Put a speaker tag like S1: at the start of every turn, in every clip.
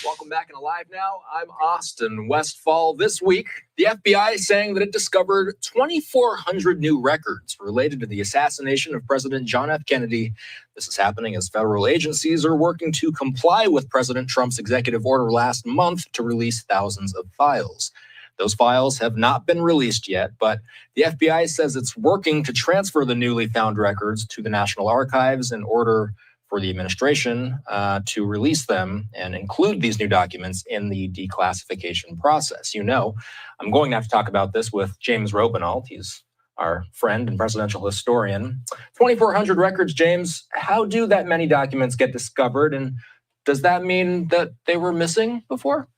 S1: Welcome back and Alive Now. I'm Austin Westfall. This week, the FBI saying that it discovered 2,400 new records related to the assassination of President John F. Kennedy. This is happening as federal agencies are working to comply with President Trump's executive order last month to release thousands of files. Those files have not been released yet, but the FBI says it's working to transfer the newly found records to the National Archives in order for the administration to release them and include these new documents in the declassification process. You know, I'm going to have to talk about this with James Robinault. He's our friend and presidential historian. 2,400 records, James. How do that many documents get discovered? And does that mean that they were missing before?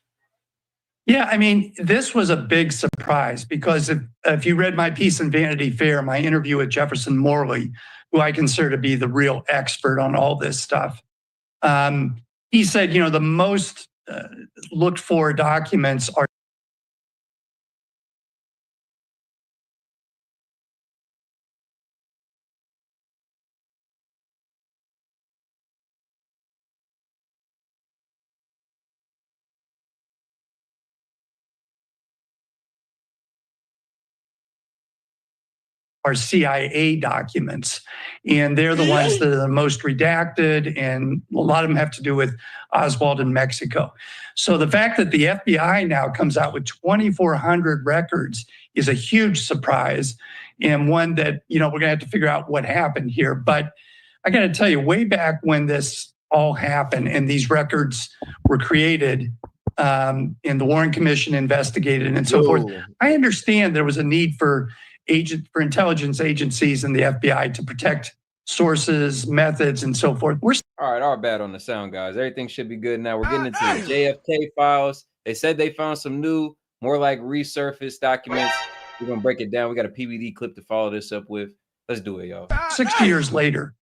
S2: Yeah, I mean, this was a big surprise because if you read my piece in Vanity Fair, my interview with Jefferson Morley, who I consider to be the real expert on all this stuff, he said, you know, the most looked for documents are CIA documents, and they're the ones that are the most redacted, and a lot of them have to do with Oswald in Mexico. So the fact that the FBI now comes out with 2,400 records is a huge surprise, and one that, you know, we're gonna have to figure out what happened here. But I gotta tell you, way back when this all happened and these records were created, and the Warren Commission investigated and so forth, I understand there was a need for intelligence agencies and the FBI to protect sources, methods, and so forth.
S3: All right, our bad on the sound, guys. Everything should be good now. We're getting into the JFK files. They said they found some new, more like resurfaced documents. We're gonna break it down. We got a PBD clip to follow this up with. Let's do it, y'all.
S2: 60 years later,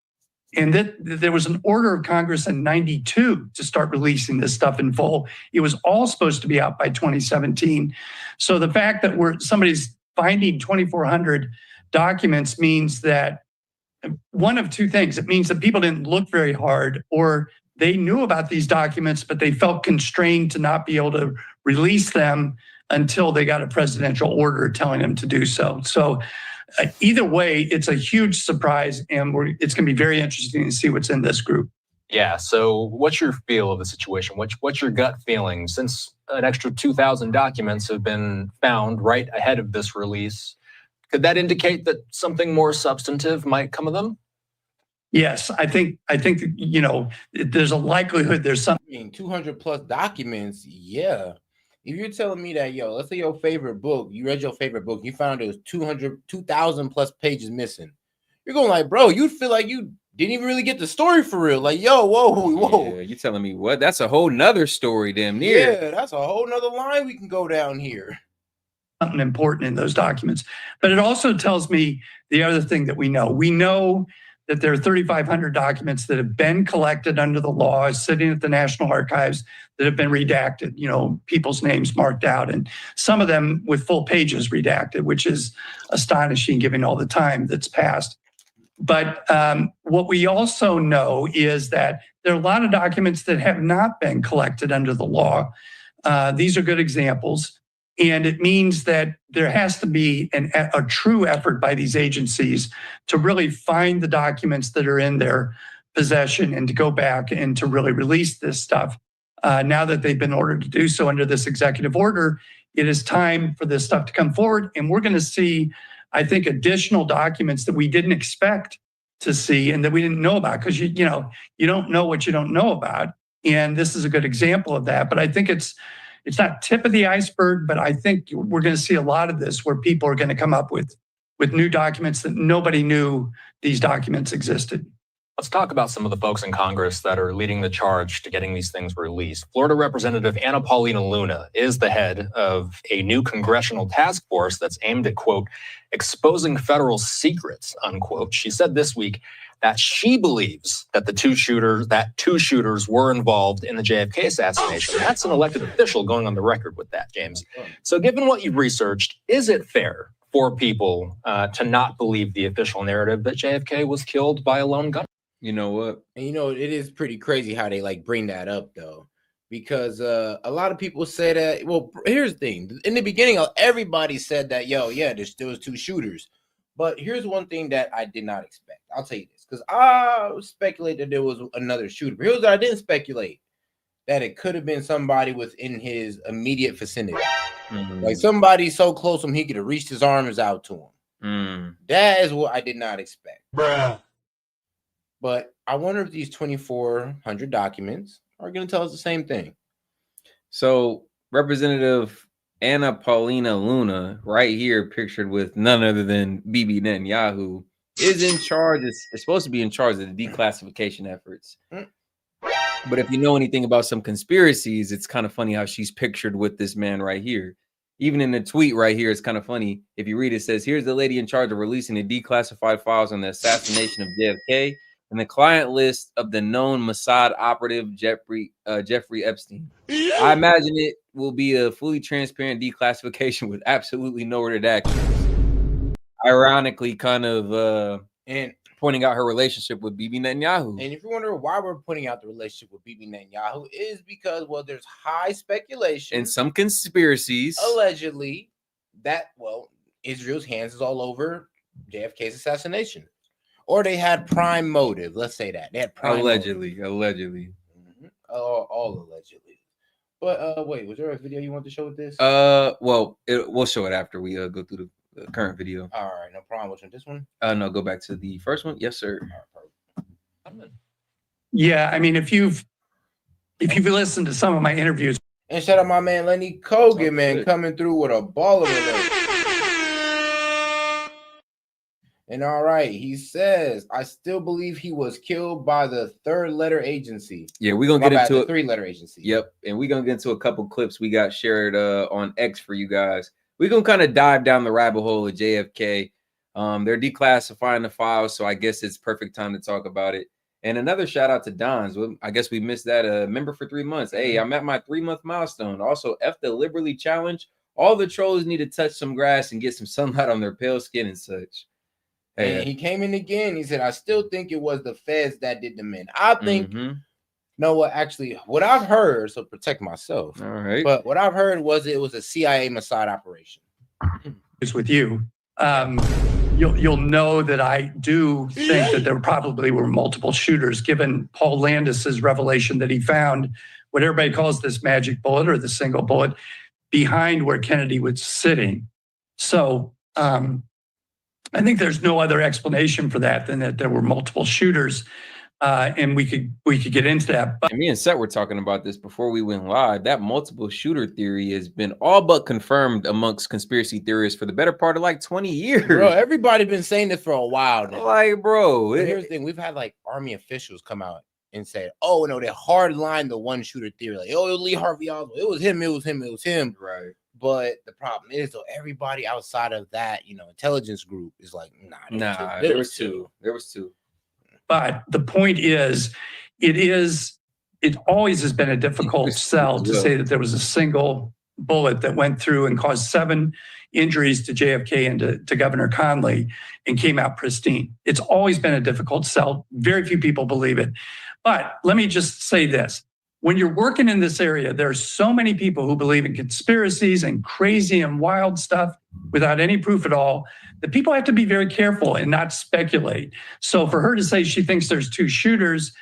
S2: and there was an order of Congress in '92 to start releasing this stuff in full. It was all supposed to be out by 2017. So the fact that somebody's finding 2,400 documents means that one of two things. It means that people didn't look very hard, or they knew about these documents, but they felt constrained to not be able to release them until they got a presidential order telling them to do so. So either way, it's a huge surprise, and it's going to be very interesting to see what's in this group.
S1: Yeah, so what's your feel of the situation? What's your gut feeling? Since an extra 2,000 documents have been found right ahead of this release, could that indicate that something more substantive might come of them?
S2: Yes, I think you know, there's a likelihood there's something.
S4: I mean, 200 plus documents, yeah. If you're telling me that, yo, let's say your favorite book, you read your favorite book, you found it was 2,000 plus pages missing. You're going like, bro, you'd feel like you didn't even really get the story for real. Like, yo, whoa.
S3: Yeah, you telling me what? That's a whole nother story, damn near.
S4: Yeah, that's a whole nother line we can go down here.
S2: Something important in those documents. But it also tells me the other thing that we know. We know that there are 3,500 documents that have been collected under the law, sitting at the National Archives, that have been redacted, you know, people's names marked out, and some of them with full pages redacted, which is astonishing given all the time that's passed. But what we also know is that there are a lot of documents that have not been collected under the law. These are good examples. And it means that there has to be a true effort by these agencies to really find the documents that are in their possession and to go back and to really release this stuff. Now that they've been ordered to do so under this executive order, it is time for this stuff to come forward. And we're going to see, I think, additional documents that we didn't expect to see and that we didn't know about, because you don't know what you don't know about. And this is a good example of that. But I think it's not tip of the iceberg, but I think we're going to see a lot of this where people are going to come up with new documents that nobody knew these documents existed.
S1: Let's talk about some of the folks in Congress that are leading the charge to getting these things released. Florida Representative Anna Paulina Luna is the head of a new congressional task force that's aimed at, quote, exposing federal secrets, unquote. She said this week that she believes that two shooters were involved in the JFK assassination. That's an elected official going on the record with that, James. So given what you've researched, is it fair for people to not believe the official narrative that JFK was killed by a lone gunman?
S3: You know what?
S4: And you know, it is pretty crazy how they like bring that up though. because a lot of people say that. Well, here's the thing: in the beginning, everybody said that, yo, yeah, there was 2 shooters. But here's one thing that I did not expect. I'll tell you this, because I speculated there was another shooter. But here's what I didn't speculate: that it could have been somebody within his immediate vicinity, like somebody so close to him he could have reached his arms out to him. That is what I did not expect, bruh. But I wonder if these 2,400 documents are going to tell us the same thing.
S3: So Representative Anna Paulina Luna, right here, pictured with none other than Bibi Netanyahu, is in charge. Is supposed to be in charge of the declassification efforts. But if you know anything about some conspiracies, it's kind of funny how she's pictured with this man right here. Even in the tweet right here, it's kind of funny. If you read it, says, here's the lady in charge of releasing the declassified files on the assassination of JFK and the client list of the known Mossad operative Jeffrey Epstein. I imagine it will be a fully transparent declassification with absolutely no redactions. Ironically, kind of
S4: and
S3: pointing out her relationship with Bibi Netanyahu.
S4: And if you wonder why we're pointing out the relationship with Bibi Netanyahu, is because, well, there's high speculation
S3: and some conspiracies
S4: allegedly that, well, Israel's hands is all over JFK's assassination. Or they had prime motive. Let's say that. They had prime
S3: allegedly.
S4: All allegedly. But wait, was there a video you want to show with this?
S3: Well, we'll show it after we go through the current video.
S4: All right, no problem. Which one? This one?
S3: No, go back to the first one. Yes, sir.
S2: Yeah, I mean, if you've listened to some of my interviews,
S4: and shout out my man Lenny Kogan, man, coming through with a baller alert. And all right, he says, I still believe he was killed by the 3rd-letter agency.
S3: Yeah, we're going to get into
S4: it. 3-letter agency.
S3: Yep. And we're going to get into a couple clips we got shared on X for you guys. We're going to kind of dive down the rabbit hole of JFK. They're declassifying the files, so I guess it's perfect time to talk about it. And another shout out to Don's. I guess we missed that. Member for 3 months. Hey, I'm at my 3-month milestone. Also, F the Liberally Challenge. All the trolls need to touch some grass and get some sunlight on their pale skin and such.
S4: Hey, and he came in again. He said, I still think it was the feds that did the men. I think, no, what actually, what I've heard, so protect myself.
S3: All right.
S4: But what I've heard was it was a CIA Mossad operation.
S2: It's with you. You'll know that I do think that there probably were multiple shooters, given Paul Landis's revelation that he found what everybody calls this magic bullet or the single bullet behind where Kennedy was sitting. So, I think there's no other explanation for that than that there were multiple shooters, and we could get into that. But
S3: me and Seth were talking about this before we went live. That multiple shooter theory has been all but confirmed amongst conspiracy theorists for the better part of like 20 years.
S4: Bro, everybody been saying this for a while now.
S3: Like, bro,
S4: here's the thing: we've had like Army officials come out and say, "Oh no, they hardlined the one shooter theory. Like, oh, Lee Harvey Oswald. It was him.
S3: Right."
S4: But the problem is, though, everybody outside of that, intelligence group is like, nah.
S3: There was two.
S2: But the point is, it always has been a difficult sell to say that there was a single bullet that went through and caused 7 injuries to JFK and to Governor Conley and came out pristine. It's always been a difficult sell. Very few people believe it. But let me just say this. When you're working in this area, there are so many people who believe in conspiracies and crazy and wild stuff without any proof at all, that people have to be very careful and not speculate. So for her to say she thinks there's 2 shooters,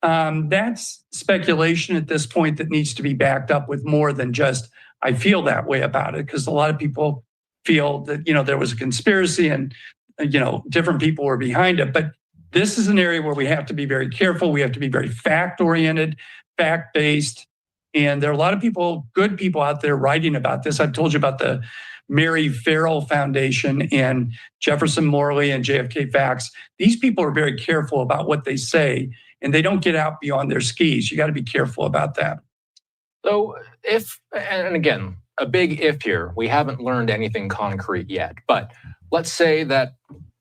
S2: that's speculation at this point that needs to be backed up with more than just, I feel that way about it, because a lot of people feel that, there was a conspiracy and, different people were behind it. But this is an area where we have to be very careful. We have to be very fact-oriented, fact-based. And there are a lot of people, good people out there writing about this. I've told you about the Mary Farrell Foundation and Jefferson Morley and JFK Facts. These people are very careful about what they say, and they don't get out beyond their skis. You got to be careful about that.
S1: So and again, a big if here, we haven't learned anything concrete yet, but let's say that,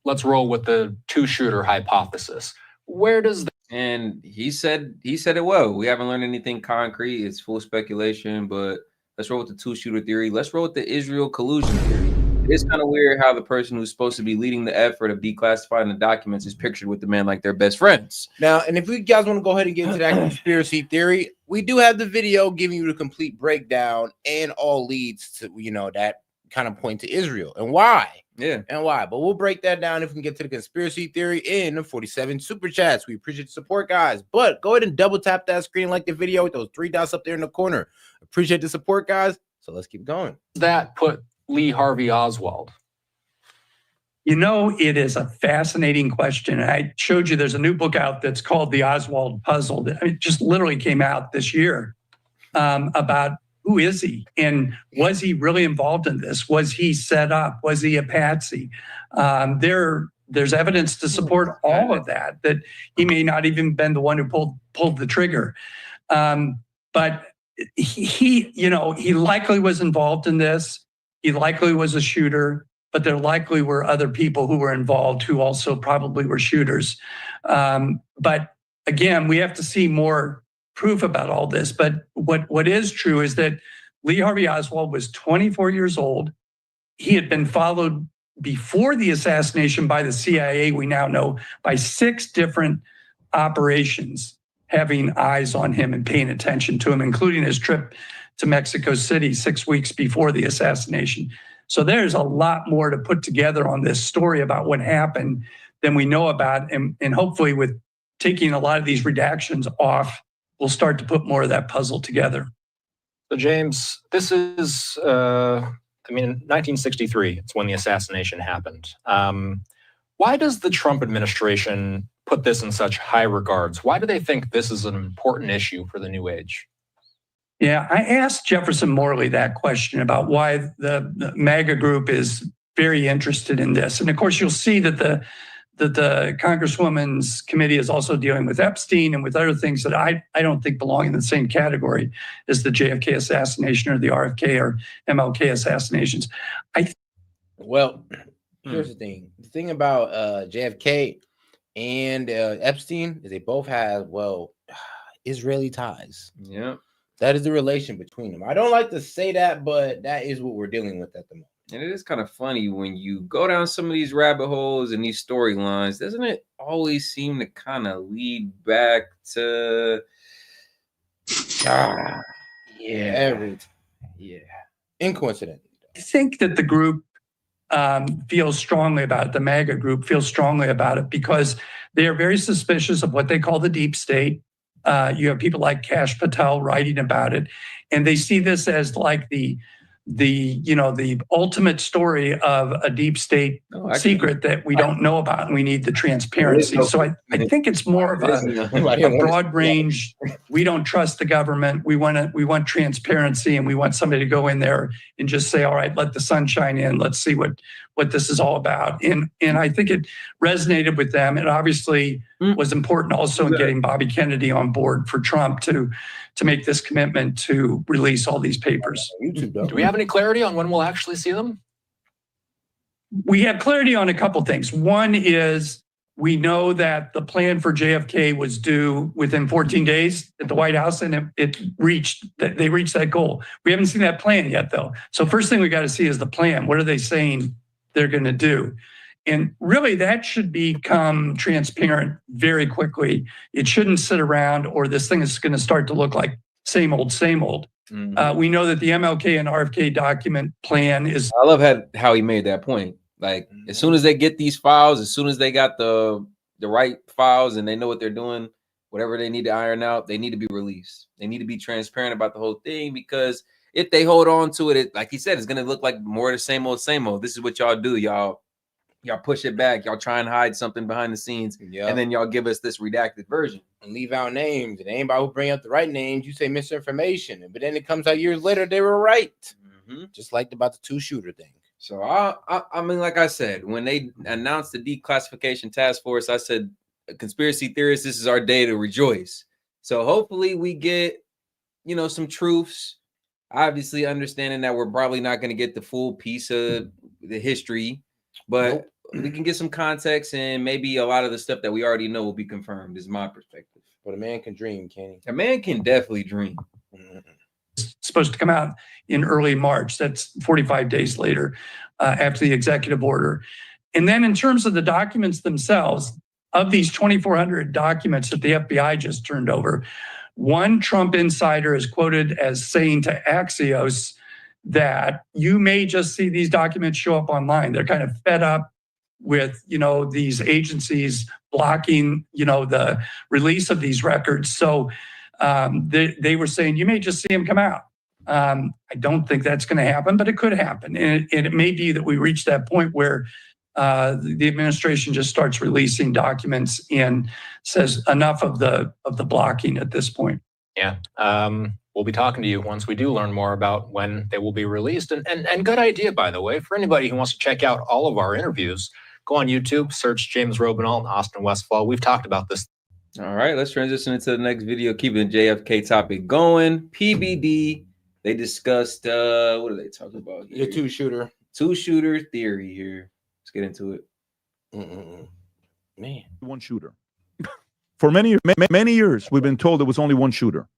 S1: let's roll with the 2-shooter hypothesis. Where does
S3: And he said it well. We haven't learned anything concrete. It's full speculation, but let's roll with the 2-shooter theory. Let's roll with the Israel collusion theory. It's kind of weird how the person who's supposed to be leading the effort of declassifying the documents is pictured with the man like they're best friends.
S4: Now, and if you guys want to go ahead and get into that conspiracy theory, we do have the video giving you the complete breakdown and all leads to, that kind of point to Israel and why.
S3: Yeah.
S4: And why. But we'll break that down if we can get to the conspiracy theory in the 47 super chats. We appreciate the support, guys. But go ahead and double tap that screen, like the video with those 3 dots up there in the corner. Appreciate the support, guys. So let's keep going.
S1: That put Lee Harvey Oswald.
S2: It is a fascinating question. I showed you there's a new book out that's called The Oswald Puzzle. It just literally came out this year about who is he? And was he really involved in this? Was he set up? Was he a patsy? There's evidence to support all of that he may not even been the one who pulled the trigger. But he likely was involved in this. He likely was a shooter, but there likely were other people who were involved who also probably were shooters. But again, we have to see more proof about all this. But what is true is that Lee Harvey Oswald was 24 years old. He had been followed before the assassination by the CIA, we now know, by 6 different operations having eyes on him and paying attention to him, including his trip to Mexico City 6 weeks before the assassination. So there's a lot more to put together on this story about what happened than we know about. And hopefully with taking a lot of these redactions off, we'll start to put more of that puzzle together.
S1: So James, this is, 1963, it's when the assassination happened. Why does the Trump administration put this in such high regards? Why do they think this is an important issue for the new age?
S2: Yeah, I asked Jefferson Morley that question about why the MAGA group is very interested in this. And of course, you'll see that the Congresswoman's committee is also dealing with Epstein and with other things that I don't think belong in the same category as the JFK assassination or the RFK or MLK assassinations.
S4: Well, here's the thing. The thing about JFK and Epstein is they both have, Israeli ties.
S3: Yeah.
S4: That is the relation between them. I don't like to say that, but that is what we're dealing with at the moment.
S3: And it is kind of funny when you go down some of these rabbit holes and these storylines, doesn't it always seem to kind of lead back to
S4: incoincident.
S2: I think that the group feels strongly about it. The MAGA group feels strongly about it because they are very suspicious of what they call the deep state. You have people like Kash Patel writing about it, and they see this as like the ultimate story of a deep state secret that we don't know about, and we need the transparency. So I think it's more of a broad range. We don't trust the government. We want transparency, and we want somebody to go in there and just say, all right, let the sun shine in. Let's see what this is all about. And I think it resonated with them. It obviously was important also in getting Bobby Kennedy on board for Trump to make this commitment to release all these papers.
S1: Do we have any clarity on when we'll actually see them?
S2: We have clarity on a couple things. One is we know that the plan for JFK was due within 14 days at the White House, and they reached that goal. We haven't seen that plan yet, though. So first thing we got to see is the plan. What are they saying they're going to do? And really, that should become transparent very quickly. It shouldn't sit around, or this thing is going to start to look like same old, same old. Mm-hmm. We know that the MLK and RFK document plan is...
S3: I love how he made that point. Like, as soon as they get these files, as soon as they got the right files and they know what they're doing, whatever they need to iron out, they need to be released. They need to be transparent about the whole thing, because if they hold on to it, like he said, it's going to look like more of the same old, same old. This is what y'all do. Y'all push it back. Y'all try and hide something behind the scenes. Yep. And then y'all give us this redacted version.
S4: And leave out names. And anybody who bring up the right names, you say misinformation. But then it comes out years later, they were right. Mm-hmm. Just like about the 2-shooter thing.
S3: So, I mean, like I said, when they announced the declassification task force, I said, conspiracy theorists, this is our day to rejoice. So hopefully we get, some truths. Obviously understanding that we're probably not going to get the full piece of the history, but we can get some context, and maybe a lot of the stuff that we already know will be confirmed, is my perspective.
S4: But a man can dream, can he?
S3: A man can definitely dream.
S2: It's supposed to come out in early March. That's 45 days later after the executive order. And then in terms of the documents themselves, of these 2,400 documents that the FBI just turned over, One Trump insider is quoted as saying to Axios that you may just see these documents show up online. They're kind of fed up with, these agencies blocking, the release of these records. So they were saying you may just see them come out. I don't think that's going to happen, but it could happen. And it may be that we reach that point where the administration just starts releasing documents and says enough of the blocking at this point.
S1: Yeah. We'll be talking to you once we do learn more about when they will be released. And good idea, by the way, for anybody who wants to check out all of our interviews, go on YouTube, search James Robinall and Austin Westfall. We've talked about this.
S3: All right, let's transition into the next video, keeping the JFK topic going. PBD, they discussed, what are they talking about here?
S4: The two-shooter.
S3: Two-shooter theory here. Let's get into it.
S4: Man.
S5: One shooter. For many years, we've been told it was only one shooter.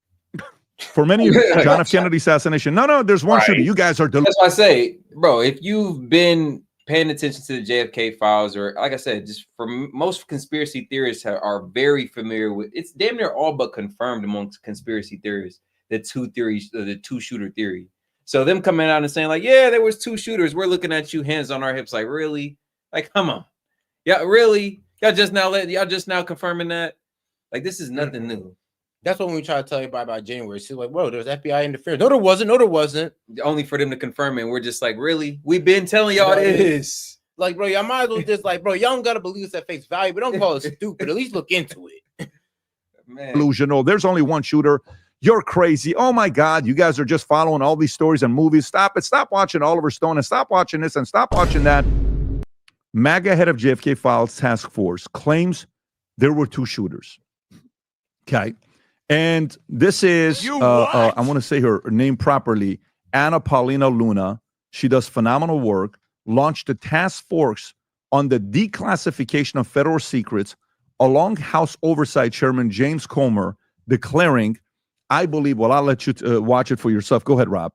S5: For many years, John F. Kennedy assassination. No, there's one shooter. You guys are.
S3: That's why I say, bro, if you've been paying attention to the JFK files, or like I said, just for most conspiracy theorists are very familiar with, it's damn near all but confirmed amongst conspiracy theorists, the two-shooter theory. So them coming out and saying like, yeah, there was two shooters. We're looking at you, hands on our hips, like, really? Like, come on. Yeah, really? Y'all just now confirming that? Like, this is nothing new.
S4: That's what we try to tell everybody about January. She's like, whoa, there's FBI interference. No, there wasn't. No, there wasn't.
S3: Only for them to confirm it. And we're just like, really? We've been telling y'all this.
S4: Like, bro, y'all might as well just like, bro, y'all don't got to believe it's at face value, but don't call it stupid. At least look into it.
S3: Man.
S5: Delusional. There's only one shooter. You're crazy. Oh, my God. You guys are just following all these stories and movies. Stop it. Stop watching Oliver Stone and stop watching this and stop watching that. MAGA head of JFK Files Task Force claims there were two shooters. Okay. And this is, I want to say her name properly, Anna Paulina Luna. She does phenomenal work, launched a task force on the declassification of federal secrets, along House Oversight Chairman James Comer declaring, I believe, well, I'll let you watch it for yourself. Go ahead, Rob.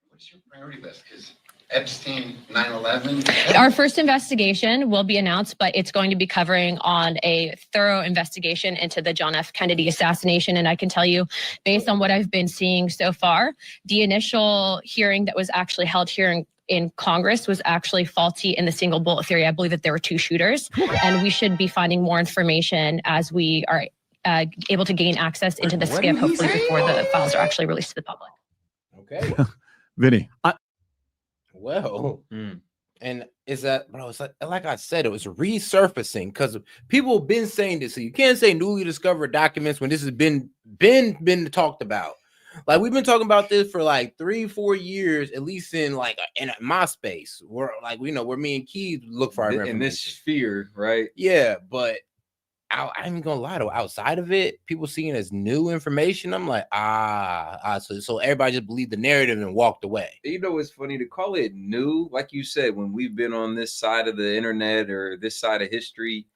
S6: What's your priority list? Is Epstein 9/11?
S7: Our first investigation will be announced, but it's going to be covering on a thorough investigation into the John F. Kennedy assassination. And I can tell you, based on what I've been seeing so far, the initial hearing that was actually held here in Congress was actually faulty in the single bullet theory. I believe that there were two shooters, and we should be finding more information as we are able to gain access into the SCIF, hopefully before the files are actually released to the public.
S4: Okay.
S5: Vinny.
S4: Well, and is that, bro, it's like I said, it was resurfacing because people have been saying this. So you can't say newly discovered documents when this has been talked about. Like, we've been talking about this for like 3-4 years, at least in my space, where like, where me and Keith look for our
S3: in this sphere, right?
S4: Yeah, but I ain't gonna lie though, outside of it, people seeing it as new information. I'm like, so everybody just believed the narrative and walked away.
S3: You know, it's funny to call it new, like you said, when we've been on this side of the internet or this side of history,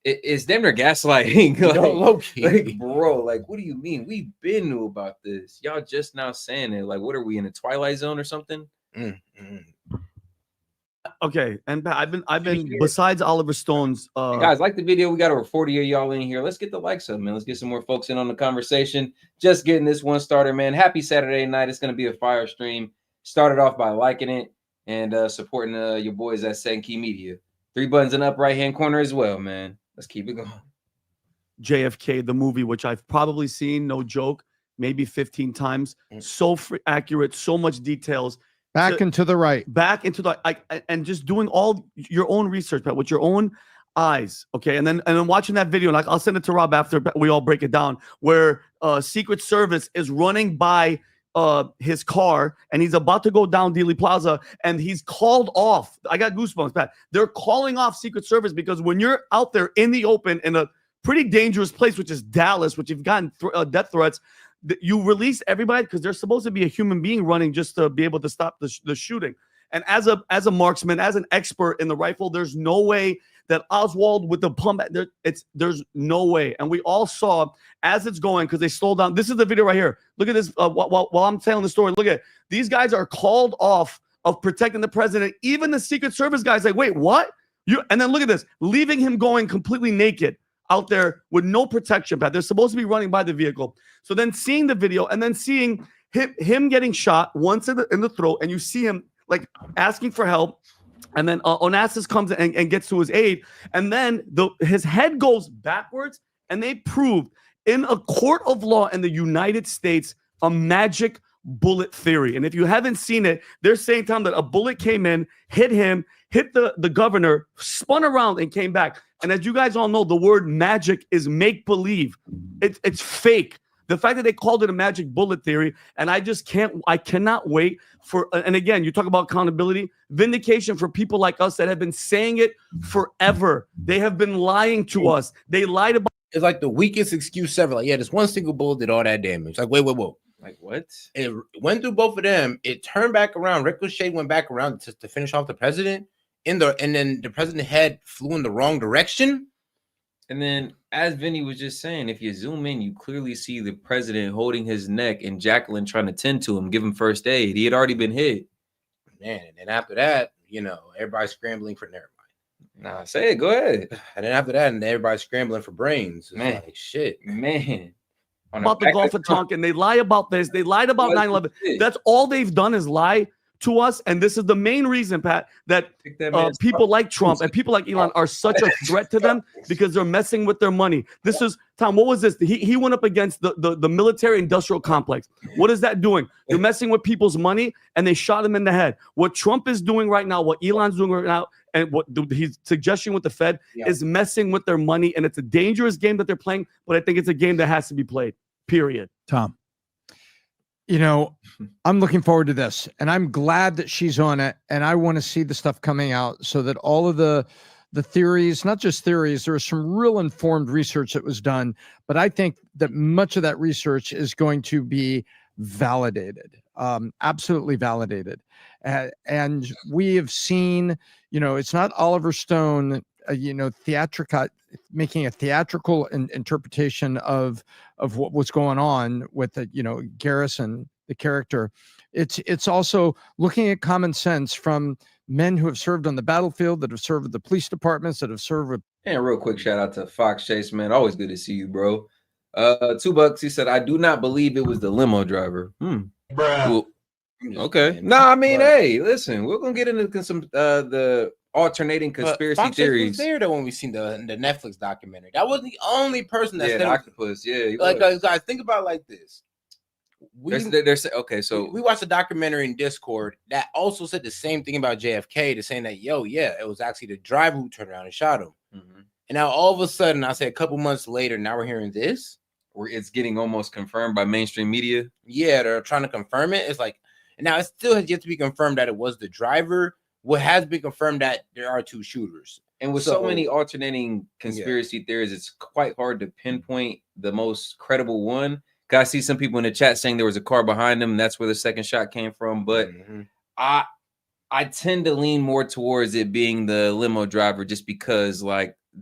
S3: it's damn near gaslighting. like, bro, like, what do you mean? We've been new about this. Y'all just now saying it. Like, what are we in a Twilight Zone or something?
S8: Okay, and I've been besides Oliver Stone's
S3: hey guys, like the video. We got over 40 of y'all in here. Let's get the likes up, man. Let's get some more folks in on the conversation. Just getting this one started, man. Happy Saturday night. It's gonna be a fire stream. Started off by liking it and supporting your boys at S.E.T Media. 3 buttons in the up right hand corner as well, man. Let's keep it going.
S8: JFK, the movie, which I've probably seen, no joke, maybe 15 times. So accurate, so much details.
S9: Back and to the right.
S8: Back into the and just doing all your own research, Pat, with your own eyes. Okay. And then watching that video, like I'll send it to Rob after we all break it down, where Secret Service is running by his car and he's about to go down Dealey Plaza and he's called off. I got goosebumps, Pat. They're calling off Secret Service because when you're out there in the open in a pretty dangerous place, which is Dallas, which you've gotten death threats, you release everybody because there's supposed to be a human being running just to be able to stop the shooting. And as a marksman, as an expert in the rifle, there's no way that Oswald with the pump, there's no way. And we all saw as it's going, because they slowed down. This is the video right here. Look at this. While I'm telling the story, look at it. These guys are called off of protecting the president. Even the Secret Service guys like, wait, what? And then look at this, leaving him going completely naked. out there with no protection, Pat. They're supposed to be running by the vehicle. So then seeing the video and then seeing him getting shot once in the throat, and you see him like asking for help, and then Onassis comes and gets to his aid, and then his head goes backwards, and they proved in a court of law in the United States a magic bullet theory. And if you haven't seen it, they're saying, Tom, that a bullet came in, hit him, hit the governor, spun around and came back. And as you guys all know, the word magic is make-believe. It's fake. The fact that they called it a magic bullet theory, and I cannot wait for, and again, you talk about accountability, vindication for people like us that have been saying it forever. They have been lying to us. They lied about.
S4: It's like the weakest excuse ever. Like, yeah, this one single bullet did all that damage. Like, wait.
S3: Like what?
S4: It went through both of them. It turned back around. Ricochet went back around to finish off the president. And then the president head flew in the wrong direction.
S3: And then, as Vinny was just saying, if you zoom in, you clearly see the president holding his neck and Jacqueline trying to tend to him, give him first aid. He had already been hit.
S4: Man, and then after that, everybody's scrambling for never mind.
S3: Nah, say it. Go ahead.
S4: And then after that, and everybody's scrambling for brains. It's
S3: Man.
S4: like, shit.
S3: Man.
S8: About the Gulf of Tonkin. They lie about this. They lied about 9/11. That's all they've done is lie to us. And this is the main reason, Pat, that people like Trump and people like Elon are such a threat to them because they're messing with their money. This is, Tom, what was this? He went up against the military industrial complex. What is that doing? They're messing with people's money and they shot him in the head. What Trump is doing right now, what Elon's doing right now, and what he's suggesting with the Fed is messing with their money. And it's a dangerous game that they're playing, but I think it's a game that has to be played, period.
S9: Tom. I'm looking forward to this, and I'm glad that she's on it, and I want to see the stuff coming out so that all of the theories, not just theories, there was some real informed research that was done, but I think that much of that research is going to be validated, absolutely validated. And we have seen, it's not Oliver Stone, making a theatrical interpretation of what was going on with Garrison, the character. It's also looking at common sense from men who have served on the battlefield, that have served with the police departments, that have served with.
S3: And real quick shout out to Fox Chase, man. Always good to see you, bro. $2. He said, I do not believe it was the limo driver. Cool. Okay. I mean, hey, listen, we're gonna get into some the alternating conspiracy theories.
S4: Was there though when we seen the Netflix documentary. That wasn't the only person that said
S3: octopus. Yeah,
S4: guys, think about it like this. We watched a documentary in Discord that also said the same thing about JFK, to saying that it was actually the driver who turned around and shot him. Mm-hmm. And now all of a sudden, I say a couple months later, now we're hearing this,
S3: where it's getting almost confirmed by mainstream media.
S4: Yeah, they're trying to confirm it. It's like, and now it still has yet to be confirmed that it was the driver. What has been confirmed that there are two shooters.
S3: And with so many alternating conspiracy theories, it's quite hard to pinpoint the most credible one. I see some people in the chat saying there was a car behind them, and that's where the second shot came from. But I tend to lean more towards it being the limo driver, just because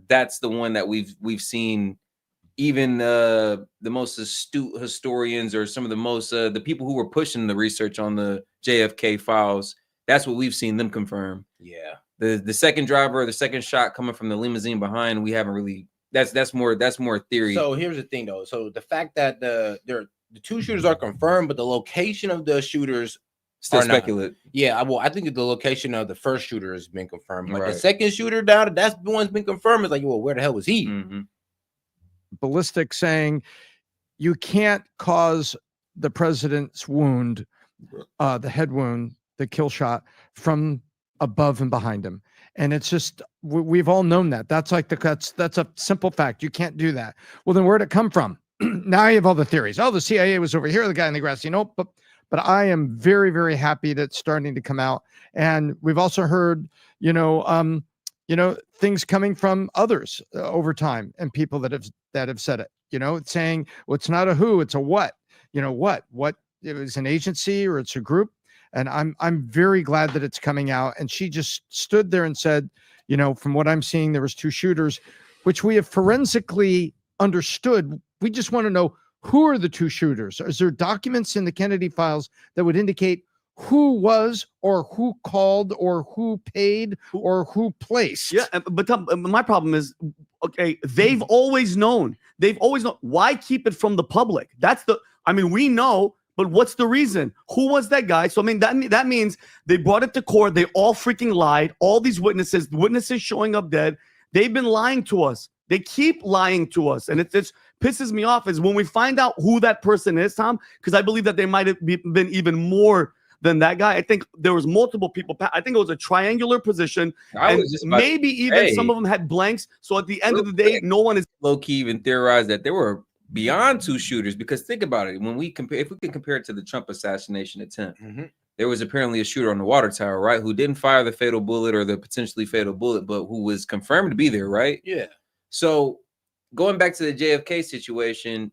S3: that's the one that we've seen. Even the most astute historians, or some of the most the people who were pushing the research on the JFK files, that's what we've seen them confirm. Yeah, the second driver, the second shot coming from the limousine behind, we haven't really. That's more theory.
S4: So here's the thing, though. So the fact that the two shooters are confirmed, but the location of the shooters
S3: still speculative.
S4: Yeah, I think the location of the first shooter has been confirmed, but the second shooter down, that's the one's been confirmed. It's like, well, where the hell was he?
S3: Mm-hmm.
S9: Ballistic saying you can't cause the president's wound, the head wound, the kill shot, from above and behind him. And it's just, we've all known that. That's a simple fact. You can't do that. Well, then where'd it come from? Now you have all the theories. Oh, the CIA was over here, the guy in the grass. But I am very, very happy that it's starting to come out. And we've also heard, things coming from others over time, and people that have said it. Saying, well, it's not a who, it's a what. What it was, an agency or it's a group. And I'm very glad that it's coming out. And she just stood there and said, from what I'm seeing, there was two shooters, which we have forensically understood. We just want to know, who are the two shooters? Is there documents in the Kennedy files that would indicate who was, or who called, or who paid, or who placed?
S8: Yeah, but my problem is, Okay, they've always known. They've always known. Why keep it from the public? I mean, we know, but what's the reason? Who was that guy? So, I mean, that means they brought it to court. They all freaking lied. All these witnesses showing up dead. They've been lying to us. They keep lying to us. And it just pisses me off is when we find out who that person is, Tom, because I believe that they might have been even more than that guy. I think there was multiple people. I think it was a triangular position. And maybe even some of them had blanks. So at the end of the day, no one is
S3: low-key even theorized that there were beyond 2 shooters, because think about it. When we compare, if we can compare it to the Trump assassination attempt, there was apparently a shooter on the water tower, right? Who didn't fire the fatal bullet or the potentially fatal bullet, but who was confirmed to be there, right?
S4: Yeah.
S3: So going back to the JFK situation,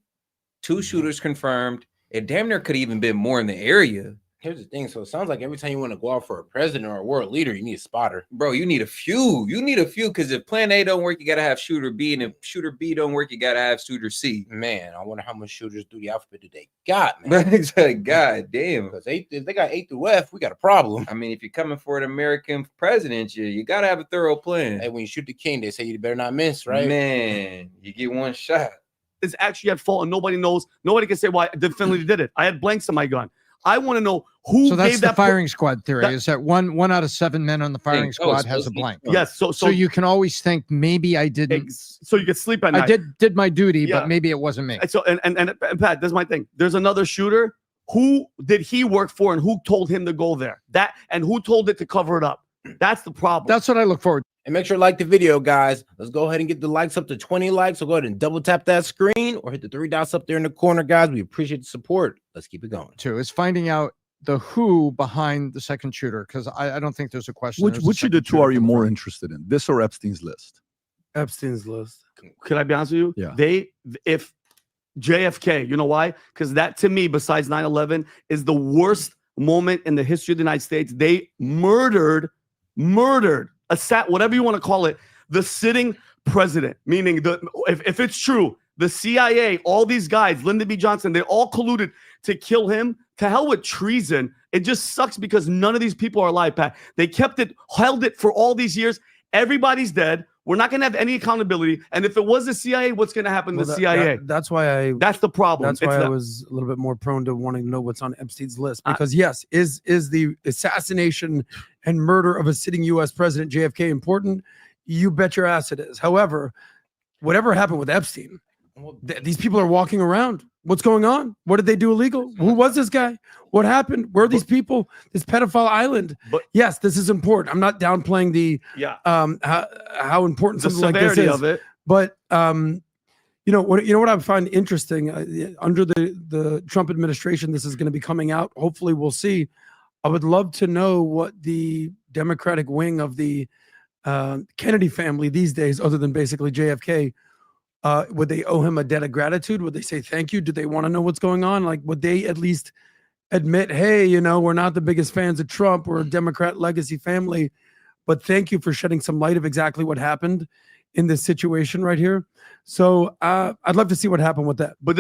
S3: 2 shooters confirmed. It damn near could have even been more in the area.
S4: Here's the thing. So it sounds like every time you want to go out for a president or a world leader, you need a spotter.
S3: Bro, you need a few. You need a few, because if plan A don't work, you got to have shooter B. And if shooter B don't work, you got to have shooter C.
S4: Man, I wonder how much shooters through the alphabet do they got, man.
S3: God damn.
S4: Because if they got A through F, we got a problem.
S3: I mean, if you're coming for an American president, you got to have a thorough plan.
S4: Hey, when you shoot the king, they say you better not miss, right?
S3: Man, you get one shot.
S8: It's actually at fault, and nobody knows. Nobody can say why I definitively did it. I had blanks in my gun. I want to know who.
S9: So that's
S8: gave
S9: the
S8: that
S9: firing squad theory. Is that one out of 7 men on the firing squad has a blank?
S8: Yes. So
S9: you can always think maybe I didn't.
S8: So you can sleep at night.
S9: I did my duty, but maybe it wasn't me.
S8: So and Pat, that's my thing. There's another shooter. Who did he work for, and who told him to go there? And who told it to cover it up? That's the problem.
S9: That's what I look forward to.
S4: And make sure to like the video, guys. Let's go ahead and get the likes up to 20 likes. So go ahead and double tap that screen or hit the 3 dots up there in the corner, guys. We appreciate the support. Let's keep it going.
S9: Too is finding out the who behind the second shooter, because I don't think there's a question.
S5: Which of the 2 are you more interested in, this or Epstein's list?
S8: Epstein's list. Could I be honest with you?
S5: Yeah.
S8: If JFK, you know why? Because that, to me, besides 9/11, is the worst moment in the history of the United States. They murdered, whatever you want to call it, the sitting president. Meaning, if it's true, the CIA, all these guys, Lyndon B. Johnson, they all colluded to kill him. To hell with treason. It just sucks because none of these people are alive, Pat. They held it for all these years. Everybody's dead. We're not going to have any accountability. And if it was the CIA, what's going to happen to the CIA?
S10: That's why
S8: that's the problem.
S10: That's why I was a little bit more prone to wanting to know what's on Epstein's list. Because yes, is the assassination and murder of a sitting U.S. president JFK important? You bet your ass it is. However, whatever happened with Epstein, these people are walking around. What's going on? What did they do illegal? Who was this guy? What happened? Where are these people? This pedophile island.
S8: But
S10: yes, this is important. I'm not downplaying the how important something like this is.
S8: Of it.
S10: But you know what I find interesting under the Trump administration, this is going to be coming out. Hopefully, we'll see. I would love to know what the Democratic wing of the Kennedy family these days, other than basically JFK. Would they owe him a debt of gratitude? Would they say thank you? Do they want to know what's going on? Like, would they at least admit, hey, we're not the biggest fans of Trump. We're a Democrat legacy family, but thank you for shedding some light of exactly what happened in this situation right here. So I'd love to see what happened with that.
S8: But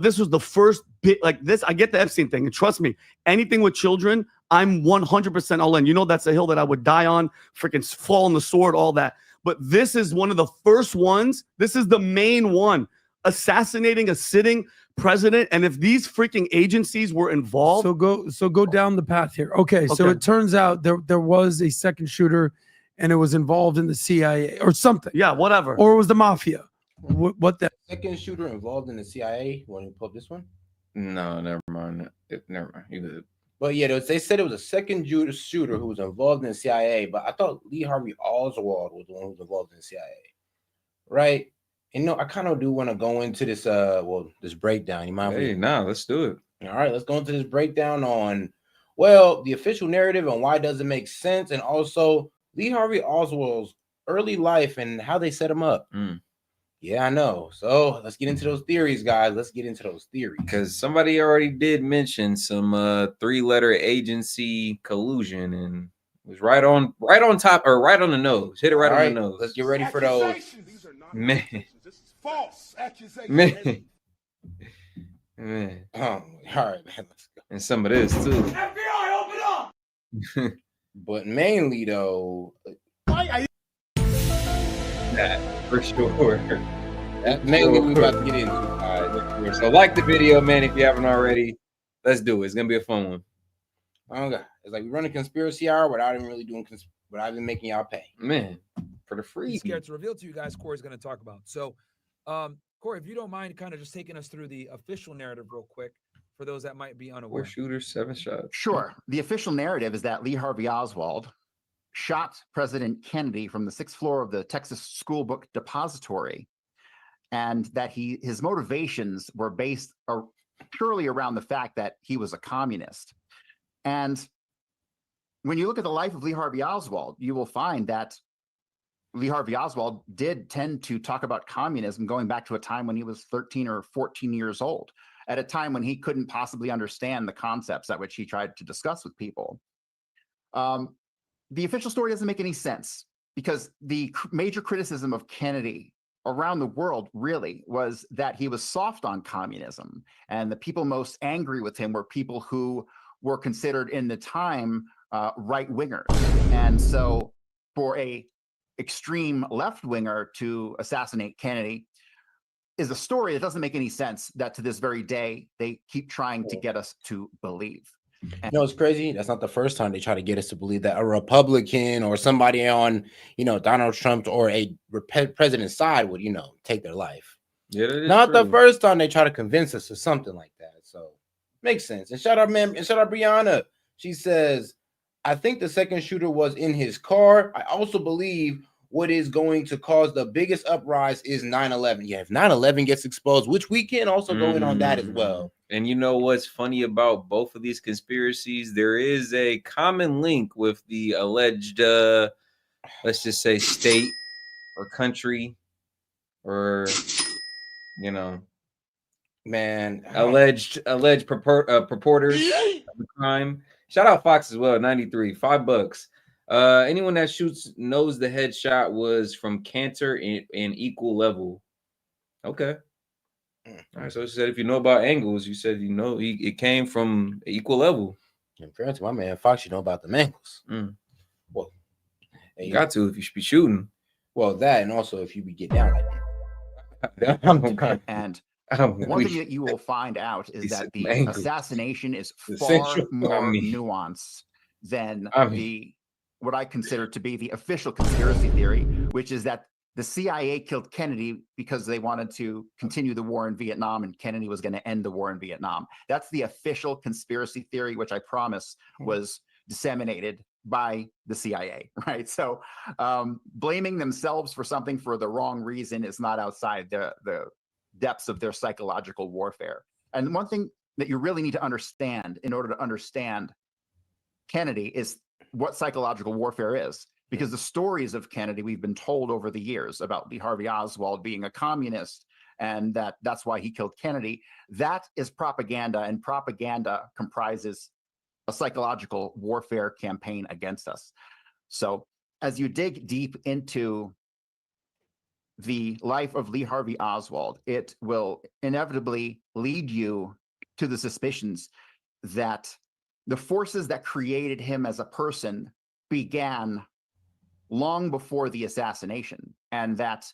S8: this was the first bit like this. I get the Epstein thing, and trust me, anything with children, I'm 100% all in. You know, that's a hill that I would die on, freaking fall on the sword, all that. But this is one of the first ones. This is the main one, assassinating a sitting president. And if these freaking agencies were involved,
S10: so go down the path here. Okay. So it turns out there was a second shooter, and it was involved in the CIA or something.
S8: Yeah, whatever.
S10: Or it was the mafia. What that
S4: second shooter involved in the CIA? Want to pull up this one?
S3: No, never mind. Never mind. You good.
S4: But yeah, they said it was a second shooter who was involved in the CIA. But I thought Lee Harvey Oswald was the one who was involved in the CIA, right? And I kind of do want to go into this this breakdown. You mind?
S3: Hey, let's do it.
S4: All right, let's go into this breakdown on the official narrative and why it doesn't make sense, and also Lee Harvey Oswald's early life and how they set him up. Yeah, I know. So let's get into those theories, guys. Let's get into those theories.
S3: Because somebody already did mention some 3-letter agency collusion, and it was right on top or right on the nose. Hit it right on the nose.
S4: Let's get ready for those.
S3: Man.
S11: This is false accusation.
S3: Man.
S4: Oh, all right, man. Let's go.
S3: And some of this too.
S11: FBI, open up.
S4: But mainly though.
S3: that for sure.
S4: That's mainly what we about to get into.
S3: All right, so like the video, man, if you haven't already. Let's do it. It's gonna be a fun one.
S4: Oh God, it's like we run a conspiracy hour without even really doing without even making y'all pay.
S3: Man, for the free.
S12: He's scared to reveal to you guys Corey's going to talk about. So, Corey, if you don't mind kind of just taking us through the official narrative real quick for those that might be unaware.
S3: 4 shooters, 7 shots.
S13: Sure. The official narrative is that Lee Harvey Oswald shot President Kennedy from the 6th floor of the Texas School Book Depository, and that his motivations were based purely around the fact that he was a communist. And when you look at the life of Lee Harvey Oswald, you will find that Lee Harvey Oswald did tend to talk about communism going back to a time when he was 13 or 14 years old, at a time when he couldn't possibly understand the concepts at which he tried to discuss with people. The official story doesn't make any sense, because the major criticism of Kennedy around the world really was that he was soft on communism, and the people most angry with him were people who were considered in the time right-wingers. And so for a extreme left-winger to assassinate Kennedy is a story that doesn't make any sense, that to this very day they keep trying to get us to believe.
S4: You know, it's crazy. That's not the first time they try to get us to believe that a Republican or somebody on, Donald Trump or a president's side would, take their life.
S3: Yeah, that is
S4: not
S3: true.
S4: the first time they try to convince us of something like that. So makes sense. And shout out, man, and shout out Brianna. She says, I think the second shooter was in his car. I also believe what is going to cause the biggest uprise is 9/11. Yeah, if 9/11 gets exposed, which we can also go in on that as well.
S3: And you know what's funny about both of these conspiracies? There is a common link with the alleged, let's just say, state or country, or
S4: man,
S3: alleged purporters of the crime. Shout out Fox as well, 93, $5. Anyone that shoots knows the headshot was from Cantor in equal level. Okay. All right, so it said if you know about angles, you said it came from equal level.
S4: In fairness to my man Fox, you know about the angles. Well,
S3: you got to if you should be shooting.
S4: Well, that, and also if you be get down like that.
S13: And one thing that you will find out is that the assassination is far more nuanced than what I consider to be the official conspiracy theory, which is that the CIA killed Kennedy because they wanted to continue the war in Vietnam, and Kennedy was going to end the war in Vietnam. That's the official conspiracy theory, which I promise was disseminated by the CIA, right? So blaming themselves for something for the wrong reason is not outside the depths of their psychological warfare. And one thing that you really need to understand in order to understand Kennedy is what psychological warfare is. Because the stories of Kennedy we've been told over the years about Lee Harvey Oswald being a communist, and that's why he killed Kennedy, that is propaganda, and propaganda comprises a psychological warfare campaign against us. So as you dig deep into the life of Lee Harvey Oswald, it will inevitably lead you to the suspicions that the forces that created him as a person began long before the assassination, and that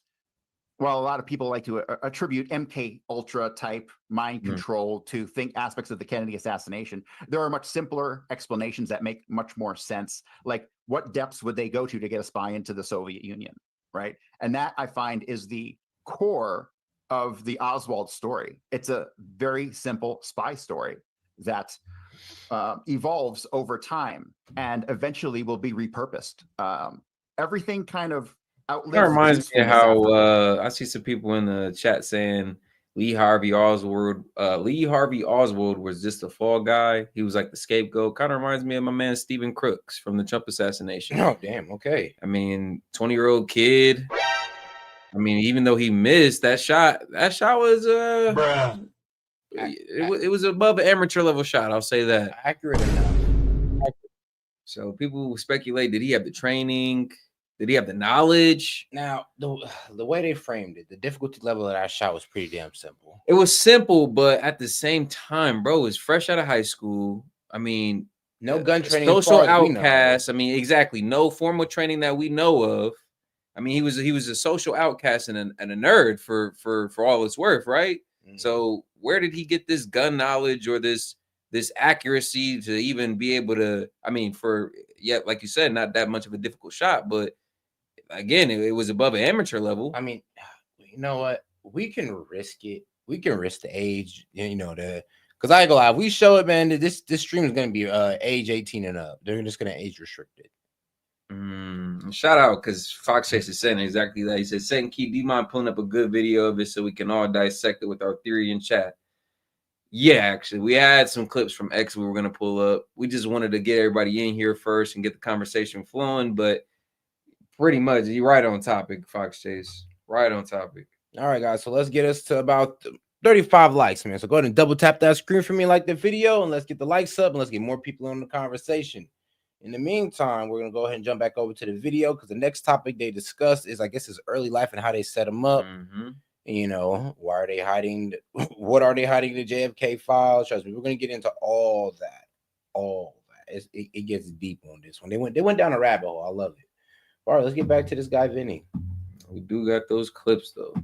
S13: while a lot of people like to attribute MK Ultra type mind control to think aspects of the Kennedy assassination, there are much simpler explanations that make much more sense. Like, what depths would they go to get a spy into the Soviet Union, right? And that, I find, is the core of the Oswald story. It's a very simple spy story that evolves over time and eventually will be repurposed. Everything kind of outlives.
S3: That reminds me of how I see some people in the chat saying Lee Harvey Oswald was just a fall guy. He was like the scapegoat. Kind of reminds me of my man Stephen Crooks from the Trump assassination.
S4: Oh, damn. Okay.
S3: I mean, 20-year-old kid. I mean, even though he missed that shot was it was above an amateur level shot. I'll say that.
S4: Accurate enough.
S3: So people speculate, did he have the training? Did he have the knowledge?
S4: Now, the way they framed it, the difficulty level of that shot was pretty damn simple.
S3: It was simple, but at the same time, bro, was fresh out of high school. I mean,
S4: no gun training.
S3: Social outcast. I mean, exactly. No formal training that we know of. I mean, he was a social outcast and a nerd for all it's worth, right? So where did he get this gun knowledge or this accuracy to even be able to? I mean, like you said, not that much of a difficult shot, but again, it was above an amateur level.
S4: I mean, you know what? We can risk it. We can risk the age, because I go out. We show it, man. This stream is going to be age 18 and up. They're just going to age restrict it.
S3: Shout out, because Fox Chase is saying exactly that. He said, "Second Key, do you mind pulling up a good video of it so we can all dissect it with our theory in chat?" Yeah, actually, we had some clips from X we were going to pull up. We just wanted to get everybody in here first and get the conversation flowing, but pretty much you're right on topic, Fox Chase. Right on topic.
S4: All right, guys, so let's get us to about 35 likes, man. So go ahead and double tap that screen for me, like the video, and let's get the likes up and let's get more people on the conversation. In the meantime, we're going to go ahead and jump back over to the video because the next topic they discussed is, I guess, his early life and how they set him up. Why are they hiding? What are they hiding the JFK files? Trust me, we're going to get into all that. It gets deep on this one. They went down a rabbit hole. I love it. All right, let's get back to this guy, Vinny.
S3: We do got those clips, though.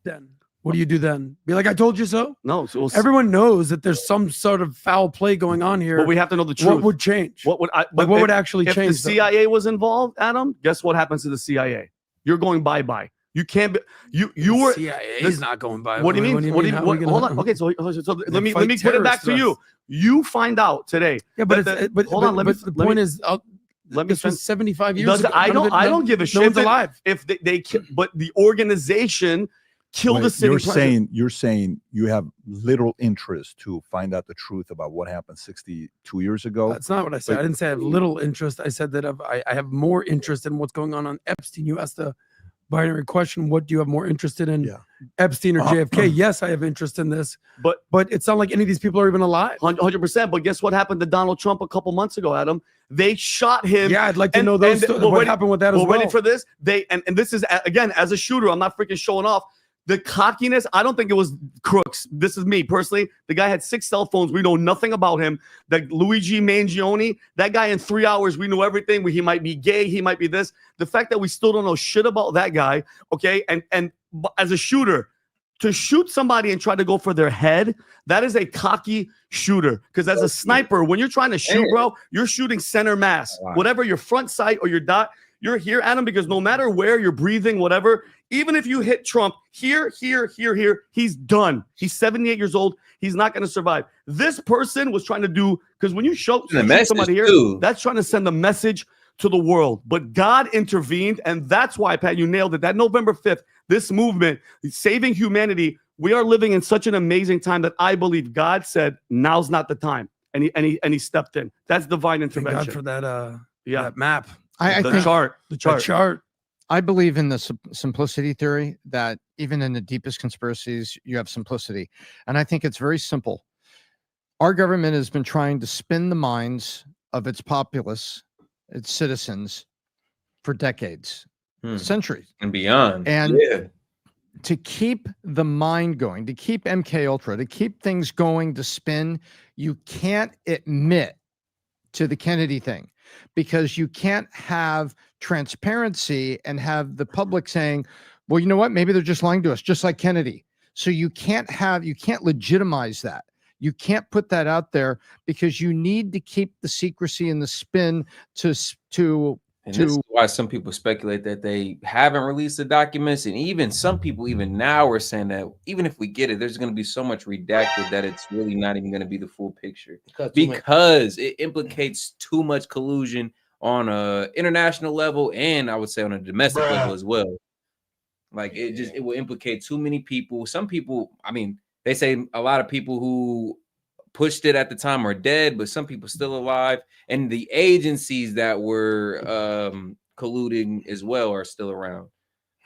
S10: Then what do you do then? Be like, I told you so?
S8: No. So
S10: everyone knows that there's some sort of foul play going on here.
S8: But we have to know the truth.
S10: What would change?
S8: What would actually change? If the CIA was involved, Adam, guess what happens to the CIA? You're going bye-bye. You can't be you were
S10: CIA is not going by.
S8: What do you mean? Hold on. Okay, so let me put it back to you. You find out today.
S10: Yeah, but hold on. The point is,
S8: let me
S10: spend 75 years ago.
S8: I don't give a shit.
S10: No one's alive.
S8: If they but the organization killed the city.
S5: You're saying you have little interest to find out the truth about what happened 62 years ago.
S10: That's not what I said. I didn't say I have little interest. I said that I have more interest in what's going on Epstein. You asked a binary question. What do you have more interested in?
S5: Yeah.
S10: Epstein or JFK? Yes, I have interest in this. But it's not like any of these people are even alive.
S8: 100%. But guess what happened to Donald Trump a couple months ago, Adam? They shot him.
S10: Yeah, I'd like to know those. What happened with that as well?
S8: Ready for this? And this is, again, as a shooter, I'm not freaking showing off. The cockiness, I don't think it was crooks. This is me personally. The guy had 6 cell phones. We know nothing about him. That Luigi Mangione, that guy in 3 hours, we knew everything. He might be gay. He might be this. The fact that we still don't know shit about that guy, okay? And as a shooter, to shoot somebody and try to go for their head, that is a cocky shooter. Because as a sniper, when you're trying to shoot, bro, you're shooting center mass. Wow. Whatever your front sight or your dot, you're here, Adam, because no matter where you're breathing, whatever, even if you hit Trump here, he's done. He's 78 years old. He's not going to survive. This person was trying to do, because when you show somebody here, that's trying to send a message to the world. But God intervened, and that's why, Pat, you nailed it. That November 5th, this movement, saving humanity, we are living in such an amazing time that I believe God said, now's not the time. And he stepped in. That's divine intervention.
S10: Thank God for that map.
S9: I
S8: the
S9: think
S8: chart.
S10: The chart.
S9: I believe in the simplicity theory, that even in the deepest conspiracies, you have simplicity. And I think it's very simple. Our government has been trying to spin the minds of its populace, its citizens, for decades, centuries.
S3: And beyond.
S9: And to keep the mind going, to keep MK Ultra, to keep things going, to spin, you can't admit to the Kennedy thing, because you can't have transparency and have the public saying, well, you know what, maybe they're just lying to us, just like Kennedy. So you can't legitimize that. You can't put that out there, because you need to keep the secrecy and the spin
S3: and this is why some people speculate that they haven't released the documents. And even some people even now are saying that even if we get it, there's going to be so much redacted that it's really not even going to be the full picture, because it implicates too much collusion on a international level, and I would say on a domestic level as well. Like it will implicate too many people. Some people, I mean, they say a lot of people who pushed it at the time are dead, but some people still alive, and the agencies that were colluding as well are still around.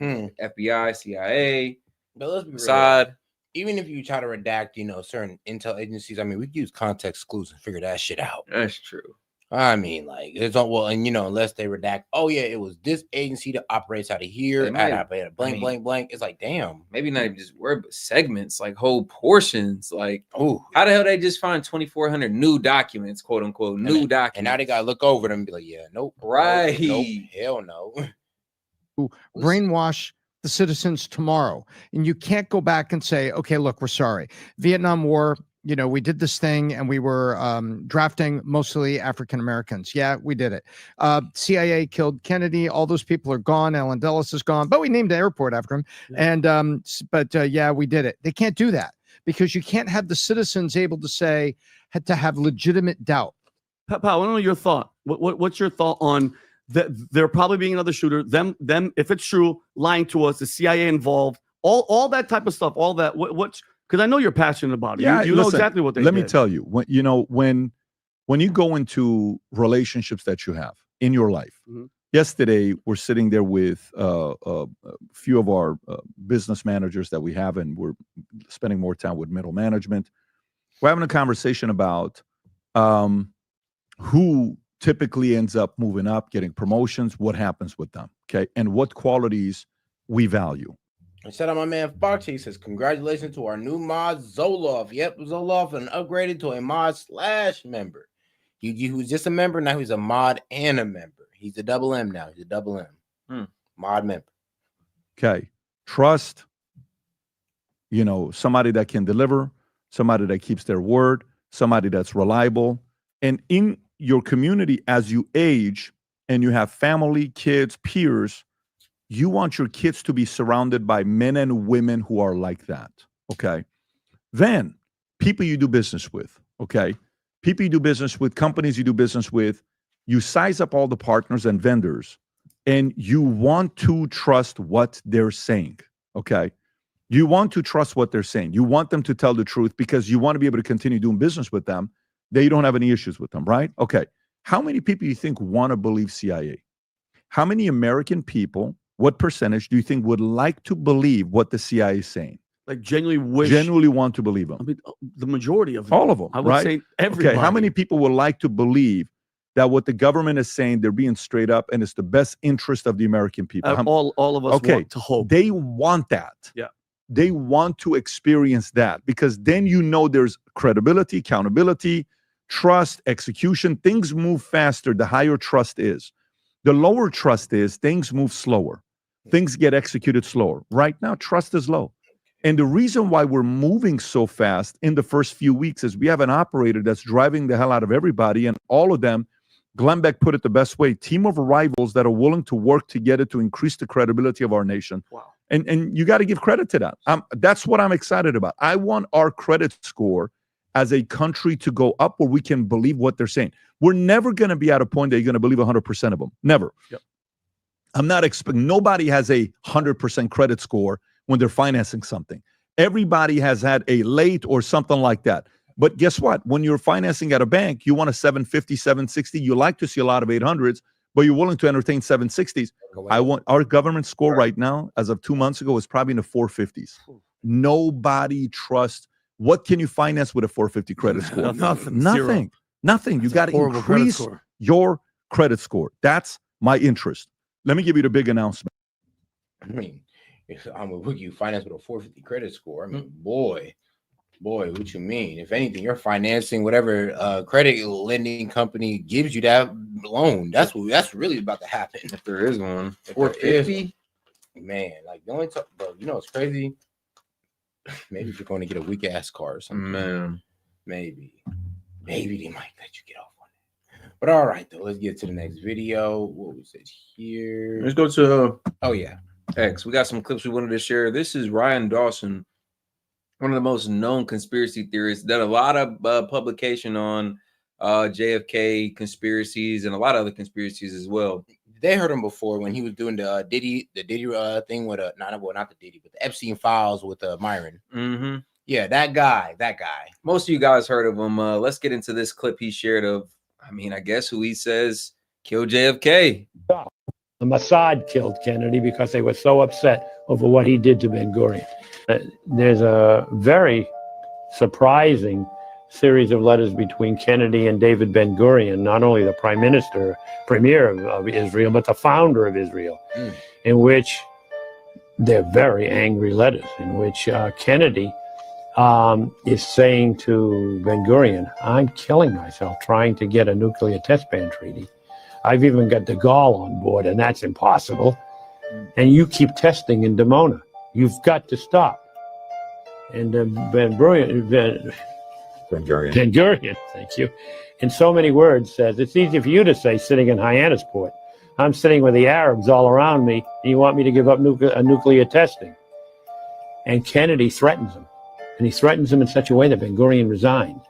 S3: FBI, CIA,
S4: but let's be
S3: S.E.T.
S4: Even if you try to redact, certain intel agencies, I mean, we can use context clues and figure that shit out.
S3: That's true.
S4: I mean, like, it's all well, and unless they redact, oh yeah, it was this agency that operates out of here, blank. It's like, damn,
S3: maybe not even just word, but segments, like whole portions. Like, oh, how the hell they just find 2,400 new documents, quote unquote, documents,
S4: and now they gotta look over them and be like, yeah, nope,
S3: right,
S4: nope, hell no.
S9: brainwash the citizens tomorrow. And you can't go back and say, okay, look, we're sorry. Vietnam War, you know, we did this thing and we were drafting mostly African Americans. Yeah, we did it. CIA killed Kennedy. All those people are gone. Allen Dulles is gone, but we named the airport after him. And yeah, we did it. They can't do that because you can't have the citizens able to say, had to have legitimate doubt.
S8: Pat, I want to know your thought. What's your thought on that? There probably being another shooter. Them, if it's true, lying to us, the CIA involved, all that type of stuff. All that. What's because I know you're passionate about it.
S5: Yeah,
S8: you know exactly what they did.
S5: Let me tell you, when you go into relationships that you have in your life.
S8: Mm-hmm.
S5: Yesterday, we're sitting there with a few of our business managers that we have, and we're spending more time with middle management. We're having a conversation about who typically ends up moving up, getting promotions, what happens with them, okay, and what qualities we value.
S4: And shout out my man Fox. He says, congratulations to our new mod, Zoloff. Yep, Zoloff and upgraded to a mod / member. He was just a member, now he's a mod and a member. He's a double M now. He's a double M. Mod member.
S5: Okay. Trust, you know, somebody that can deliver, somebody that keeps their word, somebody that's reliable. And in your community, as you age and you have family, kids, peers, you want your kids to be surrounded by men and women who are like that, okay? Then people you do business with, okay? People you do business with, companies you do business with, you size up all the partners and vendors, and you want to trust what they're saying, okay? You want to trust what they're saying. You want them to tell the truth because you want to be able to continue doing business with them. They don't have any issues with them, right? Okay. How many people do you think want to believe CIA? How many American people, what percentage do you think would like to believe what the CIA is saying?
S8: Like genuinely
S5: want to believe them?
S8: I mean, the majority of them.
S5: All of them,
S8: I would
S5: right?
S8: say everybody.
S5: Okay, how many people would like to believe that what the government is saying, they're being straight up and it's the best interest of the American people?
S8: All of us want to hope.
S5: They want that.
S8: Yeah.
S5: They want to experience that because then you know there's credibility, accountability, trust, execution. Things move faster the higher trust is. The lower trust is things move slower. Things get executed slower. Right now, trust is low. And the reason why we're moving so fast in the first few weeks is we have an operator that's driving the hell out of everybody, and all of them, Glenn Beck put it the best way, team of rivals that are willing to work together to increase the credibility of our nation.
S8: Wow.
S5: And you got to give credit to that. That's what I'm excited about. I want our credit score as a country to go up where we can believe what they're saying. We're never going to be at a point that you're going to believe 100% of them. Never.
S8: Yep.
S5: I'm not expecting, nobody has a 100% credit score when they're financing something. Everybody has had a late or something like that. But guess what? When you're financing at a bank, you want a 750, 760. You like to see a lot of 800s, but you're willing to entertain 760s. I want our government score right now, as of 2 months ago, is probably in the 450s. Nobody trusts. What can you finance with a 450 credit score?
S8: Nothing.
S5: Nothing. You got to increase your credit score. That's my interest. Let me give you the big announcement.
S4: I mean, if I'm a rookie, you finance with a 450 credit score. I mean, boy, what you mean? If anything, you're financing whatever credit lending company gives you that loan. That's really about to happen.
S3: If there is one, 450,
S4: man. Like the only time, bro. You know it's crazy. Maybe if you're going to get a weak ass car or something,
S3: man.
S4: Maybe they might let you get off on it. But all right, though, let's get to the next video. What was it here?
S3: Let's go to
S4: oh yeah,
S3: X. We got some clips we wanted to share. This is Ryan Dawson, one of the most known conspiracy theorists. Done a lot of publication on JFK conspiracies and a lot of other conspiracies as well.
S4: They heard him before when he was doing the Diddy thing with not the Diddy, but the Epstein files with Myron.
S3: Mm-hmm.
S4: Yeah, that guy.
S3: Most of you guys heard of him. Let's get into this clip he shared of, I guess who he says killed JFK.
S14: The Mossad killed Kennedy because they were so upset over what he did to Ben Gurion. There's a very surprising series of letters between Kennedy and David Ben Gurion, not only the premier of Israel, but the founder of Israel, in which they're very angry letters, in which Kennedy is saying to Ben Gurion, I'm killing myself trying to get a nuclear test ban treaty. I've even got de Gaulle on board, and that's impossible. and you keep testing in Dimona. You've got to stop. And Ben Gurion, thank you, in so many words says, it's easy for you to say sitting in Hyannisport. I'm sitting with the Arabs all around me, and you want me to give up nuclear testing. And Kennedy threatens him. And he threatens him in such a way that Ben Gurion resigned.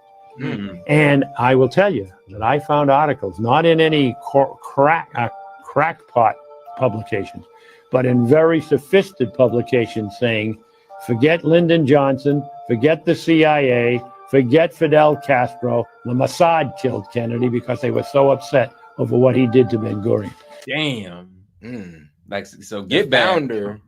S14: And I will tell you that I found articles, not in any crackpot publications, but in very sophisticated publications saying, forget Lyndon Johnson, forget the CIA, forget Fidel Castro. The Mossad killed Kennedy because they were so upset over what he did to Ben Gurion.
S3: Damn. Like, so get back.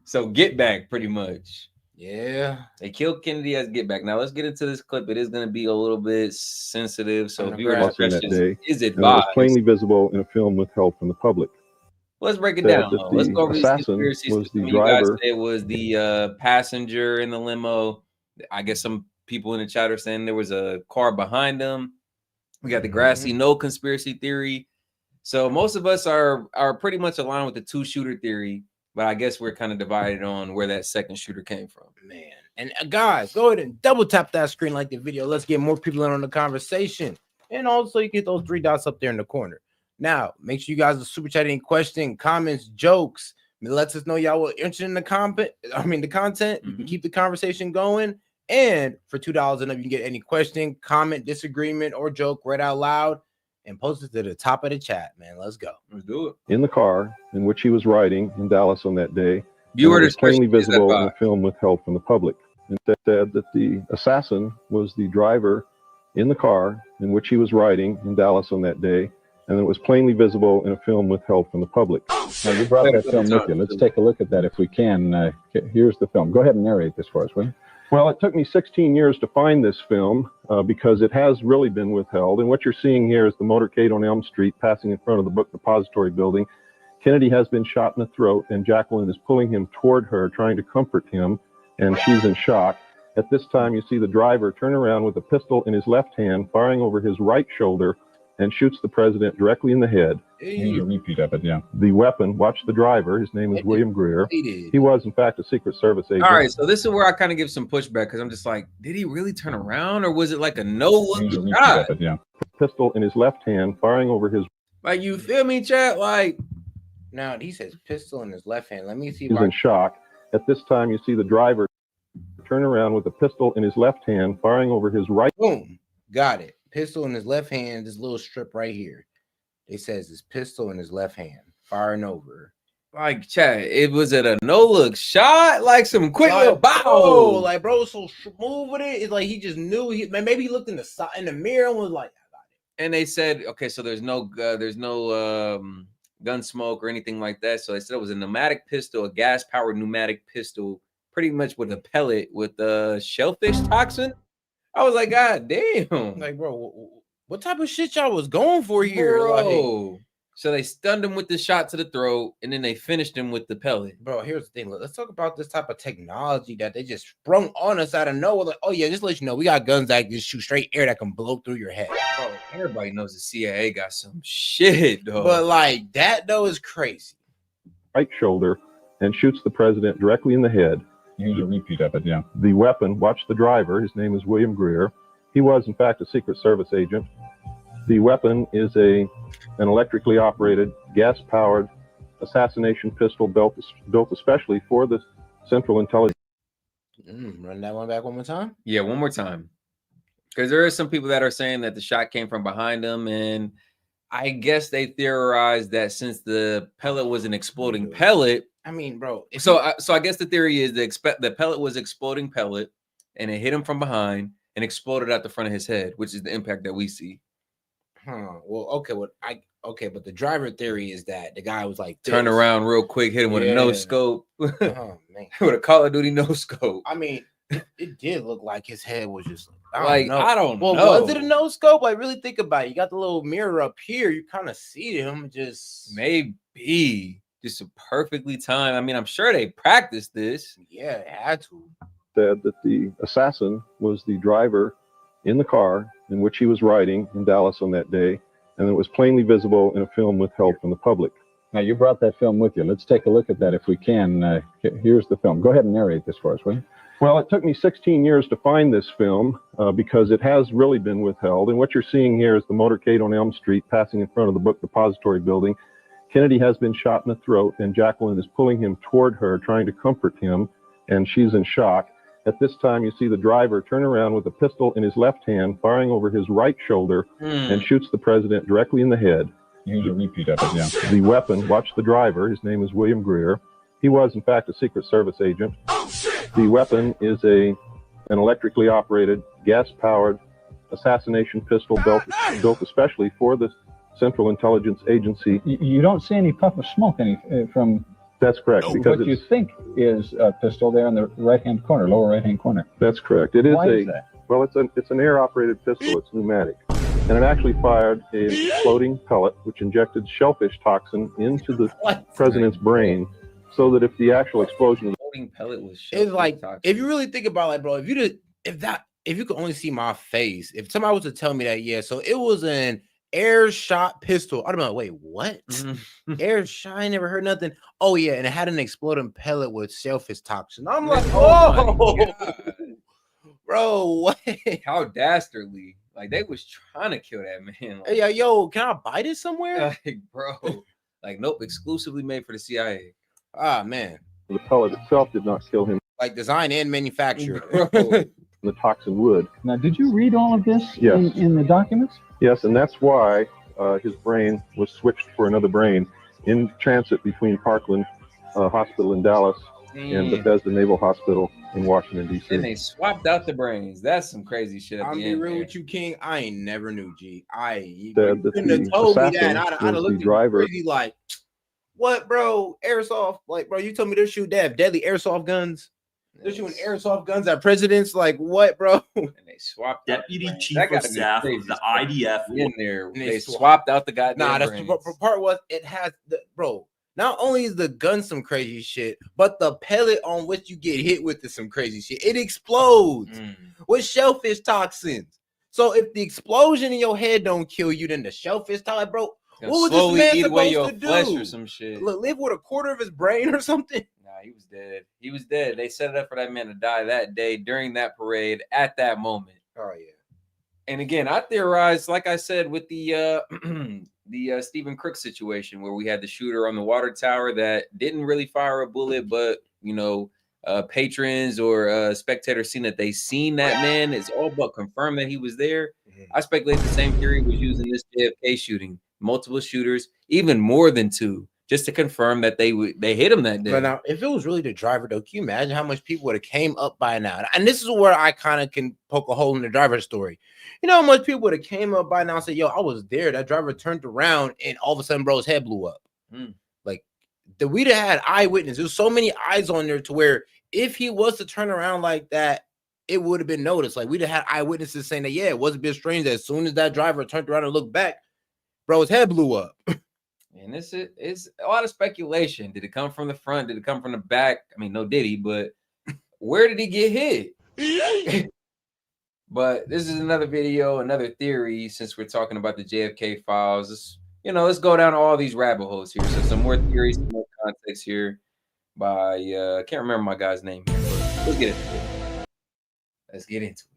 S3: So get back, pretty much.
S4: Yeah.
S3: They killed Kennedy as get back. Now let's get into this clip. It is going to be a little bit sensitive. So viewer discretion is advised.
S5: It was plainly visible in a film withheld from the public.
S3: Let's break it down. Let's go over these conspiracies.
S5: Was the
S3: you
S5: driver.
S3: guys say it was the passenger in the limo. I guess some people in the chat are saying there was a car behind them. We got the grassy knoll conspiracy theory. So most of us are pretty much aligned with the two-shooter theory, but I guess we're kind of divided on where that second shooter came from.
S4: Man, and guys, go ahead and double tap that screen, like the video. Let's get more people in on the conversation. And also, you get those 3 dots up there in the corner. Now, make sure you guys are super chatting any questions, comments, jokes. It lets us know y'all were interested in the content. You can keep the conversation going. And for $2 and up, you can get any question, comment, disagreement, or joke read out loud and post it to the top of the chat, man. Let's go.
S3: Let's do it.
S5: In the car in which he was riding in Dallas on that day.
S3: Viewer
S5: was plainly
S3: discretion
S5: visible in a film withheld from the public. And said that the assassin was the driver in the car in which he was riding in Dallas on that day. And it was plainly visible in a film withheld from the public.
S15: Now, you brought that film with you. Let's take a look at that if we can. Here's the film. Go ahead and narrate this for us, will you?
S5: Well, it took me 16 years to find this film because it has really been withheld. And what you're seeing here is the motorcade on Elm Street passing in front of the book depository building. Kennedy has been shot in the throat, and Jacqueline is pulling him toward her, trying to comfort him, and she's in shock. At this time, you see the driver turn around with a pistol in his left hand, firing over his right shoulder, and shoots the president directly in the head.
S15: Here's a repeat of it, yeah.
S5: The weapon, watch the driver, his name is William Greer. He was, in fact, a Secret Service agent.
S3: All right, so this is where I kind of give some pushback because I'm just like, did he really turn around or was it like a no-look shot?
S5: It, yeah. Pistol in his left hand, firing over his...
S3: Like, you feel me, chat? Like...
S4: Now, he says pistol in his left hand. Let me see.
S5: He's in shock. At this time, you see the driver turn around with a pistol in his left hand, firing over his right...
S4: Boom. Got it. Pistol in his left hand, this little strip right here. It says his pistol in his left hand, firing over.
S3: Like, chat, it was at a no-look shot, like some quick little bow.
S4: Like, bro, so smooth with it. It's like he just knew. Maybe he looked in the mirror and was like, I got it.
S3: And they said, okay, so there's no gun smoke or anything like that. So they said it was a pneumatic pistol, a gas-powered pneumatic pistol, pretty much with a pellet with a shellfish toxin. I was like, God damn.
S4: Like, bro, what type of shit y'all was going for here?
S3: Bro.
S4: Like,
S3: so they stunned him with the shot to the throat, and then they finished him with the pellet.
S4: Bro, here's the thing. Let's talk about this type of technology that they just sprung on us out of nowhere. Like, oh, yeah, just to let you know, we got guns that just shoot straight air that can blow through your head.
S3: Bro, everybody knows the CIA got some shit, though.
S4: But, like, that, though, is crazy.
S5: Right shoulder and shoots the president directly in the head.
S15: Here's a repeat of it, yeah.
S5: The weapon, watch the driver, his name is William Greer. He was, in fact, a Secret Service agent. The weapon is an electrically operated, gas-powered assassination pistol built especially for the Central Intelligence.
S4: Run that one back one more time?
S3: Yeah, one more time. Because there are some people that are saying that the shot came from behind them, and I guess they theorized that since the pellet was an exploding pellet,
S4: I mean, bro.
S3: So I guess the theory is the pellet was exploding pellet, and it hit him from behind and exploded out the front of his head, which is the impact that we see.
S4: Well, okay. But the driver theory is that the guy was like
S3: turn around real quick, hit him with a no scope.
S4: Oh man,
S3: with a Call of Duty no scope.
S4: I mean, it did look like his head was just
S3: I don't know.
S4: Well, was it a no scope? Like, really think about it. You got the little mirror up here. You kind of see him. Just
S3: maybe. Just a perfectly timed. I mean, I'm sure they practiced this.
S4: Yeah, it had to.
S5: Said that the assassin was the driver in the car in which he was riding in Dallas on that day, and it was plainly visible in a film withheld from the public.
S15: Now, you brought that film with you. Let's take a look at that if we can. Here's the film. Go ahead and narrate this for us, will you?
S16: Well, it took me 16 years to find this film because it has really been withheld. And what you're seeing here is the motorcade on Elm Street passing in front of the book depository building. Kennedy has been shot in the throat, and Jacqueline is pulling him toward her, trying to comfort him, and she's in shock. At this time, you see the driver turn around with a pistol in his left hand, firing over his right shoulder, and shoots the president directly in the head.
S15: Here's a repeat of it, yeah.
S16: The weapon, watch the driver, his name is William Greer. He was, in fact, a Secret Service agent. The weapon is an electrically operated, gas-powered assassination pistol built especially for the Central Intelligence Agency.
S15: You don't see any puff of smoke from...
S16: That's correct. Because
S15: what you think is a pistol there in the right-hand corner, lower right-hand corner.
S16: That's correct. It is
S15: Why is that?
S16: Well, it's an air-operated pistol. It's pneumatic. And it actually fired a floating pellet, which injected shellfish toxin into the president's brain, so that if the actual explosion...
S3: Floating pellet was
S4: it's like, toxin. If you really think about it, bro, if you could only see my face, if somebody was to tell me that, yeah, so it was an air shot pistol, I'd be like, wait, what? Air shot? I never heard nothing. Oh yeah, and it had an exploding pellet with shellfish toxin. I'm like, oh, bro, what?
S3: How dastardly! Like they was trying to kill that man. Like,
S4: hey, yo, can I buy this somewhere?
S3: Like, bro, like nope, exclusively made for the CIA.
S4: Ah, man,
S16: the pellet itself did not kill him.
S4: Like design and manufacture.
S16: The toxin would.
S15: Now, did you read all of this
S16: Yes.
S15: in the documents?
S16: Yes, and that's why his brain was switched for another brain in transit between Parkland Hospital in Dallas and Bethesda Naval Hospital in Washington, D.C.
S3: And they swapped out the brains. That's some crazy shit.
S4: I'll be real with you, King. I ain't never knew, G. You
S16: The
S4: couldn't have told me that.
S16: assassin
S4: I'd have
S16: was
S4: looked
S16: the
S4: at you
S16: driver.
S4: crazy like, what, bro? Airsoft? Like, bro, you told me they're shooting deadly airsoft guns. They're shooting airsoft guns at presidents. Like, what, bro?
S3: And they swapped
S17: Deputy Chief of Staff of the IDF
S3: in there. They swapped out the goddamn
S4: Nah, that's
S3: brains.
S4: the part was it has the bro. Not only is the gun some crazy shit, but the pellet on which you get hit with is some crazy shit. It explodes with shellfish toxins. So if the explosion in your head don't kill you, then the shellfish toxin, bro. What was this man supposed to do?
S3: Flesh or some shit.
S4: Live with a quarter of his brain or something?
S3: Nah, he was dead. He was dead. They set it up for that man to die that day during that parade at that moment.
S4: Oh yeah.
S3: And again, I theorized, like I said, with the Stephen Crook situation where we had the shooter on the water tower that didn't really fire a bullet, but patrons or spectators seen that they seen that man. It's all but confirmed that he was there. I speculate the same theory was used in this JFK shooting. Multiple shooters, even more than two, just to confirm that they hit him that day.
S4: But now, if it was really the driver, though, can you imagine how much people would have came up by now? And this is where I kind of can poke a hole in the driver's story. You know how much people would have came up by now and said, yo, I was there. That driver turned around and all of a sudden, bro's head blew up. Like, we'd have had eyewitnesses. There's so many eyes on there to where if he was to turn around like that, it would have been noticed. Like, we'd have had eyewitnesses saying that, yeah, it wasn't a bit strange that as soon as that driver turned around and looked back, bro's head blew up.
S3: And it's a lot of speculation. Did it come from the front? Did it come from the back? I mean, no did he, but where did he get hit? But this is another video, another theory, since we're talking about the JFK files. Let's go down all these rabbit holes here. So some more theories, some more context here by I can't remember my guy's name here, but let's get into it. Let's get into it.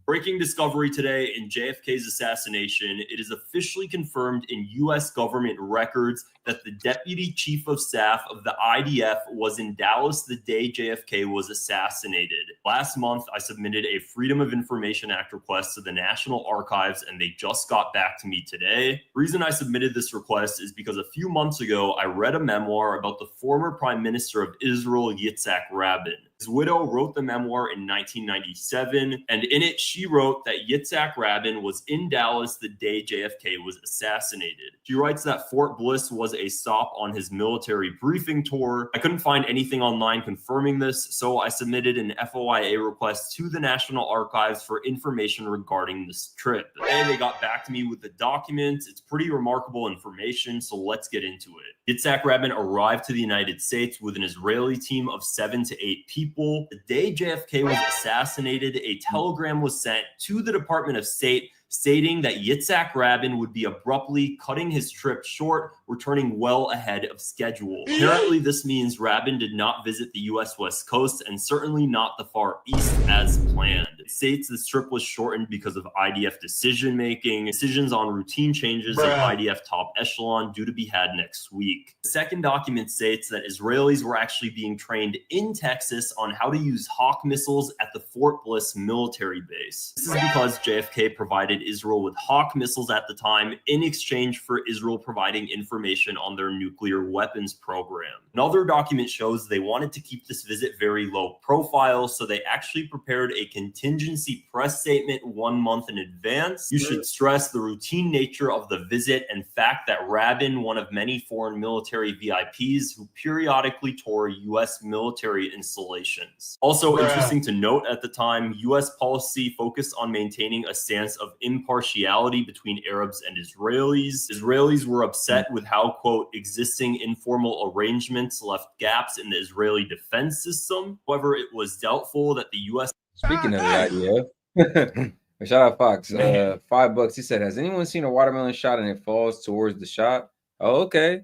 S17: Breaking discovery today in JFK's assassination. It is officially confirmed in U.S. government records that the Deputy Chief of Staff of the IDF was in Dallas the day JFK was assassinated. Last month, I submitted a Freedom of Information Act request to the National Archives, and they just got back to me today. The reason I submitted this request is because a few months ago, I read a memoir about the former Prime Minister of Israel, Yitzhak Rabin. His widow wrote the memoir in 1997, and in it, she wrote that Yitzhak Rabin was in Dallas the day JFK was assassinated. She writes that Fort Bliss was a stop on his military briefing tour. I couldn't find anything online confirming this, so I submitted an FOIA request to the National Archives for information regarding this trip. And they got back to me with the documents. It's pretty remarkable information, so let's get into it. Yitzhak Rabin arrived to the United States with an Israeli team of 7 to 8 people. The day JFK was assassinated, a telegram was sent to the Department of State stating that Yitzhak Rabin would be abruptly cutting his trip short, returning well ahead of schedule. Apparently, this means Rabin did not visit the U.S. West Coast and certainly not the Far East as planned. It states the trip was shortened because of IDF decision-making, decisions on routine changes of IDF top echelon due to be had next week. The second document states that Israelis were actually being trained in Texas on how to use Hawk missiles at the Fort Bliss military base. This is because JFK provided Israel with Hawk missiles at the time in exchange for Israel providing information on their nuclear weapons program. Another document shows they wanted to keep this visit very low profile, so they actually prepared a contingency press statement 1 month in advance. You should stress the routine nature of the visit and fact that Rabin, one of many foreign military VIPs who periodically tour U.S. military installations. Also interesting to note, at the time, U.S. policy focused on maintaining a stance of impartiality between Arabs and Israelis. Israelis were upset with how, quote, existing informal arrangements left gaps in the Israeli defense system. However, it was doubtful that the U.S.
S3: Speaking of the IDF, shout out Fox, $5. He said, has anyone seen a watermelon shot and it falls towards the shot? Oh, okay.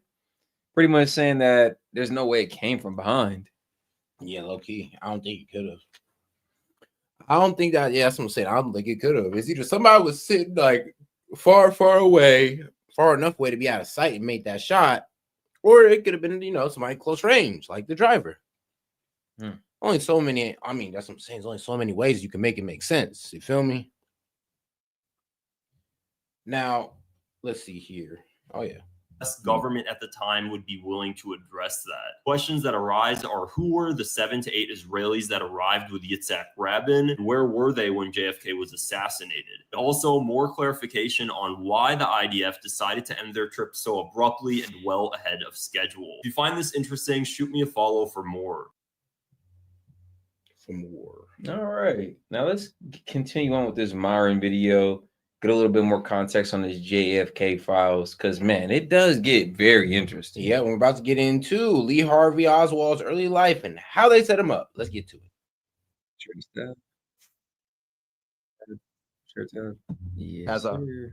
S3: Pretty much saying that there's no way it came from behind.
S4: Yeah, low key. I don't think it could have. I don't think that. Yeah, that's what I'm saying. I don't think it could have. It's either somebody was sitting like far, far away, far enough away to be out of sight and made that shot, or it could have been, you know, somebody close range, like the driver. Only so many. I mean, that's what I'm saying. There's only so many ways you can make it make sense. You feel me? Now, let's see here. Oh yeah.
S17: Government at the time would be willing to address that. Questions that arise are, who were the 7 to 8 Israelis that arrived with Yitzhak Rabin? Where were they when JFK was assassinated? Also, more clarification on why the IDF decided to end their trip so abruptly and well ahead of schedule. If you find this interesting, shoot me a follow for more.
S3: All right. Now let's continue on with this Myron video. Get a little bit more context on this JFK files, because man, it does get very interesting.
S4: Yeah, we're about to get into Lee Harvey Oswald's early life and how they set him up. Let's get to it.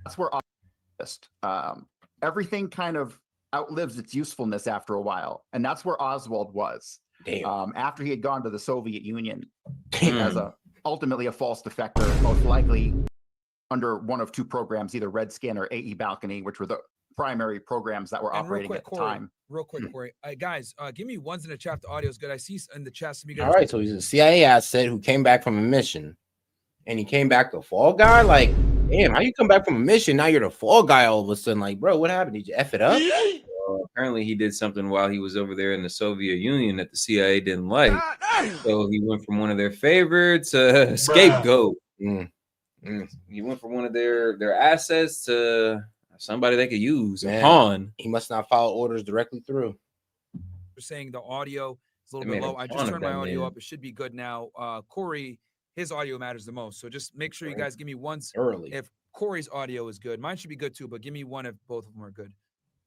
S13: That's where everything kind of outlives its usefulness after a while, and that's where Oswald was. After he had gone to the Soviet Union as ultimately a false defector, most likely under one of two programs, either Red Skin or AE Balcony, which were the primary programs that were operating at the time.
S12: Real quick, Corey. Guys, give me ones in the chat. The audio is good. I see in the chat some of you guys.
S4: All right, so he's a CIA asset who came back from a mission, and he came back the fall guy. Like, damn, how you come back from a mission? Now you're the fall guy all of a sudden. Like, bro, what happened? Did you F it up?
S3: Apparently, he did something while he was over there in the Soviet Union that the CIA didn't like. So he went from one of their favorites, scapegoat. He went from one of their assets to somebody they could use, a pawn.
S4: He must not follow orders directly through.
S12: You're saying the audio is a little bit low. I just turned my audio up. It should be good now. Corey, his audio matters the most. So just make sure you guys give me ones
S4: early.
S12: If Corey's audio is good, mine should be good too, but give me one if both of them are good.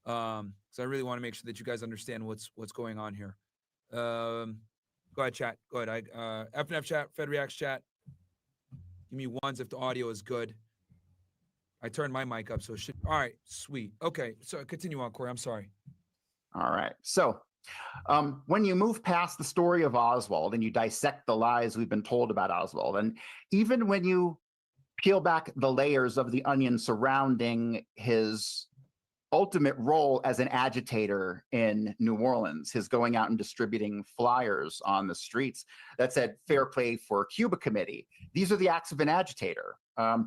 S12: So I really want to make sure that you guys understand what's going on here. Go ahead, chat. Go ahead. FNF chat, Fed Reacts chat. Give me ones if the audio is good. I turned my mic up, so it should. All right, sweet. Okay, so continue on, Corey. I'm sorry.
S13: All right. So when you move past the story of Oswald and you dissect the lies we've been told about Oswald, and even when you peel back the layers of the onion surrounding his ultimate role as an agitator in New Orleans, his going out and distributing flyers on the streets that said fair play for Cuba committee. These are the acts of an agitator.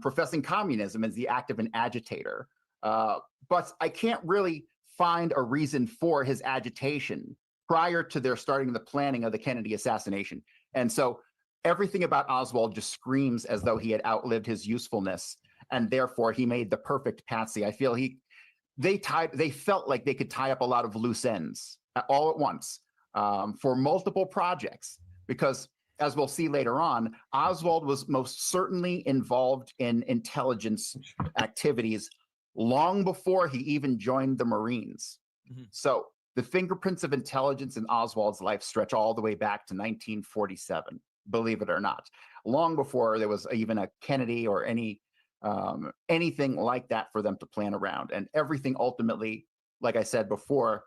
S13: Professing communism is the act of an agitator. But I can't really find a reason for his agitation prior to their starting the planning of the Kennedy assassination. And so everything about Oswald just screams as though he had outlived his usefulness, and therefore he made the perfect patsy. I feel they felt like they could tie up a lot of loose ends all at once for multiple projects, because as we'll see later on, Oswald was most certainly involved in intelligence activities long before he even joined the Marines. So the fingerprints of intelligence in Oswald's life stretch all the way back to 1947, believe it or not, long before there was even a Kennedy or anything like that for them to plan around. And everything ultimately like I said before,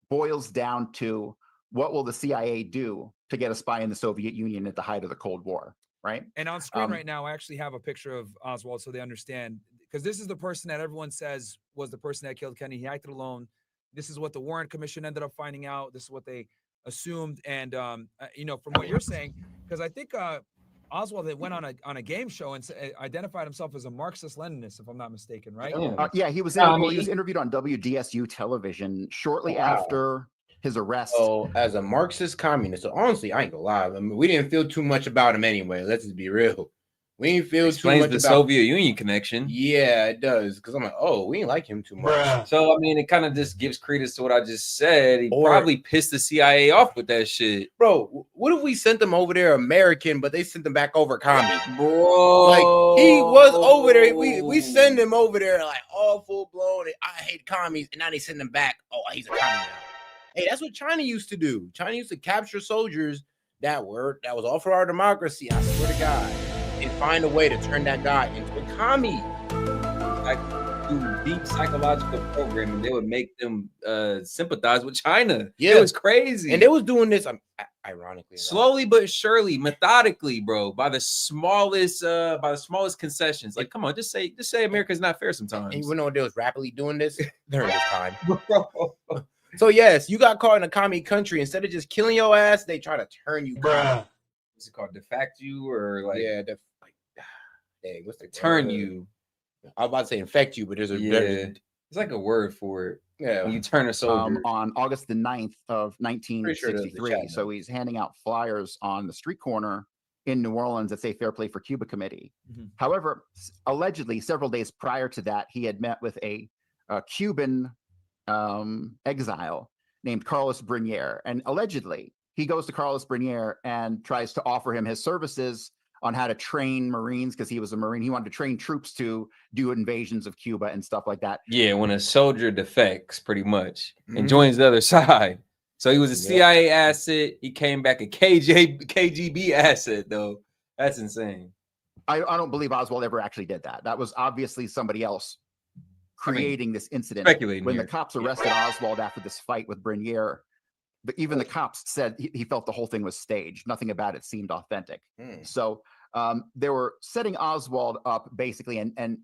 S13: boils down to what will the CIA do to get a spy in the Soviet Union at the height of the Cold War, right?
S12: And on screen right now, I actually have a picture of Oswald so they understand, because this is the person that everyone says was the person that killed Kennedy. He acted alone. This is what the Warren Commission ended up finding out. This is what they assumed. And, you know, from what you're saying, because I think Oswald went on a game show and identified himself as a Marxist-Leninist, if I'm not mistaken, right?
S13: Yeah, he was he was interviewed on WDSU television shortly after his arrest.
S4: So as a Marxist communist, so honestly, I ain't gonna lie. I mean, we didn't feel too much about him anyway. Let's just be real. We didn't feel
S3: Explains
S4: too much
S3: the
S4: about
S3: Soviet Union connection.
S4: Yeah, it does. Because I'm like, oh, we didn't like him too much.
S3: So I mean, it kind of just gives credence to what I just said. He probably pissed the CIA off with that shit,
S4: bro. What if we sent them over there American, but they sent them back over commie,
S3: bro?
S4: Like he was over there. We send him over there like all full blown. I hate commies, and now they send him back. Oh, he's a commie now. Hey, that's what China used to do. China used to capture soldiers that was all for our democracy. I swear to God, and find a way to turn that guy into a commie.
S3: Like through deep psychological programming, they would make them sympathize with China.
S4: Yeah,
S3: it was crazy,
S4: and they was doing this ironically,
S3: slowly but surely, methodically, bro. By the smallest concessions. Like, come on, just say America's not fair sometimes.
S4: And you wouldn't know they was rapidly doing this during this time, bro. So yes, you got caught in a commie country. Instead of just killing your ass, they try to turn you.
S3: What's it called? Defact you or like?
S4: Yeah, dang, what's the
S3: turn
S4: word?
S3: you?
S4: I was about to say infect you, but there's a
S3: it's like a word for it.
S4: Yeah,
S3: when you turn a soldier.
S13: On August the 9th of 1963. So he's handing out flyers on the street corner in New Orleans that say "Fair Play for Cuba" committee. However, allegedly, several days prior to that, he had met with a Cuban exile named Carlos Brunier, and allegedly he goes to Carlos Brunier and tries to offer him his services on how to train Marines, because he was a Marine. He wanted to train troops to do invasions of Cuba and stuff like that.
S3: Yeah, when a soldier defects pretty much and joins the other side. So he was a CIA asset. He came back a KGB asset, though. That's insane.
S13: I don't believe Oswald ever actually did that. That was obviously somebody else creating this incident. When the cops arrested Oswald after this fight with Brunier, but even the cops said he felt the whole thing was staged. Nothing about it seemed authentic. So they were setting Oswald up basically and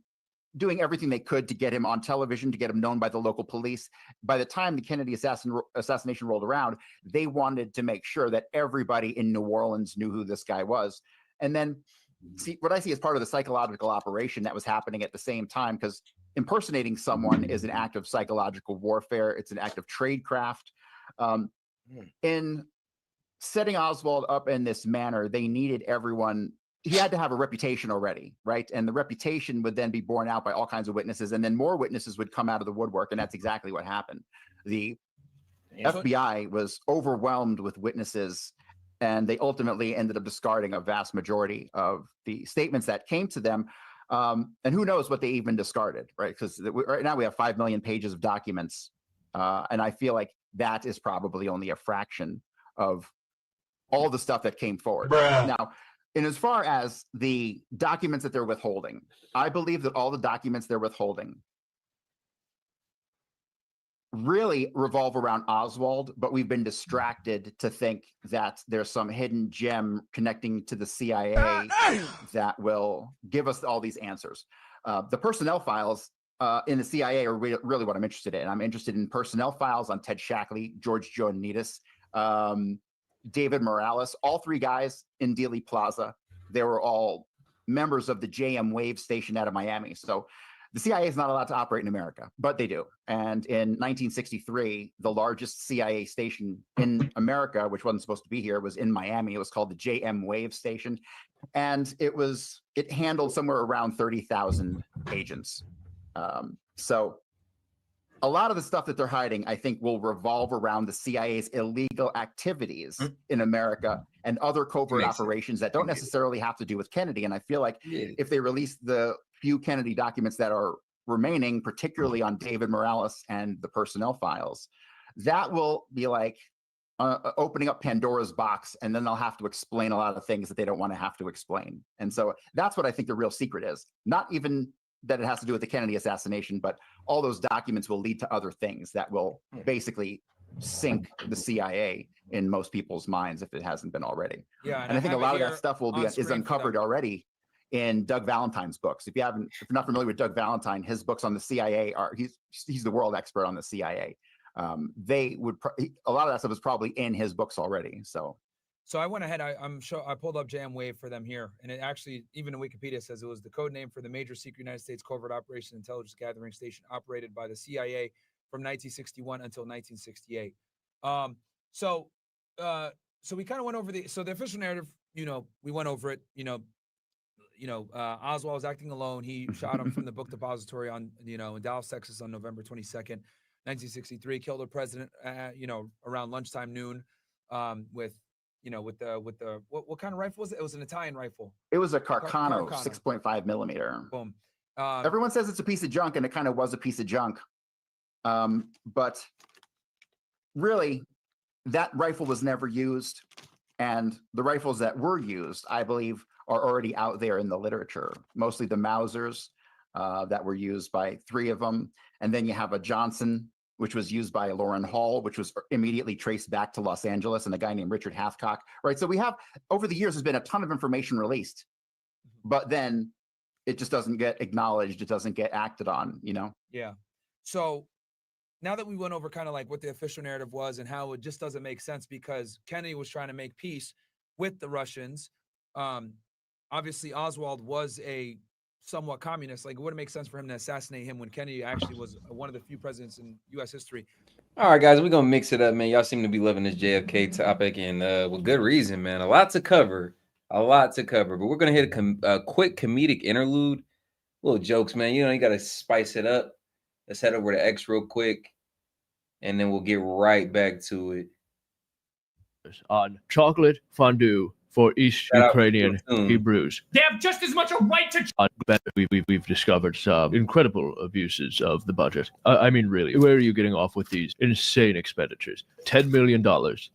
S13: doing everything they could to get him on television, to get him known by the local police. By the time the Kennedy assassination rolled around, they wanted to make sure that everybody in New Orleans knew who this guy was. And then see what I see as part of the psychological operation that was happening at the same time, because impersonating someone is an act of psychological warfare. It's an act of tradecraft. In setting Oswald up in this manner, they needed everyone. He had to have a reputation already, right? And the reputation would then be borne out by all kinds of witnesses, and then more witnesses would come out of the woodwork, and that's exactly what happened. The FBI was overwhelmed with witnesses, and they ultimately ended up discarding a vast majority of the statements that came to them. And who knows what they even discarded, right? Because right now we have 5 million pages of documents, and I feel like that is probably only a fraction of all the stuff that came forward. Now, in as far as the documents that they're withholding, I believe that all the documents they're withholding really revolve around Oswald, but we've been distracted to think that there's some hidden gem connecting to the CIA that will give us all these answers. The personnel files in the CIA are really what I'm interested in. I'm interested in personnel files on Ted Shackley, George Joannidis, David Morales, all three guys in Dealey Plaza. They were all members of the JM Wave station out of Miami. So the CIA is not allowed to operate in America, but they do. And in 1963, the largest CIA station in America, which wasn't supposed to be here, was in Miami. It was called the JM Wave station. And it handled somewhere around 30,000 agents. So a lot of the stuff that they're hiding, I think, will revolve around the CIA's illegal activities in America and other covert operations that don't necessarily have to do with Kennedy. And I feel like if they release the few Kennedy documents that are remaining, particularly on David Morales and the personnel files, that will be like opening up Pandora's box, and then they'll have to explain a lot of things that they don't want to have to explain. And so that's what I think the real secret is. Not even that it has to do with the Kennedy assassination, but all those documents will lead to other things that will basically sink the CIA in most people's minds if it hasn't been already.
S12: Yeah,
S13: and I think a lot of that stuff will be is uncovered already in Doug Valentine's books. If you're not familiar with Doug Valentine, his books on the CIA are he's the world expert on the CIA. They would a lot of that stuff is probably in his books already. So
S12: I went ahead. I pulled up JamWave for them here, and it actually, even in Wikipedia, says it was the code name for the major secret United States covert operation intelligence gathering station operated by the CIA from 1961 until 1968. So we kind of went over the official narrative. We went over it. Oswald was acting alone. He shot him from the book depository in Dallas, Texas, on November 22nd, 1963. Killed the president, around lunchtime, noon, with the what kind of rifle was it? It was an Italian rifle.
S13: It was a Carcano 6.5 millimeter.
S12: Boom.
S13: Everyone says it's a piece of junk, and it kind of was a piece of junk. But really, that rifle was never used, and the rifles that were used, I believe, are already out there in the literature. Mostly the Mausers that were used by 3 of them, and then you have a Johnson, which was used by Lauren Hall, which was immediately traced back to Los Angeles, and a guy named Richard Hathcock, right? So we have, over the years, there's been a ton of information released, but then it just doesn't get acknowledged. It doesn't get acted on,
S12: Yeah. So now that we went over kind of like what the official narrative was and how it just doesn't make sense because Kennedy was trying to make peace with the Russians. Obviously, Oswald was a somewhat communist. Like, it wouldn't make sense for him to assassinate him when Kennedy actually was one of the few presidents in U.S. history.
S3: All right, guys, we're going to mix it up, man. Y'all seem to be loving this JFK topic, and with good reason, man. A lot to cover. But we're going to hit a quick comedic interlude. Little jokes, man. You got to spice it up. Let's head over to X real quick, and then we'll get right back to it.
S18: On chocolate fondue for East Ukrainian Hebrews.
S11: They have just as much a right to.
S18: We've discovered some incredible abuses of the budget. I mean, really, where are you getting off with these insane expenditures? $10 million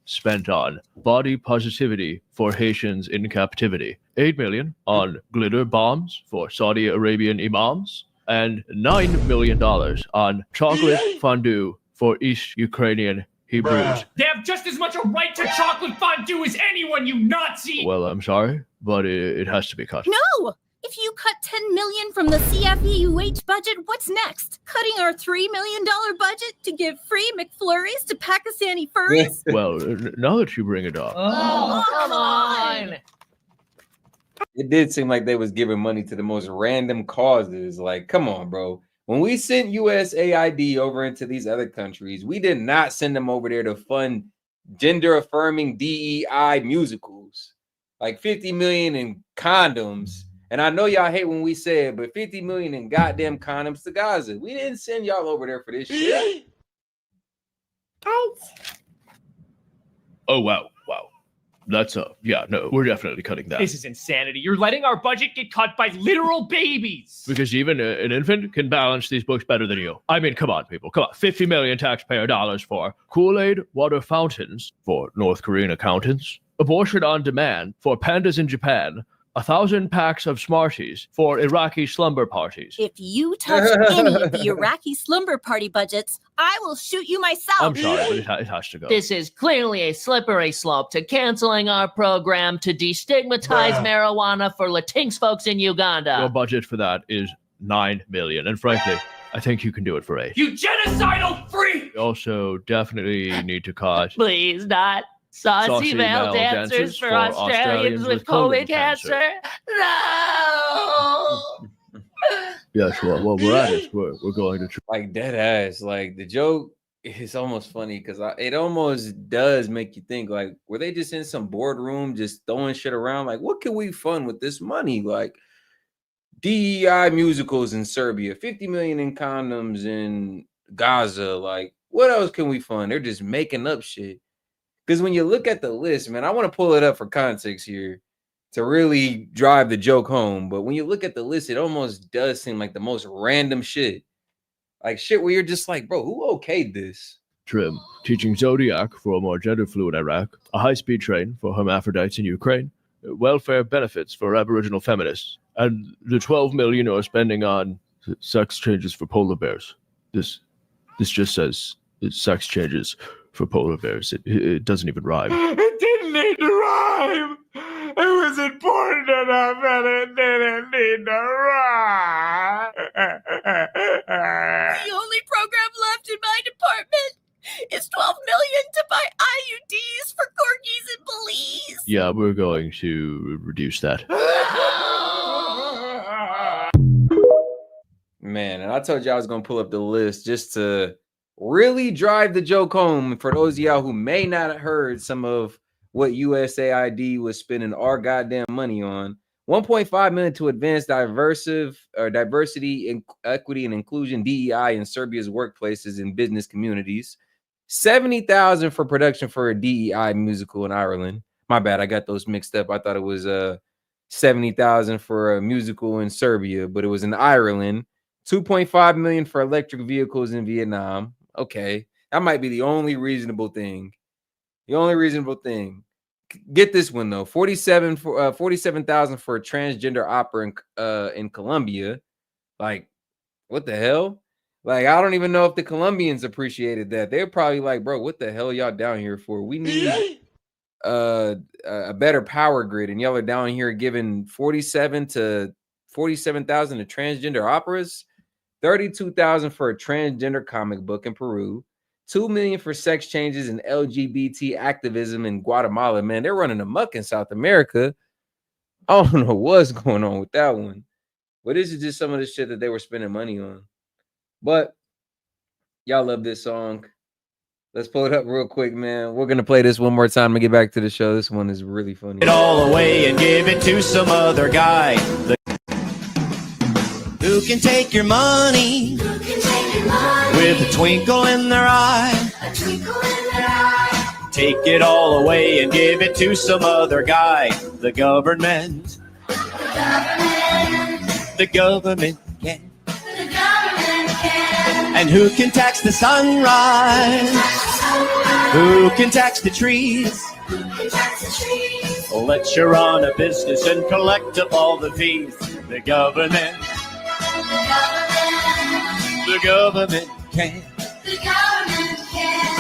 S18: spent on body positivity for Haitians in captivity. $8 million on glitter bombs for Saudi Arabian imams. And $9 million on chocolate fondue for East Ukrainian Hebrews.
S11: They have just as much a right to chocolate fondue as anyone, you Nazi!
S18: Well, I'm sorry, but it has to be cut.
S19: No! If you cut $10 million from the CFEUH budget, what's next? Cutting our $3 million budget to give free McFlurries to Pakistani furries?
S18: Well, now that you bring it up.
S19: Oh, come on!
S3: It did seem like they was giving money to the most random causes. Like, come on, bro. When we sent USAID over into these other countries, we did not send them over there to fund gender-affirming DEI musicals. Like 50 million in condoms. And I know y'all hate when we say it, but 50 million in goddamn condoms to Gaza. We didn't send y'all over there for this shit.
S18: Oh, wow. That's we're definitely cutting that.
S11: This is insanity. You're letting our budget get cut by literal babies.
S18: Because even an infant can balance these books better than you. I mean, come on, people. Come on. 50 million taxpayer dollars for Kool-Aid water fountains for North Korean accountants. Abortion on demand for pandas in Japan. 1,000 packs of Smarties for Iraqi slumber parties.
S19: If you touch any of the Iraqi slumber party budgets, I will shoot you myself.
S18: I'm sorry, but it has to go.
S20: This is clearly a slippery slope to canceling our program to destigmatize marijuana for Latinx folks in Uganda.
S18: Your budget for that is $9 million, and frankly, I think you can do it for $8.
S11: You genocidal freak!
S18: We also definitely need to cut.
S20: Please not. Saucy male dancers for Australians with colon cancer. No!
S18: Yes, well, we're at it. We're going to try.
S3: Like, dead ass. Like, the joke is almost funny because it almost does make you think, like, were they just in some boardroom just throwing shit around? Like, what can we fund with this money? Like, DEI musicals in Serbia, 50 million in condoms in Gaza. Like, what else can we fund? They're just making up shit. Because when you look at the list, man, I want to pull it up for context here to really drive the joke home. But when you look at the list, it almost does seem like the most random shit. Like shit where you're just like, bro, who okayed this?
S18: Trim, teaching Zodiac for a more gender-fluid Iraq, a high-speed train for hermaphrodites in Ukraine, welfare benefits for Aboriginal feminists, and the $12 million you're spending on Sex changes for polar bears. This just says sex changes for polar bears. It doesn't even rhyme.
S11: It didn't need to rhyme. It was important enough and it didn't need to rhyme.
S19: The only program left in my department is $12 million to buy IUDs for corgis and Belize.
S18: Yeah, we're going to reduce that.
S3: Man, and I told you I was gonna pull up the list just to really drive the joke home. For those of y'all who may not have heard some of what USAID was spending our goddamn money on, 1.5 million to advance diversity, equity, and inclusion (DEI) in Serbia's workplaces and business communities. 70,000 for production for a DEI musical in Ireland. My bad, I got those mixed up. I thought it was 70,000 for a musical in Serbia, but it was in Ireland. 2.5 million for electric vehicles in Vietnam. Okay, that might be the only reasonable thing. The only reasonable thing. Get this one though: 47,000 for a transgender opera in Colombia. Like, what the hell? Like, I don't even know if the Colombians appreciated that. They're probably like, bro, what the hell y'all down here for? We need a better power grid, and y'all are down here giving 47,000 to transgender operas, 32,000 for a transgender comic book in Peru, 2 million for sex changes and LGBT activism in Guatemala. Man, they're running amok in South America. I don't know what's going on with that one, but this is just some of the shit that they were spending money on. But y'all love this song. Let's pull it up real quick, man. We're going to play this one more time and get back to the show. This one is really funny.
S21: It all away and give it to some other guy. Who can take your money? With a twinkle in their eye. Take it all away and give it to some other guy. The government. The government can. And who can tax the sunrise? Who can tax the trees? Let you run a business and collect up all the fees. The government. The government can.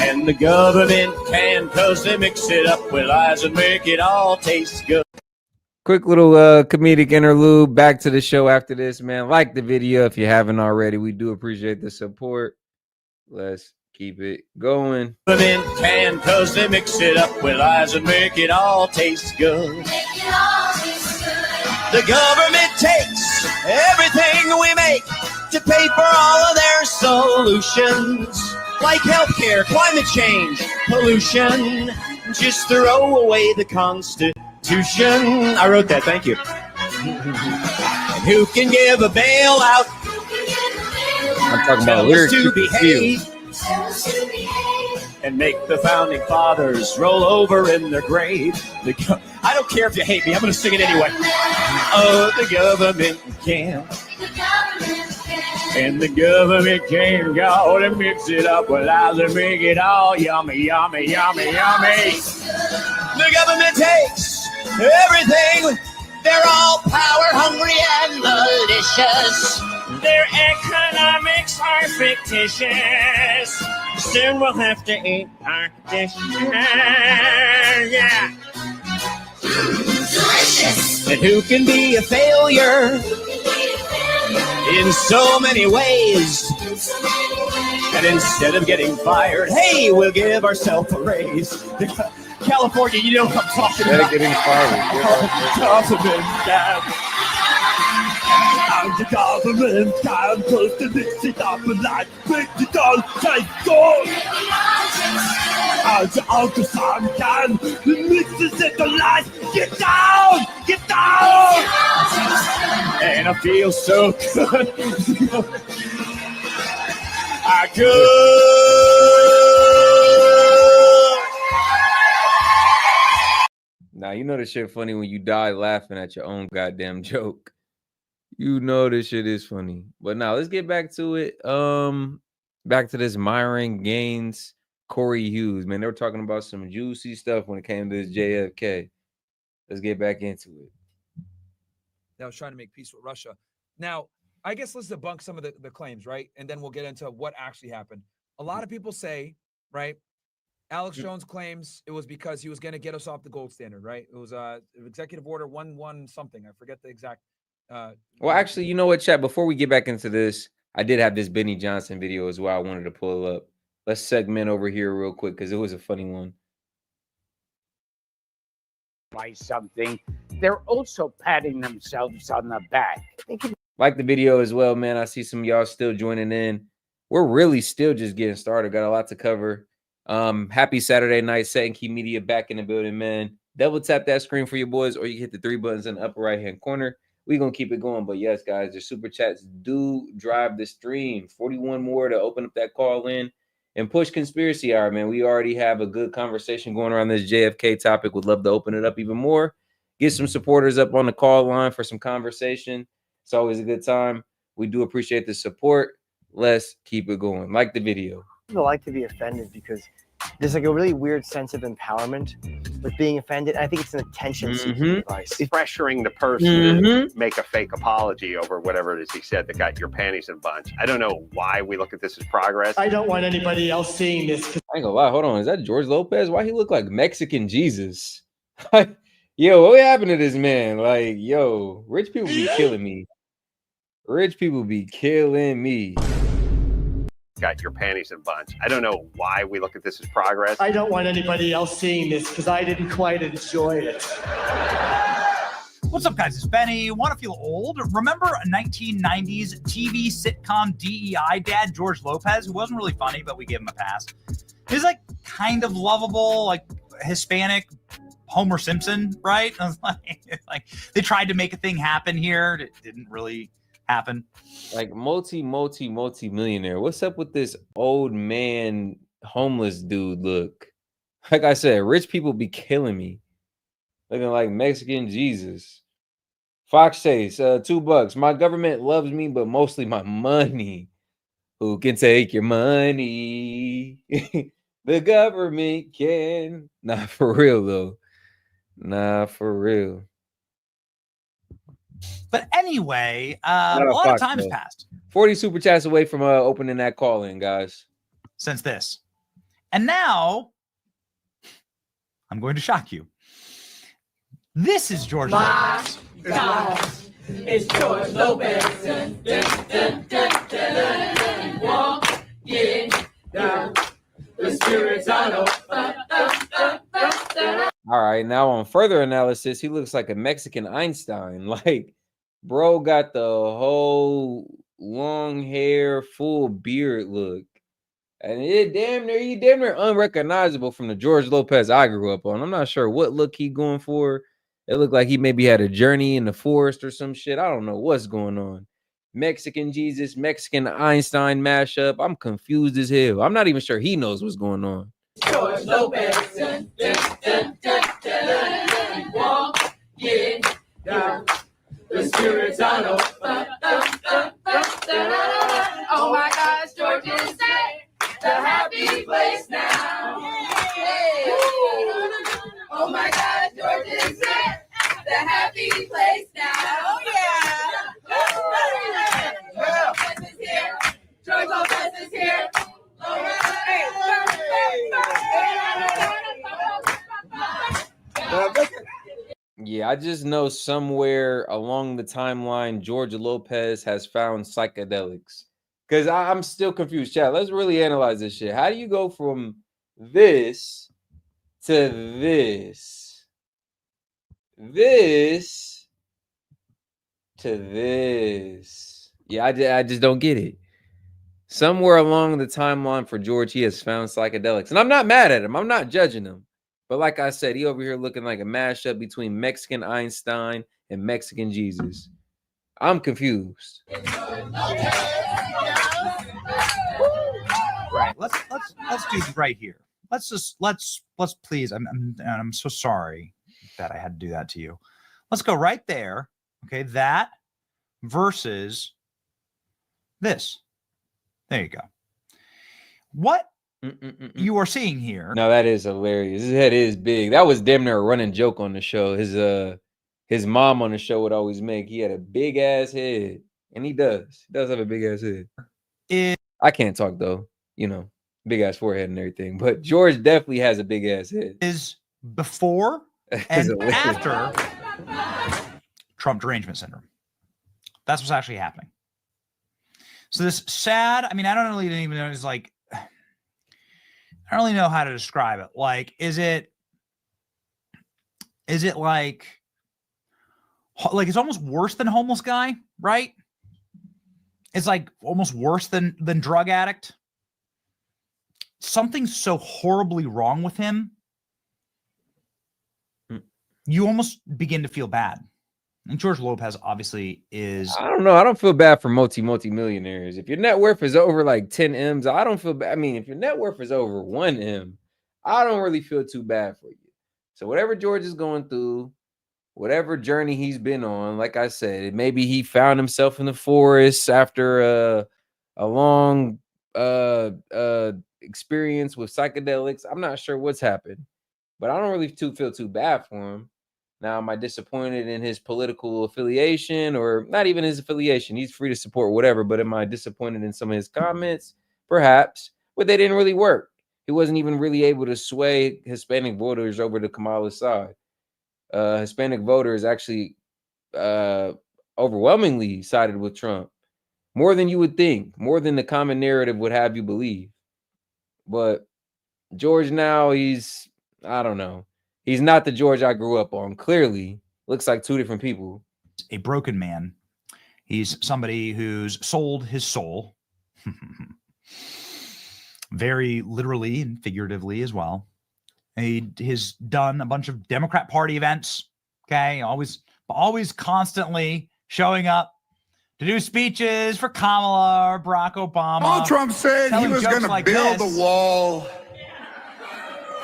S21: And the government can, cause they mix it up with lies and make it all taste good.
S3: Quick little comedic interlude. Back to the show after this, man. Like the video if you haven't already. We do appreciate the support. Let's keep it going.
S21: The government can, cause they mix it up with lies and make it all taste good. The government takes everything we make to pay for all of their solutions, like healthcare, climate change, pollution. Just throw away the Constitution. I wrote that, thank you. And who can give a bailout?
S3: I'm talking about lyrics
S21: to behave. And make the founding fathers roll over in their grave. I don't care if you hate me, I'm going to sing it anyway. Oh, the government can. And the government can go and mix it up with lies and make it all yummy, yummy, yummy, yummy. The government takes everything. They're all power hungry and malicious.
S11: Their economics are fictitious. Soon we'll have to eat our dishes. Yeah.
S21: Delicious. And who can be a failure in so many ways? And instead of getting fired, hey, we'll give ourselves a raise. California, you know what I'm talking about.
S3: Getting fired.
S21: And the government can close to mix it up and like make it all taste good. And the ultrasound can mixes it to life. Get down! Get down! And I feel so good. I
S3: Now, you know this shit funny when you die laughing at your own goddamn joke. You know this shit is funny. But now let's get back to it. Back to this Myron Gaines, Corey Hughes. Man, they were talking about some juicy stuff when it came to this JFK. Let's get back into it.
S12: That was trying to make peace with Russia. Now, I guess let's debunk some of the claims, right? And then we'll get into what actually happened. A lot of people say, right, Alex Jones claims it was because he was going to get us off the gold standard, right? It was executive order 11 something. I forget the exact.
S3: Well, actually, you know what, chat? Before we get back into this, I did have this Benny Johnson video as well. I wanted to pull up. Let's segment over here real quick because it was a funny one.
S2: By something, they're also patting themselves on the back.
S3: Like the video as well, man. I see some of y'all still joining in. We're really still just getting started. Got a lot to cover. Happy Saturday night. Set and Key Media back in the building, man. Double tap that screen for your boys, or you hit the 3 buttons in the upper right-hand corner. We're going to keep it going. But yes, guys, the super chats do drive the stream. 41 more to open up that call in and push conspiracy hour, man. We already have a good conversation going around this JFK topic. Would love to open it up even more. Get some supporters up on the call line for some conversation. It's always a good time. We do appreciate the support. Let's keep it going. Like the video.
S22: People like to be offended because there's like a really weird sense of empowerment with being offended. I think it's an attention-seeking device.
S23: He's pressuring the person to make a fake apology over whatever it is he said that got your panties in a bunch. I don't know why we look at this as progress.
S21: I don't want anybody else seeing this.
S3: I ain't gonna lie. Hold on. Is that George Lopez? Why he look like Mexican Jesus? Yo, what happened to this man? Like, yo, rich people be killing me. Rich people be killing me.
S23: Got your panties in a bunch. I don't know why we look at this as progress.
S21: I don't want anybody else seeing this because I didn't quite enjoy it.
S24: What's up, guys? It's Benny. Want to feel old? Remember a 1990s TV sitcom DEI dad, George Lopez, who wasn't really funny, but we gave him a pass. He's like kind of lovable, like Hispanic Homer Simpson, right? Like they tried to make a thing happen here. It didn't really happen.
S3: Like multi-millionaire. What's up with this old man homeless dude look? Like I said, rich people be killing me. Looking like Mexican Jesus. Fox says, $2. My government loves me, but mostly my money. Who can take your money? The government can. Nah, for real though. Nah, for real.
S24: But anyway, a lot of time's passed.
S3: 40 super chats away from opening that call in, guys.
S24: Since this. And now, I'm going to shock you. This is George Lopez.
S21: Gosh, it's George Lopez. Dun, dun, dun, dun, dun, walking down the spirit tunnel.
S3: All right, now on further analysis, he looks like a Mexican Einstein. Like, bro got the whole long hair, full beard look. And he damn near unrecognizable from the George Lopez I grew up on. I'm not sure what look he going for. It looked like he maybe had a journey in the forest or some shit. I don't know what's going on. Mexican Jesus, Mexican Einstein mashup. I'm confused as hell. I'm not even sure he knows what's going on.
S21: George Lopez. Dun, dun, dun, dun, dun, walking down the spirit tunnel. Oh my gosh, George is the happy place now. Oh my gosh, George is the happy place now. Oh yeah. George Lopez is here. George Lopez is here.
S3: Yeah, I just know somewhere along the timeline, George Lopez has found psychedelics. Because I'm still confused, chat. Let's really analyze this shit. How do you go from this to this? This to this? Yeah, I just don't get it. Somewhere along the timeline for George, he has found psychedelics. And I'm not mad at him. I'm not judging him. But like I said, he over here looking like a mashup between Mexican Einstein and Mexican Jesus. I'm confused.
S24: Right. Let's do right here. Let's please. I'm so sorry that I had to do that to you. Let's go right there. Okay, that versus this. There you go. What you are seeing here.
S3: No, that is hilarious. His head is big. That was damn near a running joke on the show. His mom on the show would always make. He had a big ass head. And he does. He does have a big ass head.
S24: Is
S3: I can't talk though. You know, big ass forehead and everything. But George definitely has a big ass head.
S24: Is before and after Trump derangement syndrome. That's what's actually happening. So this sad, I mean, I don't really even know. It's like, I don't really know how to describe it. Like, is it like it's almost worse than homeless guy, right? It's like almost worse than drug addict. Something's so horribly wrong with him. You almost begin to feel bad. And George Lopez obviously is.
S3: I don't know. I don't feel bad for multi-millionaires. If your net worth is over like 10 M's, I don't feel bad. I mean, if your net worth is over 1 M, I don't really feel too bad for you. So whatever George is going through, whatever journey he's been on, like I said, maybe he found himself in the forest after a long experience with psychedelics. I'm not sure what's happened, but I don't really feel too bad for him. Now, am I disappointed in his political affiliation, or not even his affiliation? He's free to support whatever, but am I disappointed in some of his comments? Perhaps, but they didn't really work. He wasn't even really able to sway Hispanic voters over to Kamala's side. Hispanic voters actually overwhelmingly sided with Trump, more than you would think, more than the common narrative would have you believe. But George now, I don't know. He's not the George I grew up on. Clearly, looks like two different people.
S24: A broken man. He's somebody who's sold his soul. Very literally and figuratively as well. He's done a bunch of Democrat Party events. Okay, always constantly showing up to do speeches for Kamala or Barack Obama.
S1: Donald Trump said he was going to build a wall.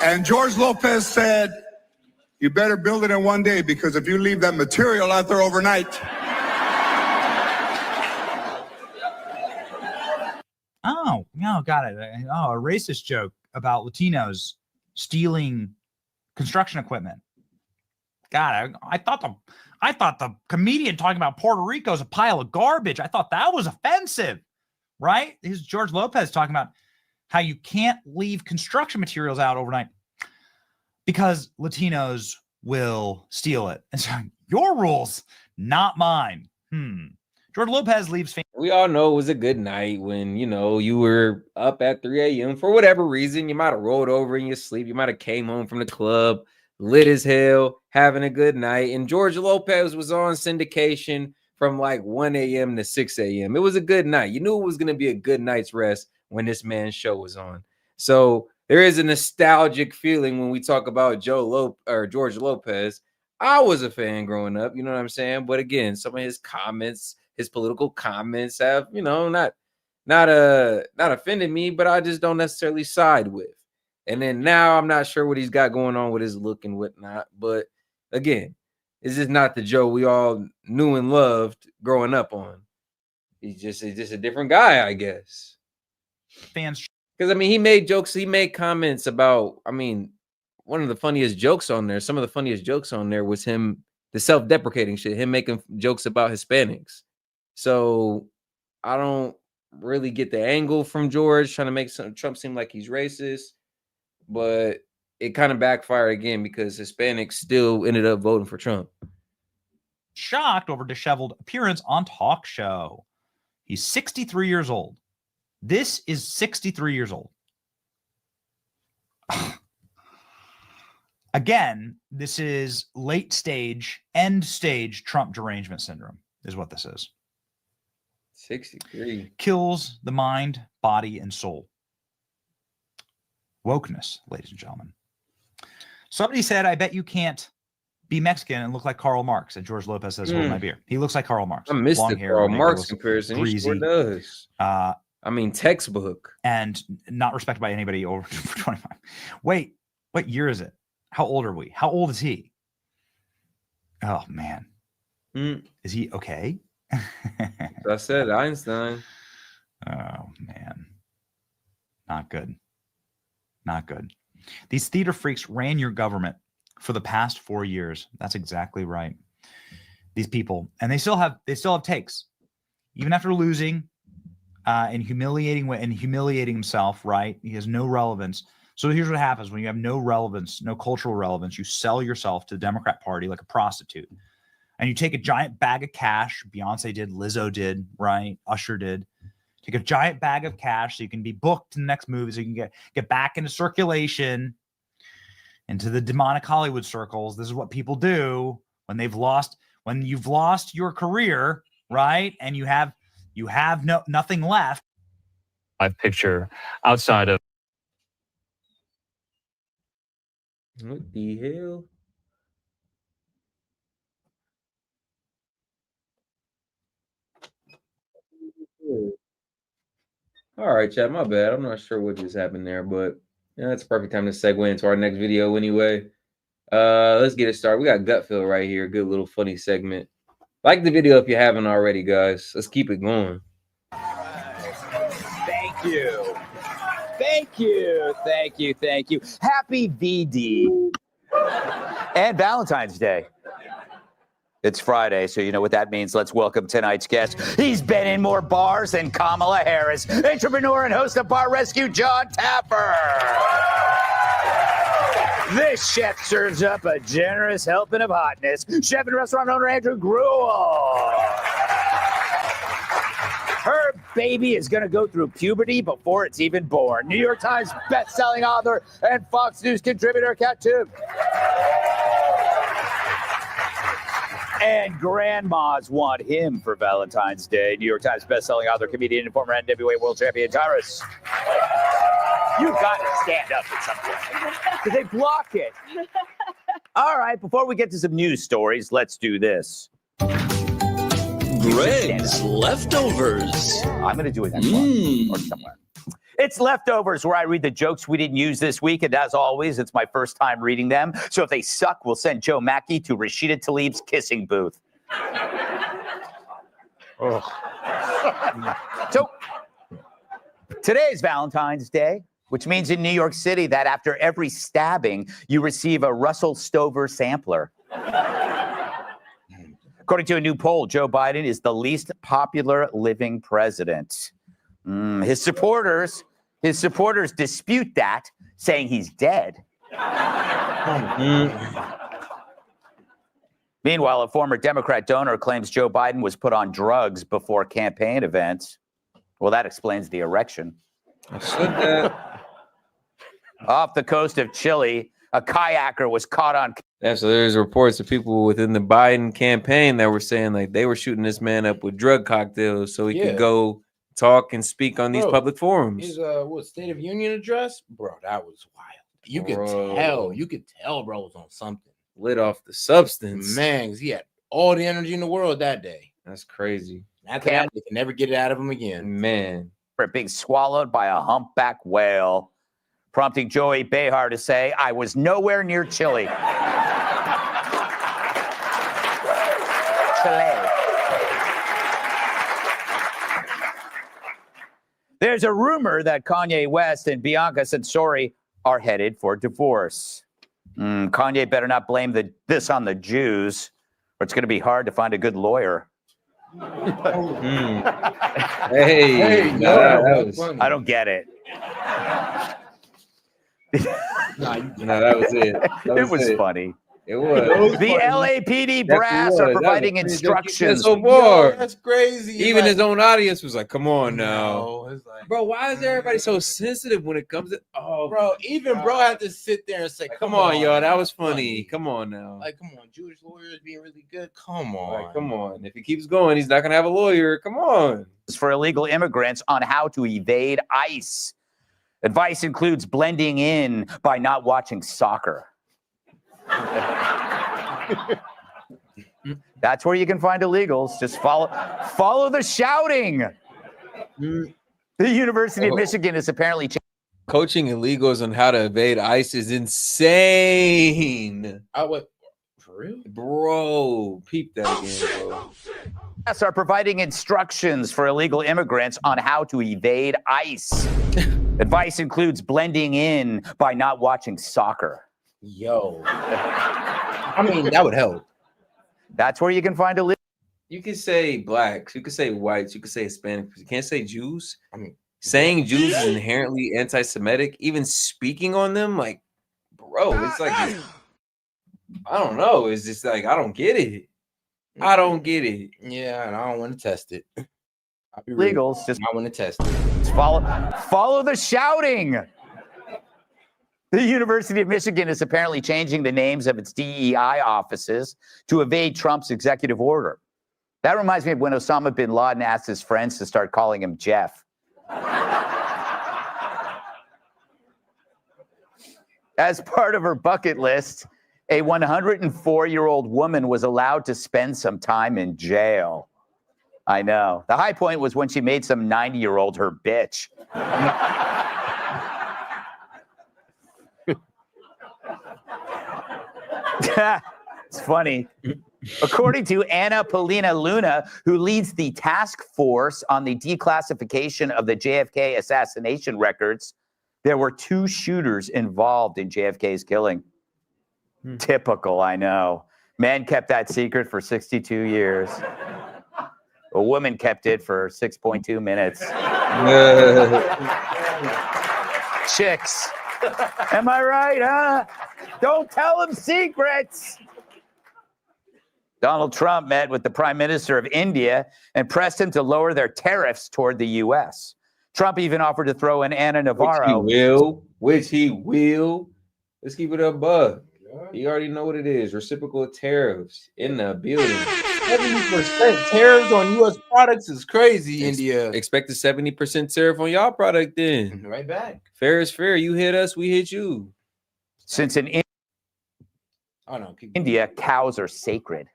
S1: And George Lopez said, you better build it in one day, because if you leave that material out there overnight.
S24: Oh, no, got it. Oh, a racist joke about Latinos stealing construction equipment. God, I thought the comedian talking about Puerto Rico is a pile of garbage. I thought that was offensive, right? This is George Lopez talking about how you can't leave construction materials out overnight because Latinos will steal it. And so your rules, not mine. George Lopez leaves.
S3: We all know it was a good night when, you were up at 3 a.m. for whatever reason. You might have rolled over in your sleep. You might have came home from the club, lit as hell, having a good night. And George Lopez was on syndication from like 1 a.m. to 6 a.m. It was a good night. You knew it was going to be a good night's rest when this man's show was on. So there is a nostalgic feeling when we talk about George Lopez. I was a fan growing up, you know what I'm saying? But again, some of his comments, his political comments have, not offended me, but I just don't necessarily side with. And then now I'm not sure what he's got going on with his look and whatnot. But again, this is not the Joe we all knew and loved growing up on. He's just a different guy, I guess.
S24: Fans,
S3: because he made jokes, he made comments about. One of the funniest jokes on there. Some of the funniest jokes on there was him, the self-deprecating shit, him making jokes about Hispanics. So I don't really get the angle from George trying to make Trump seem like he's racist, but it kind of backfired again because Hispanics still ended up voting for Trump.
S24: Shocked over disheveled appearance on talk show. He's 63 years old. This is 63 years old. Again, this is end stage Trump derangement syndrome is what this is.
S3: 63.
S24: Kills the mind, body, and soul. Wokeness, ladies and gentlemen. Somebody said, I bet you can't be Mexican and look like Karl Marx. And George Lopez says, hold my beer. He looks like Karl Marx.
S3: I missed the Karl Marx comparison. He sure does. Textbook.
S24: And not respected by anybody over 25. Wait, what year is it? How old are we? How old is he? Oh, man. Is he okay?
S3: I said Einstein.
S24: Oh, man. Not good. Not good. These theater freaks ran your government for the past 4 years. That's exactly right. These people, and they still have takes. even after losing and humiliating himself, right? He has no relevance. So here's what happens when you have no relevance, no cultural relevance. You sell yourself to the Democrat Party like a prostitute, and you take a giant bag of cash. Beyonce did, Lizzo did, right? Usher did. Take a giant bag of cash so you can be booked in the next movie, so you can get back into circulation, into the demonic Hollywood circles. This is what people do when you've lost your career, right? And you have nothing left.
S6: I picture outside of.
S3: What the hell? All right, chat. My bad. I'm not sure what just happened there, but yeah, that's a perfect time to segue into our next video anyway. Let's get it started. We got gut feel right here. Good little funny segment. Like the video if you haven't already, guys. Let's keep it going.
S7: Thank you. Thank you. Thank you. Thank you. Happy VD and Valentine's Day. It's Friday, so you know what that means. Let's welcome tonight's guest. He's been in more bars than Kamala Harris. Entrepreneur and host of Bar Rescue, John Tapper. This chef serves up a generous helping of hotness. Chef and restaurant owner Andrew Gruel. Her baby is going to go through puberty before it's even born. New York Times best-selling author and Fox News contributor, Cat Tube. And grandmas want him for Valentine's Day. New York Times best-selling author, comedian, and former NWA world champion, Tyrus. You got to stand up at some point. Because they block it. All right, before we get to some news stories, let's do this.
S9: Greg's Leftovers.
S7: I'm going to do it next one or somewhere. It's Leftovers, where I read the jokes we didn't use this week, and as always, it's my first time reading them. So if they suck, we'll send Joe Mackey to Rashida Tlaib's kissing booth. So today is Valentine's Day, which means in New York City that after every stabbing, you receive a Russell Stover sampler. According to a new poll, Joe Biden is the least popular living president. His supporters dispute that, saying he's dead. Meanwhile, a former Democrat donor claims Joe Biden was put on drugs before campaign events. Well, that explains the erection. Off the coast of Chile, a kayaker was caught on.
S3: Yeah, so there's reports of people within the Biden campaign that were saying like they were shooting this man up with drug cocktails so he could go talk and speak on these public forums.
S4: His State of Union address, bro, that was wild. You could tell, bro, was on something.
S3: Lit off the substance,
S4: man. He had all the energy in the world that day.
S3: That's crazy.
S4: After that, they can never get it out of him again,
S3: man.
S7: Being swallowed by a humpback whale, prompting Joey Behar to say, "I was nowhere near Chile." Chile. There's a rumor that Kanye West and Bianca Censori are headed for divorce. Kanye better not blame this on the Jews, or it's going to be hard to find a good lawyer.
S3: Hey,
S7: no, I don't get it.
S3: No, that was it.
S7: It was funny.
S3: It was.
S7: The LAPD brass are providing instructions.
S3: So far.
S4: That's crazy.
S3: Even his own audience was like, "Come on now, bro. Why is everybody so sensitive when it comes to?" Oh,
S4: bro. Even bro had to sit there and say,
S3: "Come on, y'all. That was funny. Come on now.
S4: Like, come on, Jewish lawyers being really good. Come on,
S3: like, come on. If he keeps going, he's not gonna have a lawyer. Come on."
S7: For illegal immigrants on how to evade ICE. Advice includes blending in by not watching soccer. That's where you can find illegals. Just follow the shouting. The University of Michigan is apparently
S3: coaching illegals on how to evade ICE is insane.
S4: For real?
S3: Bro, peep that again, bro.
S7: Are providing instructions for illegal immigrants on how to evade ICE. Advice includes blending in by not watching soccer.
S4: Yo. I mean, that would help.
S7: That's where you can find a
S3: You can say blacks, you can say whites, you can say Hispanics. You can't say Jews. I mean, saying Jews is inherently anti-Semitic. Even speaking on them, like, bro, it's like I don't know. It's just like I don't get it. I don't get it.
S4: Yeah, and I don't want to test it. I'll be
S7: Legals, just
S4: I want to test it.
S7: Follow the shouting. The University of Michigan is apparently changing the names of its DEI offices to evade Trump's executive order. That reminds me of when Osama bin Laden asked his friends to start calling him Jeff. As part of her bucket list, a 104-year-old woman was allowed to spend some time in jail. I know. The high point was when she made some 90-year-old her bitch. It's funny. According to Anna Polina Luna, who leads the task force on the declassification of the JFK assassination records, there were 2 shooters involved in JFK's killing. Typical, I know. Man kept that secret for 62 years. A woman kept it for 6.2 minutes. Chicks. Am I right, huh? Don't tell them secrets. Donald Trump met with the Prime Minister of India and pressed him to lower their tariffs toward the U.S. Trump even offered to throw in Anna Navarro.
S3: Which he will. Let's keep it a buck. You already know what it is. Reciprocal tariffs in the building.
S4: 70% tariffs on U.S. products is crazy, India.
S3: Expect a 70% tariff on y'all product then.
S4: Right back.
S3: Fair is fair. You hit us, we hit you.
S7: Since in India, cows are sacred.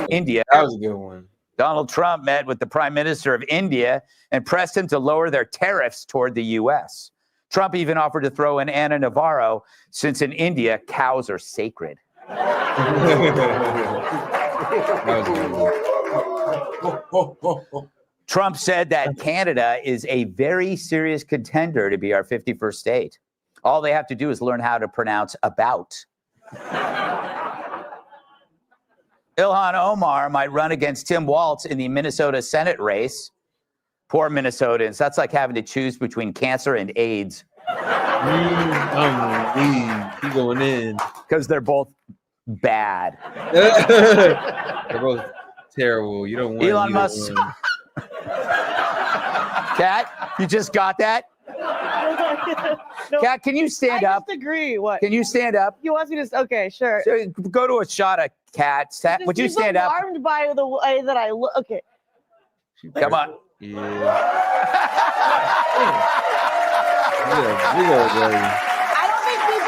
S7: India.
S3: That was a good one.
S7: Donald Trump met with the Prime Minister of India and pressed him to lower their tariffs toward the U.S. Trump even offered to throw in Anna Navarro, since in India, cows are sacred. Trump said that Canada is a very serious contender to be our 51st state. All they have to do is learn how to pronounce about. Ilhan Omar might run against Tim Walz in the Minnesota Senate race. Poor Minnesotans. That's like having to choose between cancer and AIDS.
S3: Keep going in.
S7: Because they're both bad.
S3: They're both terrible. You don't want
S7: Elon Musk. Kat, you just got that?
S5: No,
S7: Kat, can you stand up?
S5: I disagree. What?
S7: Can you stand up?
S5: You want me to? Okay, sure.
S7: So, go to a shot of Kat. Would you stand up?
S5: I'm alarmed by the way that I look. Okay.
S7: Come on.
S5: I don't think people.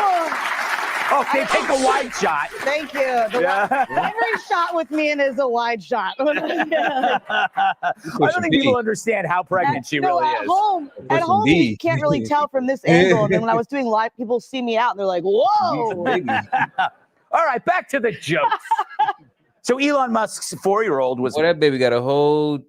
S7: Okay, take a wide shot.
S5: Thank you. Every shot with me is a wide shot. I
S7: don't think people understand how pregnant she really is.
S5: At home, you can't really tell from this angle. And then when I was doing live, people see me out and they're like, "Whoa!"
S7: All right, back to the jokes. So Elon Musk's 4-year-old was.
S3: Well, that baby got a whole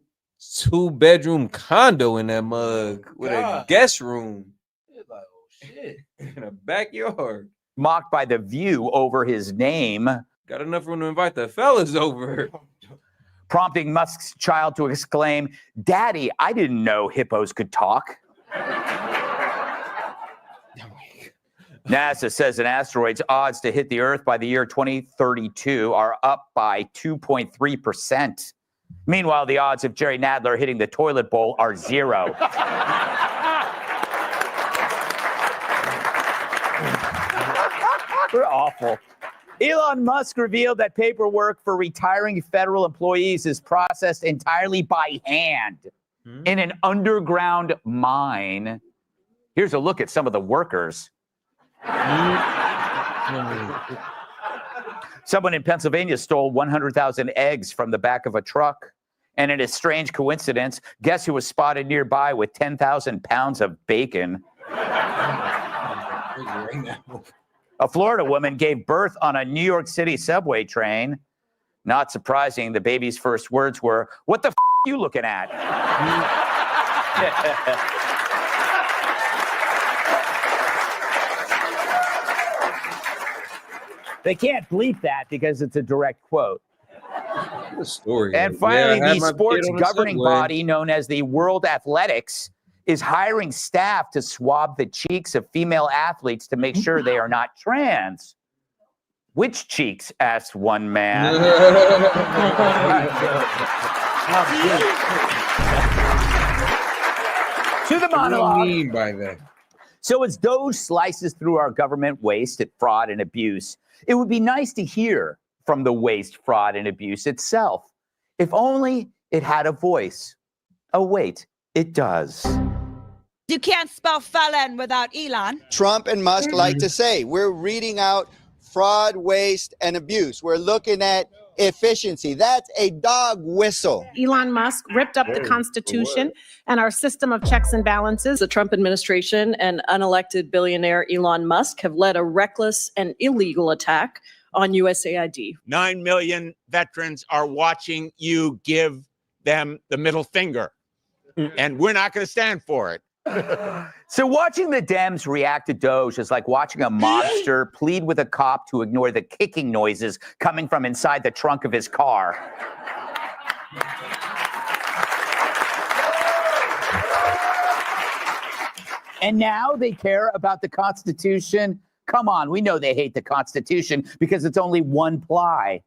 S3: 2-bedroom condo in that mug with a guest room.
S4: It's like, oh shit.
S3: In a backyard.
S7: Mocked by The View over his name.
S3: Got enough room to invite the fellas over.
S7: Prompting Musk's child to exclaim, "Daddy, I didn't know hippos could talk." NASA says an asteroid's odds to hit the Earth by the year 2032 are up by 2.3%. Meanwhile, the odds of Jerry Nadler hitting the toilet bowl are 0. We're awful. Elon Musk revealed that paperwork for retiring federal employees is processed entirely by hand in an underground mine. Here's a look at some of the workers. Someone in Pennsylvania stole 100,000 eggs from the back of a truck. And in a strange coincidence, guess who was spotted nearby with 10,000 pounds of bacon? A Florida woman gave birth on a New York City subway train. Not surprising, the baby's first words were, "What the f*** are you looking at?" They can't bleep that because it's a direct quote.
S3: What a story.
S7: And finally,
S3: Yeah, I had
S7: the
S3: my
S7: sports
S3: kid on the
S7: governing
S3: subway.
S7: body known as the World Athletics is hiring staff to swab the cheeks of female athletes to make sure they are not trans. Which cheeks? Asked one man. To the monologue.
S3: What do you mean by that?
S7: So as DOGE slices through our government waste, fraud, and abuse, it would be nice to hear from the waste, fraud, and abuse itself. If only it had a voice. Oh, wait, it does.
S8: You can't spell felon without Elon.
S10: Trump and Musk like to say, we're reading out fraud, waste, and abuse. We're looking at efficiency. That's a dog whistle.
S14: Elon Musk ripped up the Constitution and our system of checks and balances. The Trump administration and unelected billionaire Elon Musk have led a reckless and illegal attack on USAID.
S2: 9 million veterans are watching you give them the middle finger, and we're not going to stand for it.
S7: So watching the Dems react to DOGE is like watching a mobster plead with a cop to ignore the kicking noises coming from inside the trunk of his car. And now they care about the Constitution? Come on, we know they hate the Constitution because it's only one ply.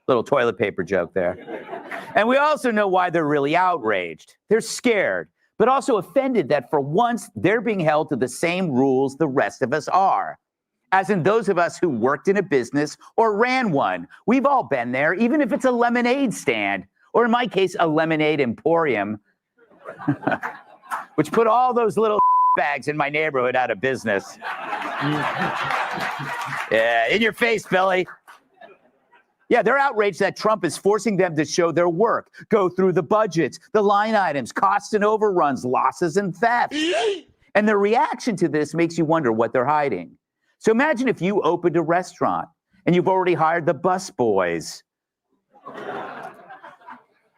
S7: Little toilet paper joke there. And we also know why they're really outraged. They're scared, but also offended that for once they're being held to the same rules the rest of us are. As in those of us who worked in a business or ran one. We've all been there, even if it's a lemonade stand, or in my case, a lemonade emporium, which put all those little bags in my neighborhood out of business. Yeah, in your face, Billy. Yeah, they're outraged that Trump is forcing them to show their work, go through the budgets, the line items, costs and overruns, losses and theft. And the reaction to this makes you wonder what they're hiding. So imagine if you opened a restaurant and you've already hired the bus boys.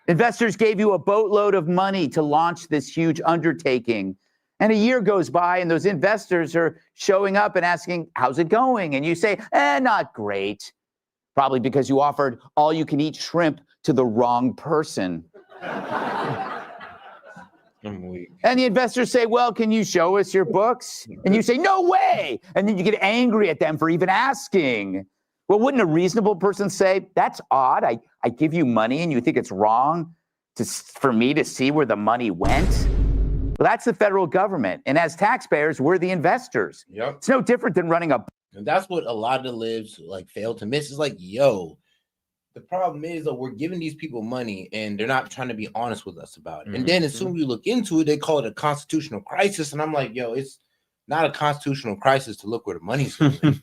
S7: Investors gave you a boatload of money to launch this huge undertaking. And a year goes by and those investors are showing up and asking, how's it going? And you say, not great. Probably because you offered all-you-can-eat shrimp to the wrong person.
S3: I'm weak.
S7: And the investors say, well, can you show us your books? And you say, no way. And then you get angry at them for even asking. Well, wouldn't a reasonable person say, that's odd. I give you money and you think it's wrong for me to see where the money went? Well, that's the federal government. And as taxpayers, we're the investors.
S4: Yep.
S7: It's no different than running a...
S4: And that's what a lot of the libs like fail to miss. It's like, yo, the problem is that we're giving these people money and they're not trying to be honest with us about it. And then as soon as we look into it, they call it a constitutional crisis. And I'm like, yo, it's not a constitutional crisis to look where the money's going.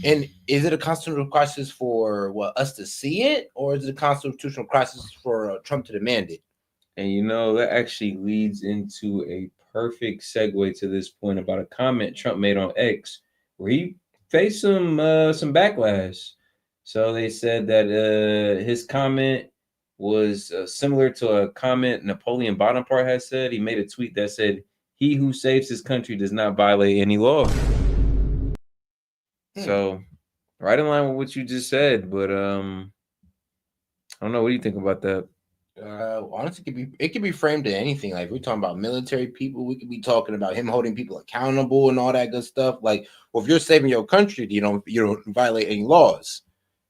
S4: And is it a constitutional crisis for us to see it? Or is it a constitutional crisis for Trump to demand it?
S3: And you know, that actually leads into a perfect segue to this point about a comment Trump made on X, where he faced some backlash. So they said that his comment was similar to a comment Napoleon Bonaparte had said. He made a tweet that said, "He who saves his country does not violate any law." So right in line with what you just said, but I don't know. What do you think about that?
S4: Honestly, it could be framed to anything. Like, if we're talking about military people, we could be talking about him holding people accountable and all that good stuff. Like, well, if you're saving your country, you don't violate any laws.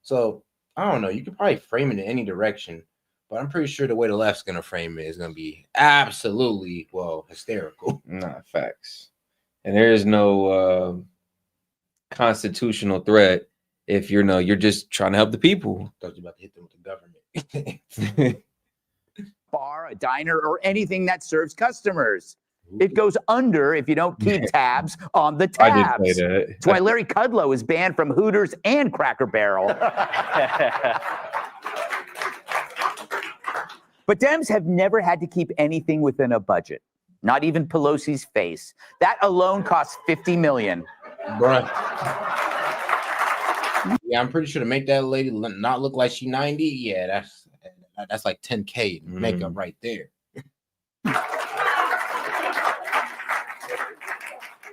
S4: So I don't know. You could probably frame it in any direction, but I'm pretty sure the way the left's gonna frame it is gonna be absolutely hysterical.
S3: Nah, facts. And there is no constitutional threat if you're just trying to help the people.
S4: I thought you were about to hit them with the government.
S7: Bar, a diner, or anything that serves customers. It goes under if you don't keep tabs on the tabs.
S3: I did say that.
S7: That's why Larry Kudlow is banned from Hooters and Cracker Barrel. But Dems have never had to keep anything within a budget. Not even Pelosi's face. That alone costs $50 million.
S4: Bruh. Yeah, I'm pretty sure to make that lady not look like she's 90, yeah, that's like 10K makeup right there.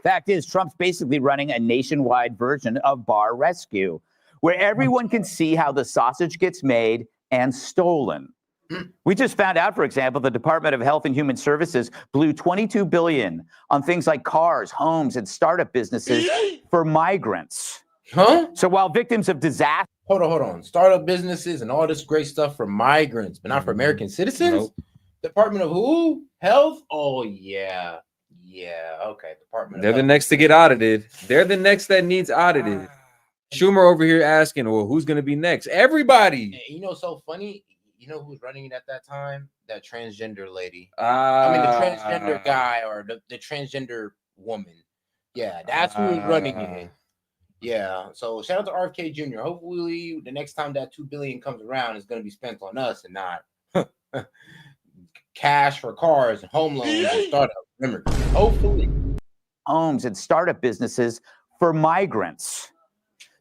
S7: Fact is, Trump's basically running a nationwide version of bar rescue, where everyone can see how the sausage gets made and stolen. We just found out, for example, the Department of Health and Human Services blew $22 billion on things like cars, homes, and startup businesses for migrants.
S4: Huh?
S7: So while victims of disaster...
S4: Hold on. Startup businesses and all this great stuff for migrants, but not for American citizens?
S3: Nope.
S4: Department of who? Health? Oh, yeah. Yeah, okay. Department of
S3: They're the
S4: Health.
S3: next to get audited. They're the next that needs audited. Schumer over here asking, well, who's going to be next? Everybody.
S4: You know, so funny. You know who's running it at that time? That transgender lady. I mean, the transgender guy or the transgender woman. Yeah, that's who was running it. Yeah. So shout out to RFK Jr. Hopefully, the next time that $2 billion comes around, it's going to be spent on us and not cash for cars and home loans and startups. Remember, hopefully,
S7: homes and startup businesses for migrants.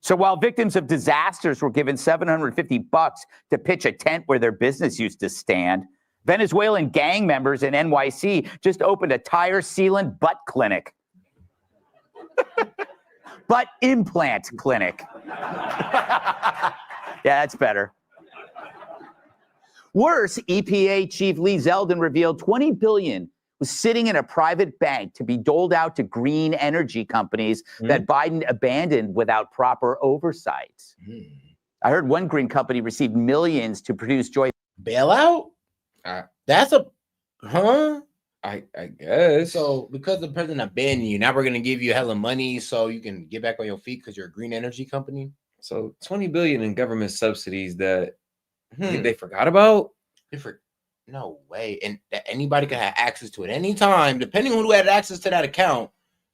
S7: So while victims of disasters were given $750 to pitch a tent where their business used to stand, Venezuelan gang members in NYC just opened a tire sealant butt clinic. Butt implant clinic. Yeah, that's better. Worse, EPA Chief Lee Zeldin revealed $20 billion was sitting in a private bank to be doled out to green energy companies that Biden abandoned without proper oversight. I heard one green company received millions to produce joy.
S4: Bailout? That's a... Huh?
S3: I guess.
S4: So because the president abandoned you, now we're going to give you hella money so you can get back on your feet because you're a green energy company?
S3: So $20 billion in government subsidies that they forgot about?
S4: No way. And that anybody could have access to it any time, depending on who had access to that account.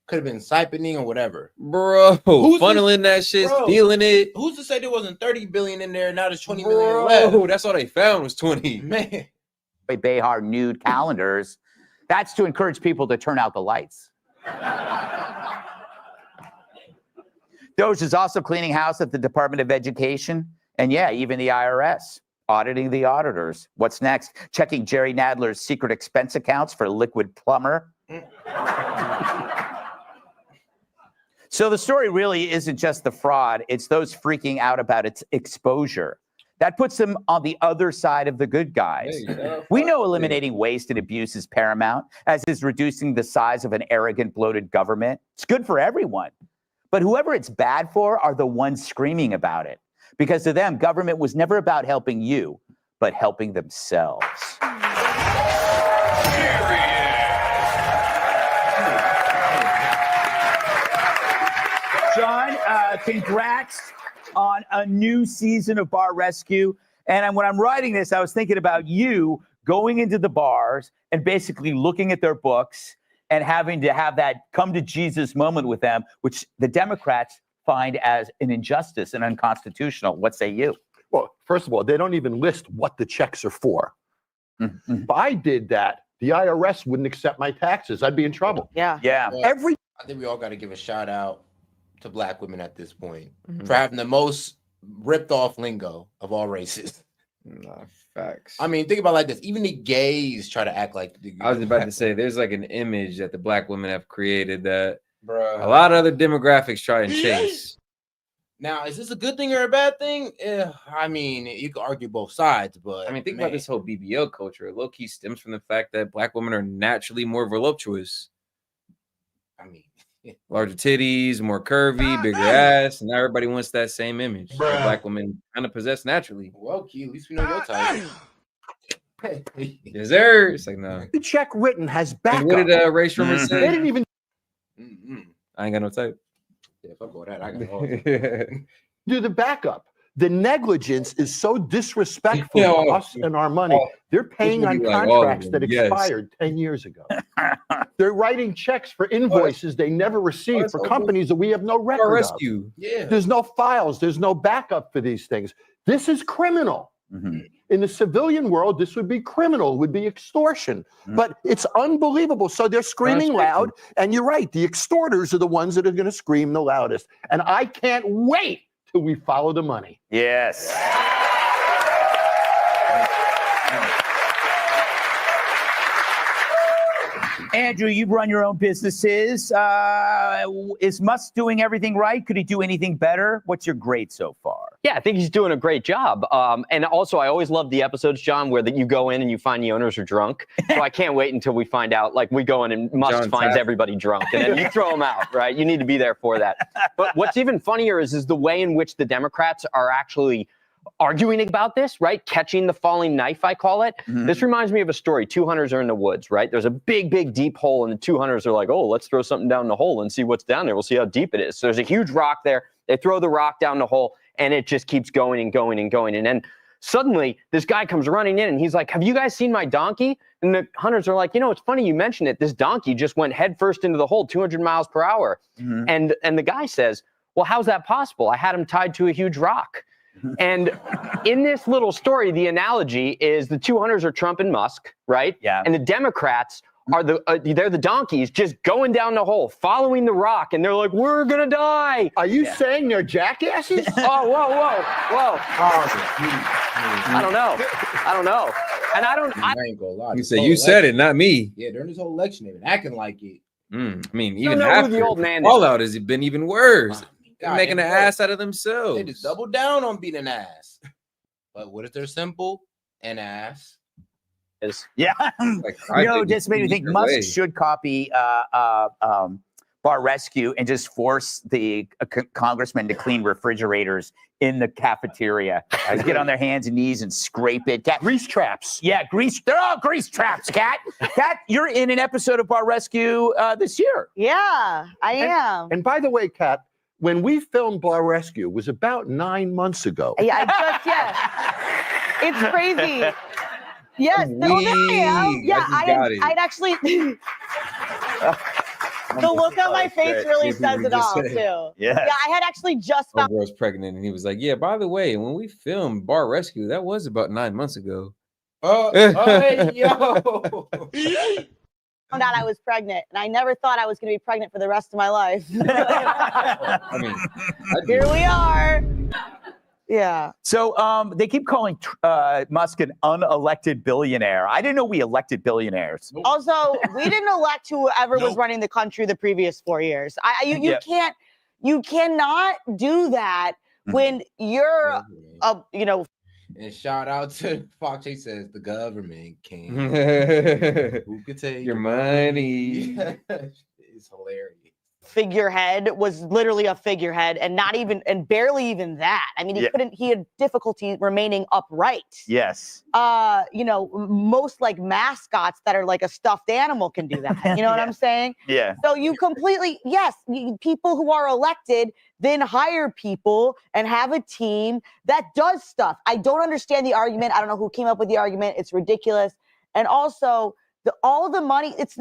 S4: Could have been siphoning or whatever.
S3: Bro, funneling that shit, stealing it.
S4: Who's to say there wasn't 30 billion in there and now there's 20 million left?
S3: That's all they found was 20.
S4: Man.
S7: Behar nude calendars. That's to encourage people to turn out the lights. DOGE is also cleaning house at the Department of Education. And yeah, even the IRS. Auditing the auditors. What's next? Checking Jerry Nadler's secret expense accounts for liquid plumber. So the story really isn't just the fraud. It's those freaking out about its exposure. That puts them on the other side of the good guys. We know eliminating waste and abuse is paramount, as is reducing the size of an arrogant, bloated government. It's good for everyone. But whoever it's bad for are the ones screaming about it. Because to them, government was never about helping you, but helping themselves. John, congrats on a new season of Bar Rescue. And when I'm writing this, I was thinking about you going into the bars and basically looking at their books and having to have that come to Jesus moment with them, which the Democrats find as an injustice and unconstitutional. What say you?
S13: Well, first of all, they don't even list what the checks are for. If I did that, the IRS wouldn't accept my taxes. I'd be in trouble.
S7: Yeah.
S4: Well, I think we all got to give a shout out to Black women at this point for having the most ripped off lingo of all races.
S3: Facts.
S4: I mean, think about it like this. Even the gays try to act like
S3: I was about to say, there's like an image that the Black women have created that
S4: Bruh.
S3: a lot of other demographics try and chase.
S4: Now, is this a good thing or a bad thing? I mean, you could argue both sides, but
S3: I mean, think about this whole BBL culture. It low-key stems from the fact that Black women are naturally more voluptuous.
S4: I mean,
S3: larger titties, more curvy, bigger ass, and now everybody wants that same image that Black women kind of possess naturally.
S4: Well, Key, at least we know your type.
S3: Yes, sir. It's like, no.
S13: The check written has backup.
S3: What did Ray Sherman say?
S13: They didn't even.
S3: I ain't got no type.
S4: Yeah, fuck all that. I got all
S13: Do the backup. The negligence is so disrespectful to us and our money. They're paying on contracts that expired 10 years ago. They're writing checks for invoices they never received for companies that we have no record of.
S4: Yeah.
S13: There's no files. There's no backup for these things. This is criminal. In the civilian world, this would be criminal, it would be extortion. But it's unbelievable. So they're screaming loud. And you're right. The extorters are the ones that are going to scream the loudest. And I can't wait till we follow the money.
S7: Yes. Andrew, you've run your own businesses. Is Musk doing everything right? Could he do anything better? What's your grade so far?
S15: Yeah, I think he's doing a great job. And also, I always love the episodes, John, where you go in and you find the owners are drunk. So I can't wait until we find out. Like, we go in and Musk
S3: John
S15: finds
S3: Taft.
S15: everybody drunk, and then you throw them out, right? You need to be there for that. But what's even funnier is the way in which the Democrats are actually arguing about this, right? Catching the falling knife, I call it. This reminds me of a story. Two hunters are in the woods, right? There's a big, big, deep hole, and the two hunters are like, oh, let's throw something down the hole and see what's down there. We'll see how deep it is. So there's a huge rock there. They throw the rock down the hole, and it just keeps going and going and going. And then suddenly, this guy comes running in, and he's like, have you guys seen my donkey? And the hunters are like, you know, it's funny you mentioned it. This donkey just went headfirst into the hole, 200 miles per hour. And the guy says, well, how's that possible? I had him tied to a huge rock. And in this little story, the analogy is the two hunters are Trump and Musk, right? Yeah. And the Democrats are they're the donkeys just going down the hole, following the rock, and they're like, we're gonna die.
S13: Are you saying they're jackasses?
S15: Oh, whoa. I don't know. And
S4: I ain't gonna lie.
S3: You said you said it, not me.
S4: Yeah, during this whole election, they've been acting like it.
S3: I mean,
S15: don't
S3: even
S15: know who
S3: after
S15: the old man is.
S3: Fallout has been even worse. They're
S4: God,
S3: making an
S4: and
S3: ass out of themselves.
S4: They just double down on being an ass. But what is their symbol? An ass.
S7: Yeah.
S3: Like,
S7: Just made me think Musk should copy Bar Rescue and just force the congressmen to clean refrigerators in the cafeteria. Just get on their hands and knees and scrape it. Cat,
S13: grease traps.
S7: Yeah, grease. They're all grease traps, Cat. Cat, you're in an episode of Bar Rescue this year.
S5: Yeah, I am.
S13: And by the way, Kat, when we filmed Bar Rescue, it was about 9 months ago.
S5: Yeah, it's crazy. Yes, I'd actually. The look on my face really says it all too. Yeah, I had actually just
S3: found. My girl's pregnant, and he was like, "Yeah, by the way, when we filmed Bar Rescue, that was about 9 months ago."
S4: Yo.
S5: Found out I was pregnant, and I never thought I was going to be pregnant for the rest of my life.
S3: I mean,
S5: here we are. Yeah.
S7: So they keep calling Musk an unelected billionaire. I didn't know we elected billionaires.
S5: Also, we didn't elect whoever was running the country the previous 4 years. You cannot do that when you're
S4: And shout out to Fox. He says the government can. Who could take
S3: your money?
S4: It's hilarious.
S5: Figurehead was literally a figurehead, and barely even that. I mean, he had difficulty remaining upright.
S7: Yes.
S5: Most like mascots that are like a stuffed animal can do that. You know what I'm saying?
S7: Yeah.
S5: So you completely, people who are elected then hire people and have a team that does stuff. I don't understand the argument. I don't know who came up with the argument. It's ridiculous. And also, all the money, it's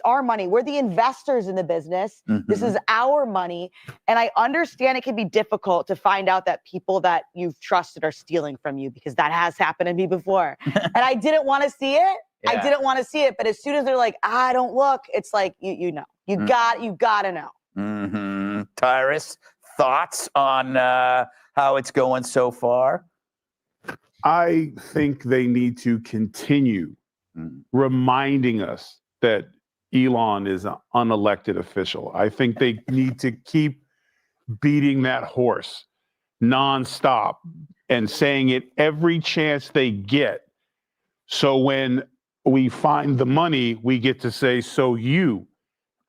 S5: our money. We're the investors in the business. This is our money. And I understand it can be difficult to find out that people that you've trusted are stealing from you, because that has happened to me before. And I didn't want to see it.
S7: Yeah.
S5: I didn't want to see it. But as soon as they're like, I don't look, it's like, you know, you got to know.
S7: Tyrus, thoughts on how it's going so far?
S16: I think they need to continue reminding us that Elon is an unelected official. I think they need to keep beating that horse nonstop and saying it every chance they get. So when we find the money, we get to say, so you,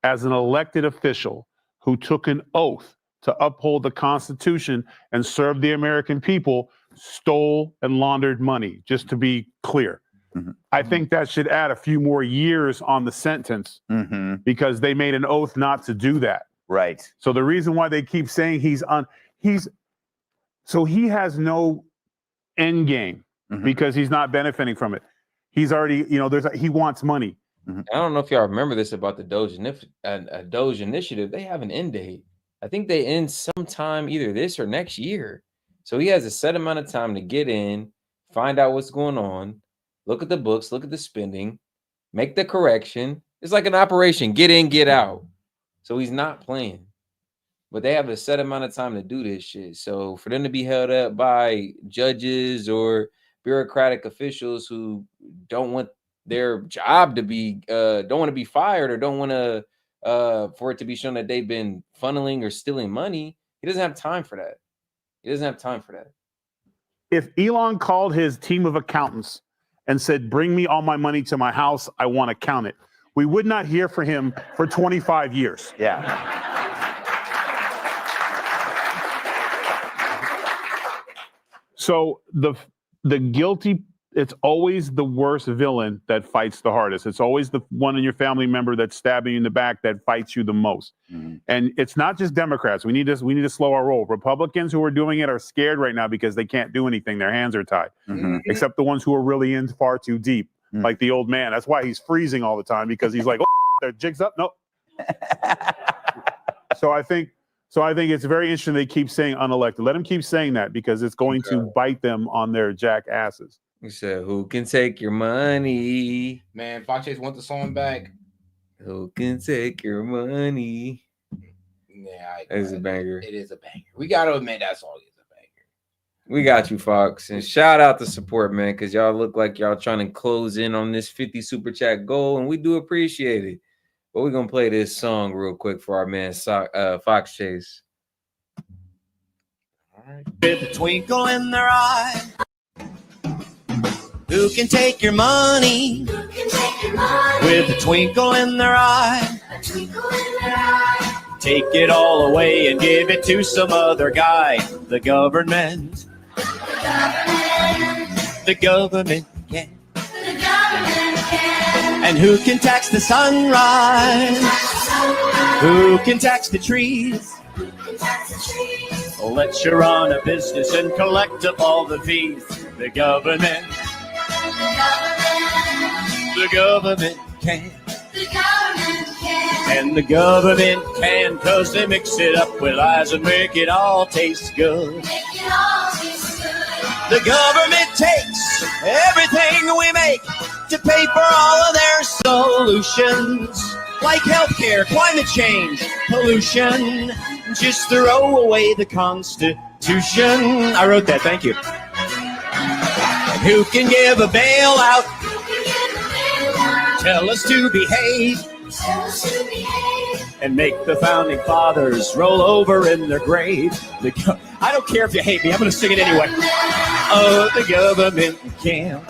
S16: as an elected official who took an oath to uphold the Constitution and serve the American people, stole and laundered money, just to be clear. I think that should add a few more years on the sentence because they made an oath not to do that.
S7: Right.
S16: So the reason why they keep saying he has no end game because he's not benefiting from it. He's already, he wants money.
S3: I don't know if y'all remember this about the DOGE initiative. They have an end date. I think they end sometime either this or next year. So he has a set amount of time to get in, find out what's going on, look at the books, look at the spending, make the correction. It's like an operation, get in, get out. So he's not playing. But they have a set amount of time to do this shit. So for them to be held up by judges or bureaucratic officials who don't want their job to be don't want to be fired or don't want to for it to be shown that they've been funneling or stealing money. He doesn't have time for that. He doesn't have time for that.
S16: If Elon called his team of accountants and said, bring me all my money to my house, I want to count it, we would not hear from him for 25 years.
S7: Yeah.
S16: So the guilty, it's always the worst villain that fights the hardest. It's always the one in your family member that's stabbing you in the back that fights you the most. And it's not just Democrats. We need to slow our roll. Republicans who are doing it are scared right now because they can't do anything. Their hands are tied, except the ones who are really in far too deep, like the old man. That's why he's freezing all the time, because he's like, oh, the jig's up. Nope. So I think it's very interesting they keep saying unelected. Let them keep saying that, because it's going to bite them on their jackasses.
S3: He said, who can take your money?
S4: Man, Fox Chase want the song back.
S3: Who can take your money?
S4: Yeah,
S3: it's a banger.
S4: It is a banger. We got to admit that song is a banger.
S3: We got you, Fox. And shout out the support, man, because y'all look like y'all trying to close in on this 50 super chat goal, and we do appreciate it. But we're going to play this song real quick for our man, Fox Chase.
S21: All right. With a twinkle in their eye. Who can take your money? Who can take your money? With a twinkle in their eye. A twinkle in their eye. Take it all away and give it to some other guy. The government. The government can. The government can. And who can tax the sunrise? Who can tax the trees? Who can tax the trees? Let you run a business and collect up all the fees. The government. The government can. The government can. And the government can, cause they mix it up with lies and make it all taste good. Make it all taste good. The government takes everything we make to pay for all of their solutions. Like healthcare, climate change, pollution. Just throw away the Constitution. I wrote that, thank you. Who can give a bailout? Tell us to behave. And make the founding fathers roll over in their grave. I don't care if you hate me, I'm going to sing it anyway. Oh, the government can.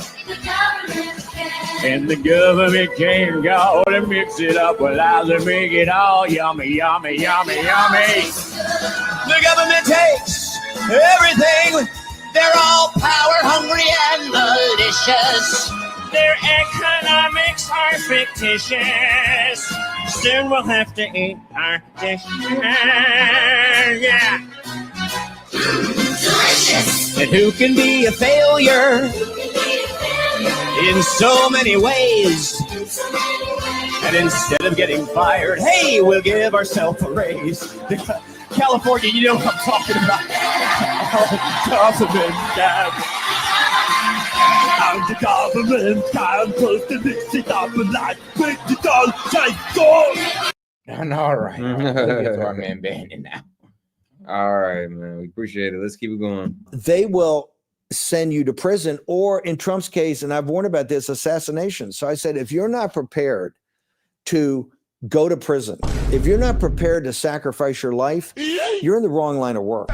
S21: And the government can go and mix it up with lies and make it all yummy, yummy, yummy, yummy. The government takes everything. They're all power hungry and malicious. Their economics are fictitious. Soon we'll have to eat our dishes. Yeah. Delicious. And who can be a failure? In so many ways. And instead of getting fired, hey, we'll give ourselves a raise. California, you know what I'm talking about. Government can. And the government can close the mix it up and like make it all take gold.
S4: All right. Let's get to our man Bannon now.
S3: All right, man. We appreciate it. Let's keep it going.
S17: They will send you to prison, or in Trump's case, and I've warned about this, assassination. So I said, if you're not prepared to go to prison, if you're not prepared to sacrifice your life, you're in the wrong line of work.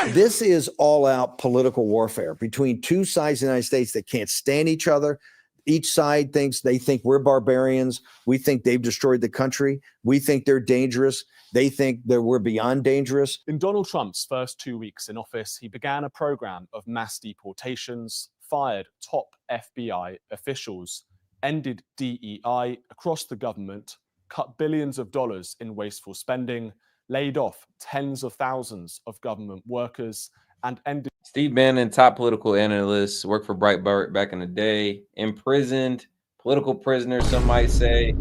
S17: This is all out political warfare between two sides of the United States that can't stand each other. Each side thinks we're barbarians. We think they've destroyed the country. We think they're dangerous. They think that we're beyond dangerous.
S18: In Donald Trump's first 2 weeks in office, he began a program of mass deportations, fired top FBI officials, ended DEI across the government, cut billions of dollars in wasteful spending, laid off tens of thousands of government workers, and ended.
S3: Steve Bannon, top political analyst, worked for Breitbart back in the day, imprisoned, political prisoner, some might say,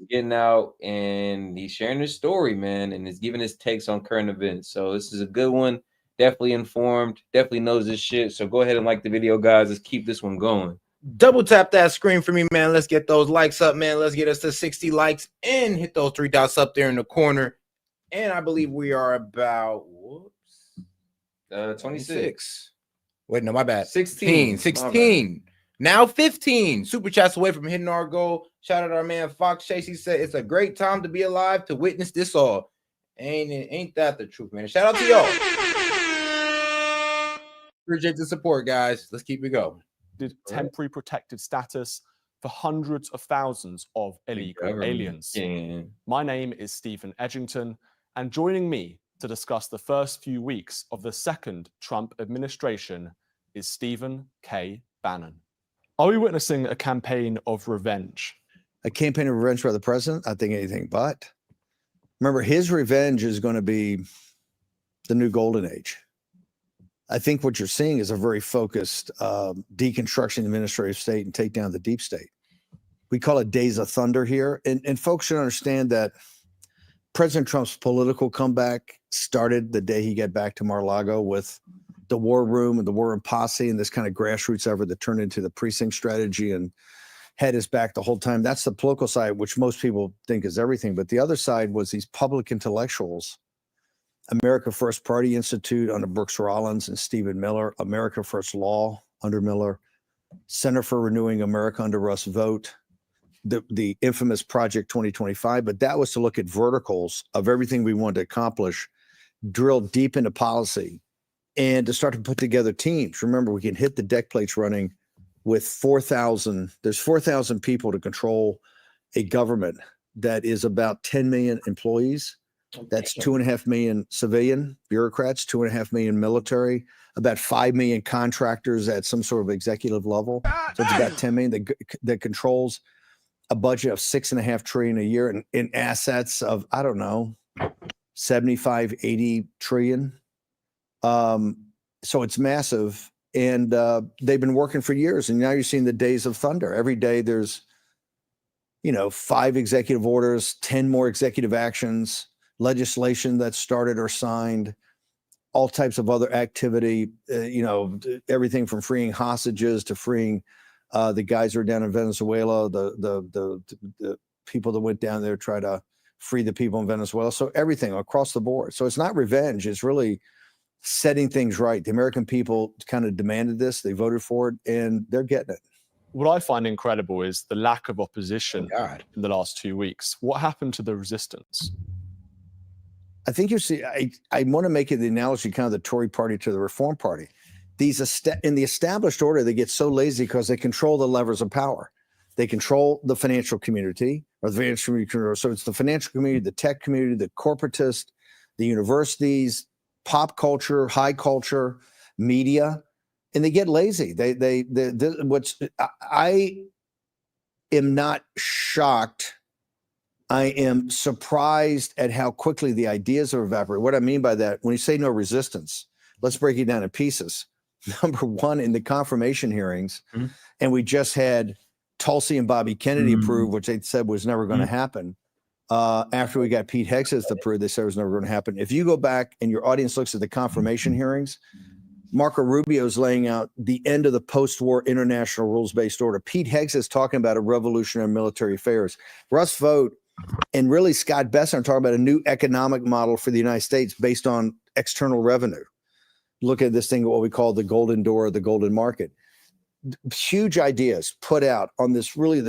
S3: getting out, and he's sharing his story, man, and he's giving his takes on current events. So this is a good one. Definitely informed, definitely knows this shit. So go ahead and like the video, guys. Let's keep this one going.
S4: Double tap that screen for me, man. Let's get those likes up, man. Let's get us to 60 likes and hit those 3 dots up there in the corner. And I believe we are about
S3: 26.
S4: Wait, no, my bad.
S3: 16.
S4: Now 15 super chats away from hitting our goal. Shout out to our man Fox Chase. He said it's a great time to be alive to witness this all. Ain't that the truth, man? Shout out to y'all. Appreciate the support, guys. Let's keep it going.
S18: Temporary protected status for hundreds of thousands of illegal aliens. My name is Stephen Edgington, and joining me to discuss the first few weeks of the second Trump administration is Stephen K. Bannon. Are we witnessing a campaign of revenge?
S17: A campaign of revenge by the president? I think anything but. Remember, his revenge is going to be the new golden age. I think what you're seeing is a very focused deconstruction of the administrative state and take down the deep state. We call it days of thunder here. And folks should understand that President Trump's political comeback started the day he got back to Mar-a-Lago with the war room and the war room posse and this kind of grassroots effort that turned into the precinct strategy and had his back the whole time. That's the political side, which most people think is everything. But the other side was these public intellectuals, America First Party Institute under Brooks Rollins and Stephen Miller, America First Law under Miller, Center for Renewing America under Russ Vought, the infamous Project 2025. But that was to look at verticals of everything we wanted to accomplish, drill deep into policy, and to start to put together teams. Remember, we can hit the deck plates running with 4,000. There's 4,000 people to control a government that is about 10 million employees. That's 2.5 million civilian bureaucrats, 2.5 million military, about 5 million contractors at some sort of executive level. So it's about 10 million that controls a budget of $6.5 trillion a year in assets of, I don't know, 75, 80 trillion. So it's massive. And they've been working for years. And now you're seeing the days of thunder. Every day there's, 5 executive orders, 10 more executive actions, legislation that's started or signed, all types of other activity, everything from freeing hostages to freeing the guys who are down in Venezuela, the people that went down there to try to free the people in Venezuela. So everything across the board. So it's not revenge. It's really setting things right. The American people kind of demanded this. They voted for it, and they're getting it.
S18: What I find incredible is the lack of opposition in the last 2 weeks. What happened to the resistance?
S17: I think you see, I want to make it the analogy, kind of the Tory party to the Reform Party. These in the established order, they get so lazy because they control the levers of power. They control the financial community, or the financial community. So it's the financial community, the tech community, the corporatist, the universities, pop culture, high culture, media, and they get lazy. I am not shocked. I am surprised at how quickly the ideas are evaporating. What I mean by that, when you say no resistance, let's break it down in pieces. Number one, in the confirmation hearings, and we just had Tulsi and Bobby Kennedy approved, which they said was never going to happen. After we got Pete Hegseth approved, they said it was never going to happen. If you go back and your audience looks at the confirmation hearings, Marco Rubio is laying out the end of the post-war international rules-based order. Pete Hegseth is talking about a revolution in military affairs. Russ Vought and really Scott Besson are talking about a new economic model for the United States based on external revenue. Look at this thing, what we call the golden door, the golden market. Huge ideas put out on this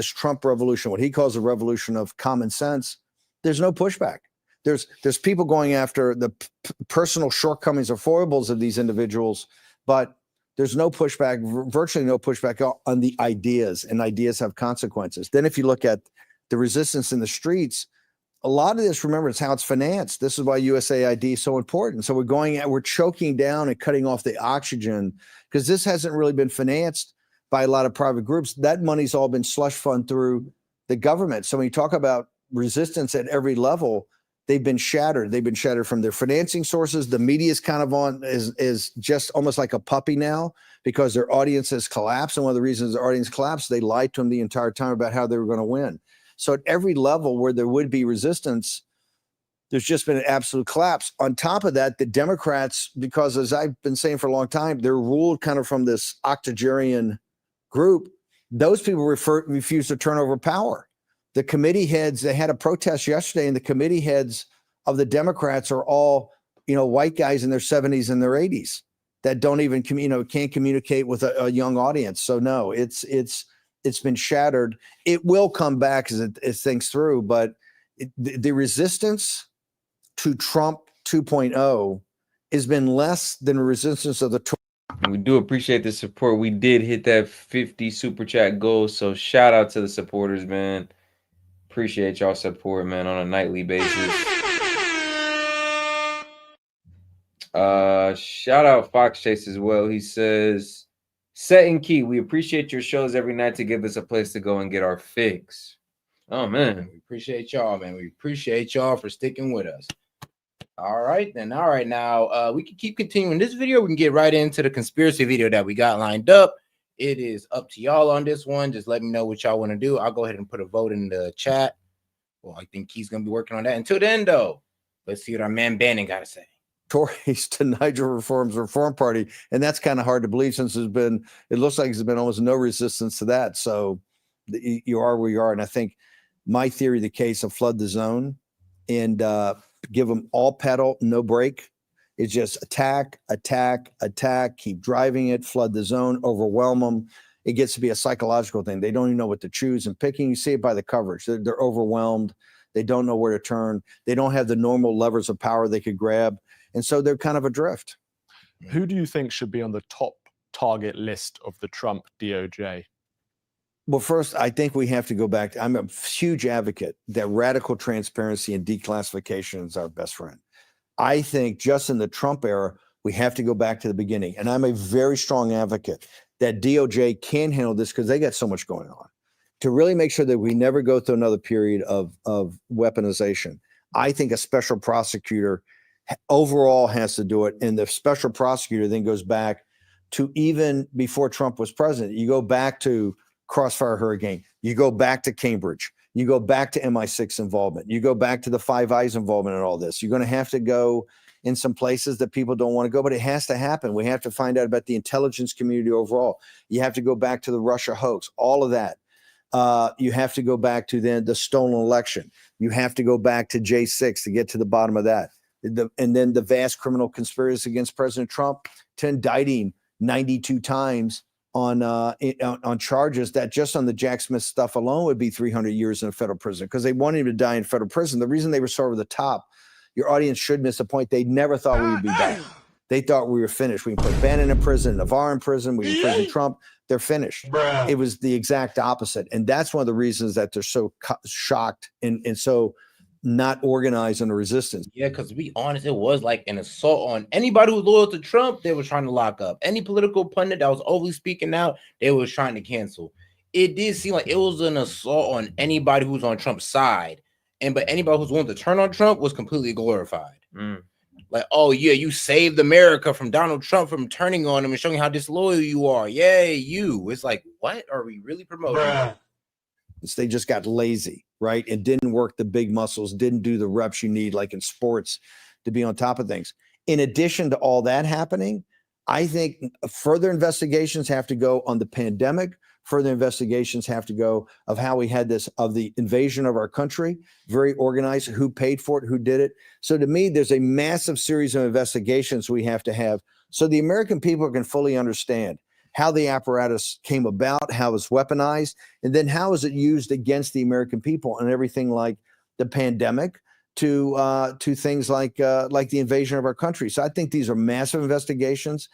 S17: Trump revolution, what he calls a revolution of common sense. There's no pushback. There's people going after the personal shortcomings or foibles of these individuals, but there's no pushback, virtually no pushback on the ideas, and ideas have consequences. Then if you look at the resistance in the streets, a lot of this, remember, it's how it's financed. This is why USAID is so important. So we're choking down and cutting off the oxygen because this hasn't really been financed by a lot of private groups. That money's all been slush fund through the government. So when you talk about resistance at every level, they've been shattered. They've been shattered from their financing sources. The media is kind of is just almost like a puppy now because their audience has collapsed. And one of the reasons their audience collapsed, they lied to them the entire time about how they were going to win. So at every level where there would be resistance, there's just been an absolute collapse. On top of that, the Democrats, because as I've been saying for a long time, they're ruled kind of from this octogenarian group. Those people refuse to turn over power. The committee heads, they had a protest yesterday, and the committee heads of the Democrats are all, white guys in their 70s and their 80s. that don't even can't communicate with a young audience. So no, it's been shattered. It will come back as it thinks through, but the resistance to Trump 2.0 has been less than the resistance of the.
S3: And we do appreciate the support. We did hit that 50 super chat goal, so shout out to the supporters, man. Appreciate y'all support, man, on a nightly basis. Shout out Fox Chase as well. He says, Set and Key, we appreciate your shows every night to give us a place to go and get our fix. Oh, man.
S4: We appreciate y'all, man. We appreciate y'all for sticking with us. All right, then. All right, now we can keep continuing this video. We can get right into the conspiracy video that we got lined up. It is up to y'all on this one. Just let me know what y'all want to do. I'll go ahead and put a vote in the chat. Well, I think he's going to be working on that. Until then, though, let's see what our man Bannon got to say.
S17: Tories to Nigel Reform Party, and that's kind of hard to believe since it looks like there's been almost no resistance to that. So you are where you are, and I think my theory of the case of flood the zone and give them all pedal, no brake. It's just attack, keep driving it, flood the zone, overwhelm them. It gets to be a psychological thing. They don't even know what to choose and picking. You see it by the coverage. They're overwhelmed. They don't know where to turn. They don't have the normal levers of power they could grab. And so they're kind of adrift.
S18: Who do you think should be on the top target list of the Trump DOJ?
S17: Well, first, I think we have to go back. I'm a huge advocate that radical transparency and declassification is our best friend. I think just in the Trump era, we have to go back to the beginning. And I'm a very strong advocate that DOJ can handle this because they got so much going on to really make sure that we never go through another period of weaponization. I think a special prosecutor overall has to do it. And the special prosecutor then goes back to even before Trump was president. You go back to Crossfire Hurricane. You go back to Cambridge. You go back to MI6 involvement. You go back to the Five Eyes involvement in all this. You're going to have to go in some places that people don't want to go, but it has to happen. We have to find out about the intelligence community overall. You have to go back to the Russia hoax, all of that. You have to go back to then the stolen election. You have to go back to J6 to get to the bottom of that. And then the vast criminal conspiracy against President Trump to indict him 92 times on charges that just on the Jack Smith stuff alone would be 300 years in a federal prison because they wanted him to die in federal prison. The reason they were so over the top, your audience should miss a point. They never thought we would be back. They thought we were finished. We can put Bannon in prison, Navarro in prison, we can prison Trump. They're finished. It was the exact opposite. And that's one of the reasons that they're so shocked and so not organized in the resistance.
S4: Yeah, because to be honest, it was like an assault on anybody who was loyal to Trump. They were trying to lock up. Any political pundit that was overly speaking out, they was trying to cancel. It did seem like it was an assault on anybody who's on Trump's side. But anybody who's willing to turn on Trump was completely glorified. Like, oh yeah, you saved America from Donald Trump from turning on him and showing how disloyal you are. Yay, you. It's like, what are we really promoting?
S17: They just got lazy, right? And didn't work the big muscles, didn't do the reps you need, like in sports, to be on top of things. In addition to all that happening, I think further investigations have to go on the pandemic. Further investigations have to go of how we had this, of the invasion of our country, very organized, who paid for it, who did it. So to me, there's a massive series of investigations we have to have so the American people can fully understand how the apparatus came about, how it was weaponized, and then how is it used against the American people, and everything like the pandemic to things like the invasion of our country. So I think these are massive investigations.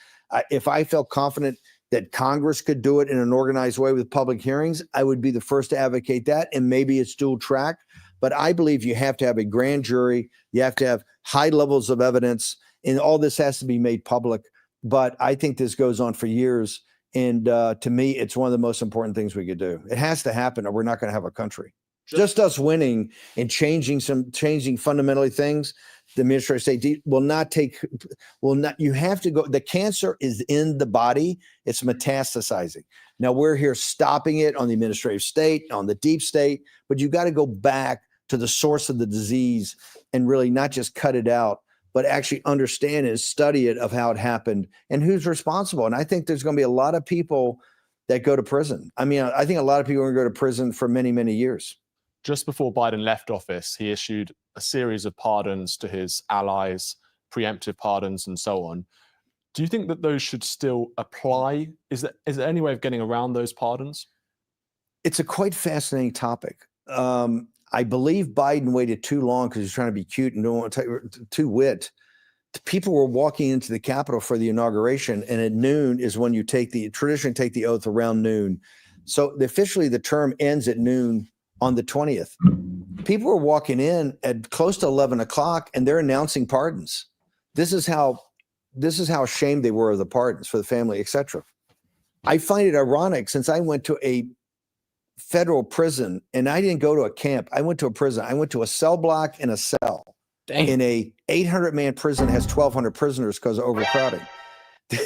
S17: If I felt confident that Congress could do it in an organized way with public hearings, I would be the first to advocate that, and maybe it's dual track. But I believe you have to have a grand jury, you have to have high levels of evidence, and all this has to be made public. But I think this goes on for years. And to me, it's one of the most important things we could do. It has to happen or we're not going to have a country. Just us winning and changing fundamentally things, the Administrative State you have to go. The cancer is in the body. It's metastasizing. Now we're here stopping it on the Administrative State, on the deep state, but you got to go back to the source of the disease and really not just cut it out, but actually understand and study it of how it happened and who's responsible. And I think there's going to be a lot of people that go to prison. I mean, I think a lot of people are going to go to prison for many, many years.
S18: Just before Biden left office, he issued a series of pardons to his allies, preemptive pardons and so on. Do you think that those should still apply? Is there any way of getting around those pardons?
S17: It's a quite fascinating topic. I believe Biden waited too long because he's trying to be cute and don't want to too wit. People were walking into the Capitol for the inauguration, and at noon is when you traditionally take the oath around noon. So officially the term ends at noon on the 20th. People were walking in at close to 11 o'clock, and they're announcing pardons. This is how ashamed they were of the pardons for the family, etc. I find it ironic, since I went to a federal prison, and I didn't go to a camp. I went to a prison. I went to a cell block and a cell.
S4: Dang.
S17: In a 800-man prison has 1,200 prisoners because of overcrowding.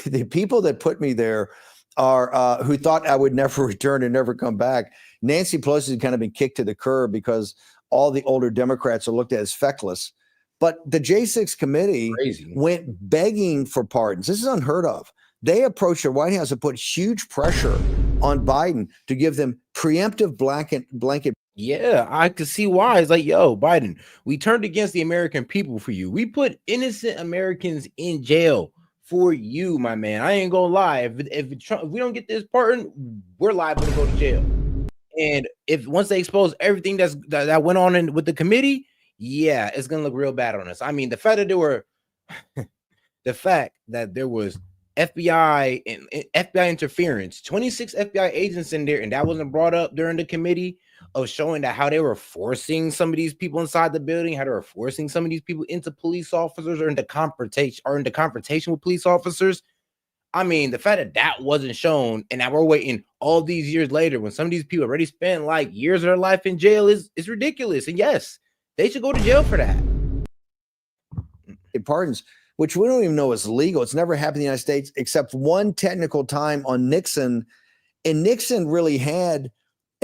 S17: The people that put me there are who thought I would never return and never come back. Nancy Pelosi has kind of been kicked to the curb because all the older Democrats are looked at as feckless. But the J6 committee went begging for pardons. This is unheard of. They approached the White House and put huge pressure on Biden to give them preemptive blanket.
S4: Yeah, I could see why. It's like, yo, Biden, we turned against the American people for you. We put innocent Americans in jail for you, my man. I ain't gonna lie. If we don't get this pardon, we're liable to go to jail. And if once they expose everything that went on with the committee, yeah, it's gonna look real bad on us. I mean, the fact that there was FBI and FBI interference, 26 FBI agents in there, and that wasn't brought up during the committee, of showing that how they were forcing some of these people inside the building, how they were forcing some of these people into police officers or into confrontation with police officers. I mean, the fact that wasn't shown, and now we're waiting all these years later when some of these people already spent like years of their life in jail is ridiculous. And yes, they should go to jail for that.
S17: Pardons, which we don't even know is legal. It's never happened in the United States except one technical time on Nixon. And Nixon really had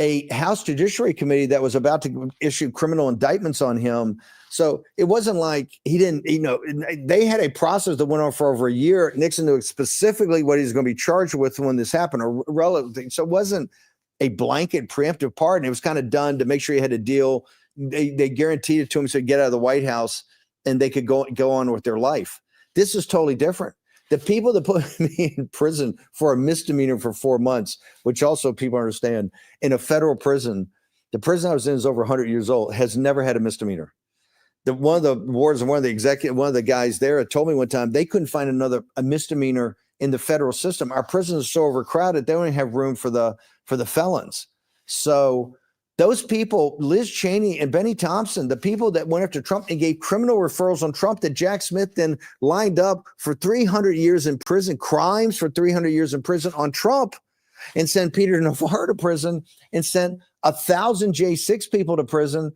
S17: a House Judiciary Committee that was about to issue criminal indictments on him. So it wasn't like he didn't, they had a process that went on for over a year. Nixon knew specifically what he was going to be charged with when this happened, or relevant thing. So it wasn't a blanket preemptive pardon. It was kind of done to make sure he had a deal. They guaranteed it to him so he'd get out of the White House and they could go on with their life. This is totally different. The people that put me in prison for a misdemeanor for 4 months, which also people understand, in a federal prison, the prison I was in is over 100 years old, has never had a misdemeanor. One of the wardens and one of the guys there told me one time they couldn't find a misdemeanor in the federal system. Our prisons are so overcrowded, they don't even have room for the felons. So those people, Liz Cheney and Benny Thompson, the people that went after Trump and gave criminal referrals on Trump that Jack Smith then lined up for 300 years in prison, crimes for 300 years in prison on Trump, and sent Peter Navarro to prison and sent 1,000 J6 people to prison.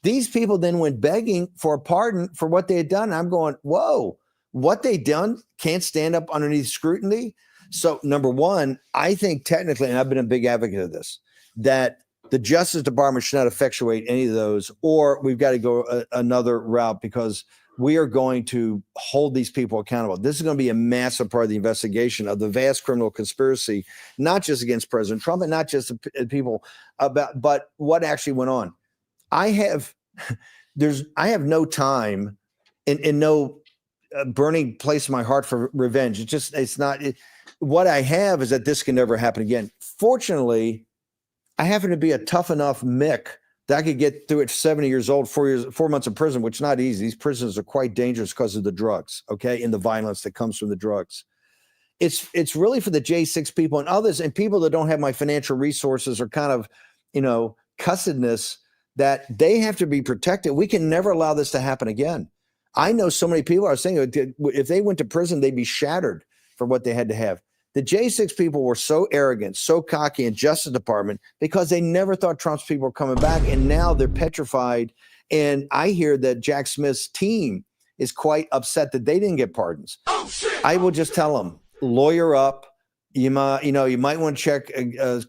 S17: These people then went begging for a pardon for what they had done. I'm going, whoa, what they done can't stand up underneath scrutiny. So number one, I think technically, and I've been a big advocate of this, that the Justice Department should not effectuate any of those, or we've got to go another route because we are going to hold these people accountable. This is going to be a massive part of the investigation of the vast criminal conspiracy, not just against President Trump and not just the people but what actually went on. I have no time and no burning place in my heart for revenge. What I have is that this can never happen again. Fortunately, I happen to be a tough enough Mick that I could get through at 70 years old, 4 months in prison, which is not easy. These prisons are quite dangerous because of the drugs, okay, and the violence that comes from the drugs. It's really for the J6 people and others and people that don't have my financial resources or kind of, cussedness, that they have to be protected. We can never allow this to happen again. I know so many people are saying if they went to prison, they'd be shattered for what they had to have. The J6 people were so arrogant, so cocky in Justice Department because they never thought Trump's people were coming back, and now they're petrified. And I hear that Jack Smith's team is quite upset that they didn't get pardons. Oh, shit. I will just tell them, lawyer up. You might want to check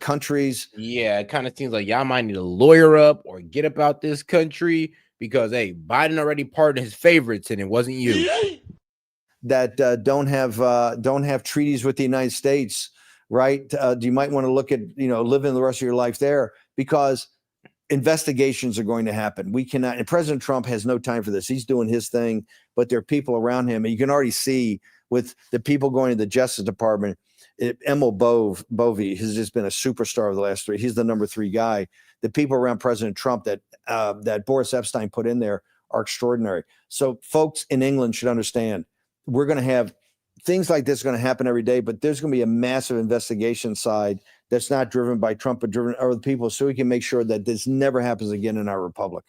S17: countries.
S4: Yeah, it kind of seems like y'all might need to lawyer up or get up out this country because, hey, Biden already pardoned his favorites and it wasn't you.
S17: That don't have treaties with the United States, right? You might want to look at, living the rest of your life there because investigations are going to happen. We cannot, and President Trump has no time for this. He's doing his thing, but there are people around him, and you can already see with the people going to the Justice Department. Emil Bovee has just been a superstar over the last 3. He's the number 3 guy. The people around President Trump that Boris Epstein put in there are extraordinary. So folks in England should understand, we're going to have things like this going to happen every day, but there's going to be a massive investigation side that's not driven by Trump, but driven by other people, so we can make sure that this never happens again in our republic.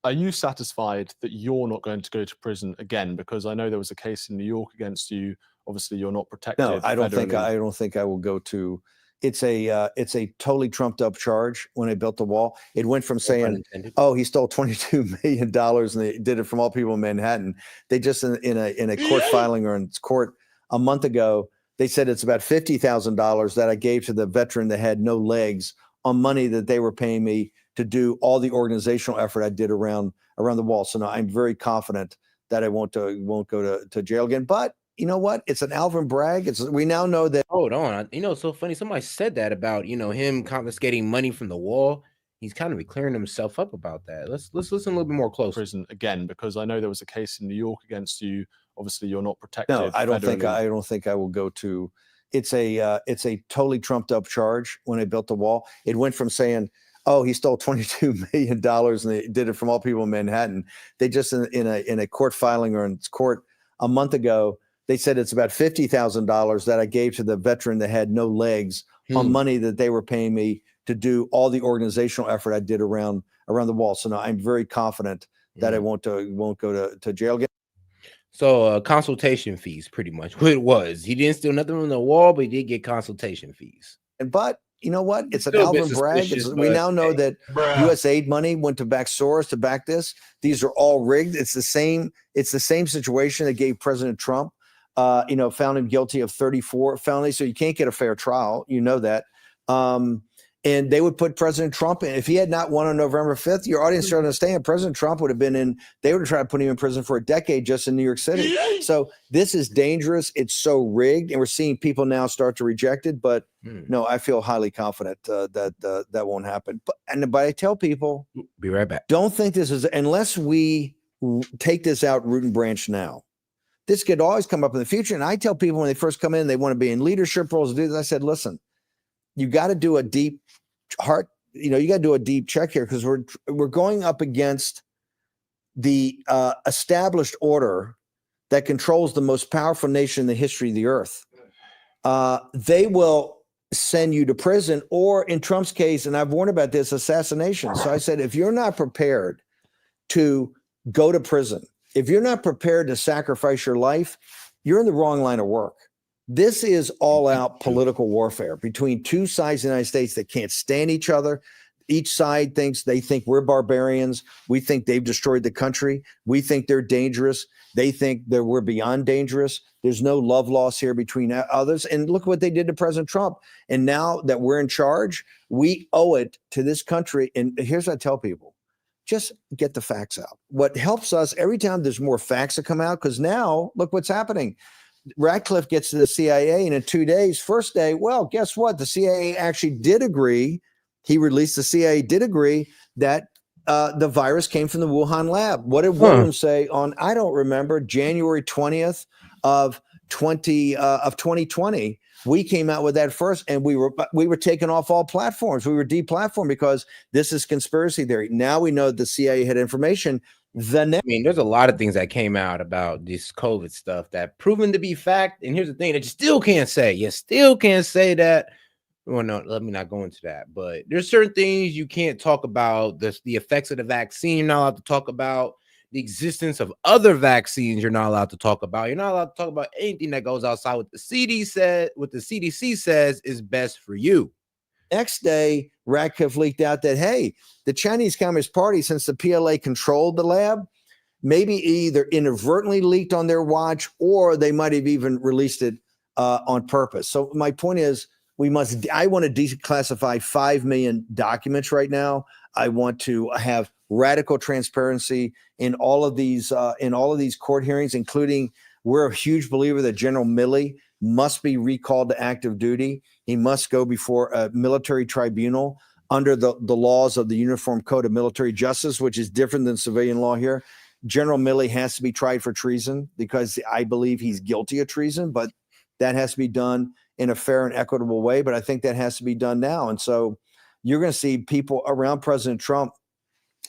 S18: Are you satisfied that you're not going to go to prison again? Because I know there was a case in New York against you. Obviously, you're not protected.
S17: No, I don't think
S18: federally.
S17: I will go to. It's a totally trumped up charge. When they built the wall, it went from saying, "Oh, he stole $22 million and they did it from all people in Manhattan." They just in a court filing or in court a month ago, they said it's about $50,000 that I gave to the veteran that had no legs on money that they were paying me to do all the organizational effort I did around the wall. So now I'm very confident that I won't go to jail again. But you know what? It's an Alvin Bragg. We now know that.
S4: Hold on. You know, it's so funny. Somebody said that about, him confiscating money from the wall. He's kind of clearing himself up about that. Let's listen a little bit more closely.
S18: Prison again, because I know there was a case in New York against you. Obviously, you're not protected.
S17: No, I don't think I will go to. It's a totally trumped up charge. When they built the wall, it went from saying, "Oh, he stole $22 million and they did it from all people in Manhattan." They just in a court filing or in court a month ago, they said it's about $50,000 that I gave to the veteran that had no legs on money that they were paying me to do all the organizational effort I did around the wall. So now I'm very confident that I won't go to jail again.
S4: So consultation fees, pretty much what it was. He didn't steal nothing from the wall, but he did get consultation fees.
S17: But you know what? It's an Alvin Bragg. We now know that U.S. aid money went to back Soros to back this. These are all rigged. It's the same situation that gave President Trump, found him guilty of 34 felonies. So you can't get a fair trial. You know that. And they would put President Trump in. If he had not won on November 5th, your audience should understand President Trump would have been in, they would have tried to put him in prison for a decade just in New York City. So this is dangerous. It's so rigged. And we're seeing people now start to reject it. But no, I feel highly confident that won't happen. But I tell people,
S4: be right back.
S17: Don't think this is, unless we take this out root and branch now, this could always come up in the future. And I tell people when they first come in, they want to be in leadership roles. I said, listen, you got to do a deep you got to do a deep check here, because we're going up against the established order that controls the most powerful nation in the history of the earth. They will send you to prison, or in Trump's case, and I've warned about this, assassination. So I said, if you're not prepared to go to prison, if you're not prepared to sacrifice your life, you're in the wrong line of work. This is all out political warfare between two sides of the United States that can't stand each other. Each side thinks we're barbarians. We think they've destroyed the country. We think they're dangerous. They think that we're beyond dangerous. There's no love lost here between others. And look what they did to President Trump. And now that we're in charge, we owe it to this country. And here's what I tell people. Just get the facts out. What helps us every time there's more facts that come out, because now look what's happening. Ratcliffe gets to the CIA, and in 2 days, first day, well, guess what? The CIA actually did agree. The CIA did agree that the virus came from the Wuhan lab. What did Williams say on, I don't remember, January 20th of 2020? We came out with that first, and we were taken off all platforms. We were deplatformed because this is conspiracy theory. Now we know the CIA had information.
S4: There's a lot of things that came out about this COVID stuff that proven to be fact. And here's the thing that you still can't say. You still can't say that. Well, no, let me not go into that. But there's certain things you can't talk about. The effects of the vaccine, you're not allowed to talk about. The existence of other vaccines, you're not allowed to talk about. You're not allowed to talk about anything that goes outside what the CDC says is best for you.
S17: Next day, Ratcliffe leaked out that, hey, the Chinese Communist Party, since the PLA controlled the lab, maybe either inadvertently leaked on their watch, or they might have even released it on purpose. So my point is, I want to declassify 5 million documents right now. I want to have radical transparency in all of these court hearings, including, we're a huge believer that General Milley must be recalled to active duty. He must go before a military tribunal under the laws of the Uniform Code of Military Justice, which is different than civilian law here. General Milley has to be tried for treason because I believe he's guilty of treason, but that has to be done in a fair and equitable way. But I think that has to be done now. And so you're going to see people around President Trump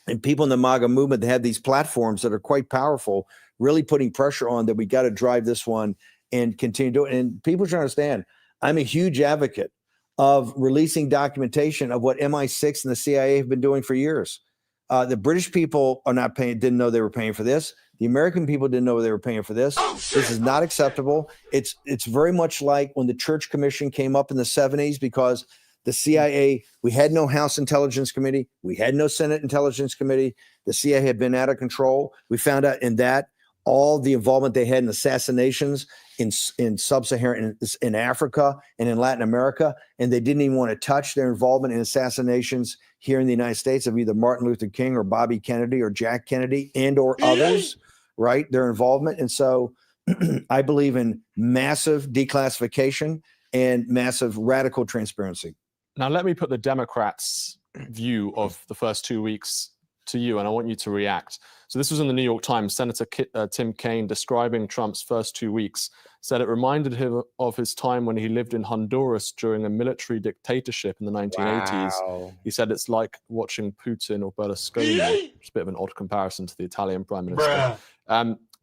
S17: and people in the MAGA movement that have these platforms that are quite powerful, really putting pressure on that we got to drive this one and continue to do it. And people should understand, I'm a huge advocate of releasing documentation of what MI6 and the CIA have been doing for years. The British people are not paying, didn't know they were paying for this. The American people didn't know they were paying for this. This is not acceptable. It's very much like when the Church Commission came up in the 70s, because the CIA, we had no House Intelligence Committee. We had no Senate Intelligence Committee. The CIA had been out of control. We found out in that all the involvement they had in assassinations in sub-Saharan, in Africa and in Latin America, and they didn't even want to touch their involvement in assassinations here in the United States of either Martin Luther King or Bobby Kennedy or Jack Kennedy and or others, right? Their involvement. And so I believe in massive declassification and massive radical transparency.
S18: Now, let me put the Democrats' view of the first 2 weeks to you, and I want you to react. So this was in the New York Times. Senator Tim Kaine, describing Trump's first 2 weeks, said it reminded him of his time when he lived in Honduras during a military dictatorship in the 1980s.
S4: Wow.
S18: He said it's like watching Putin or Berlusconi. It's a bit of an odd comparison to the Italian prime minister.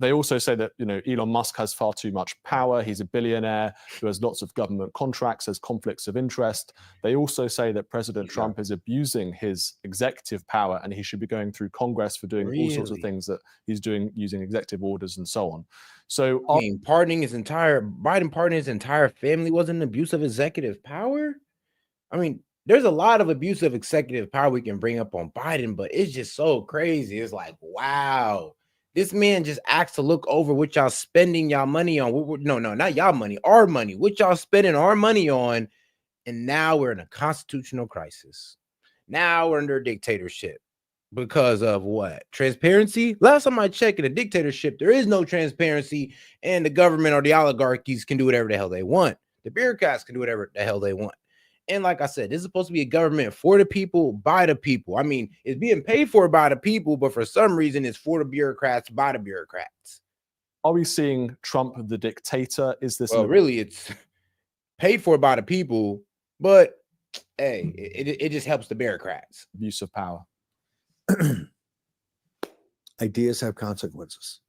S18: They also say that, you know, Elon Musk has far too much power. He's a billionaire who has lots of government contracts, has conflicts of interest. They also say that President Trump is abusing his executive power and he should be going through Congress for doing all sorts of things that he's doing using executive orders and so on. So
S4: I mean, Biden pardoning his entire family wasn't an abuse of executive power. I mean, there's a lot of abuse of executive power we can bring up on Biden, but it's just so crazy. It's like, wow. This man just asked to look over what y'all spending y'all money on. No, not y'all money, our money. What y'all spending our money on. And now we're in a constitutional crisis. Now we're under a dictatorship. Because of what? Transparency? Last time I checked, in a dictatorship, there is no transparency, and the government or the oligarchies can do whatever the hell they want. The bureaucrats can do whatever the hell they want. And like I said, this is supposed to be a government for the people, by the people. I mean, it's being paid for by the people, but for some reason, it's for the bureaucrats, by the bureaucrats.
S18: Are we seeing Trump the dictator? Is this?
S4: Well, really, it's paid for by the people, but hey, it just helps the bureaucrats.
S18: Abuse of power.
S17: Ideas have consequences.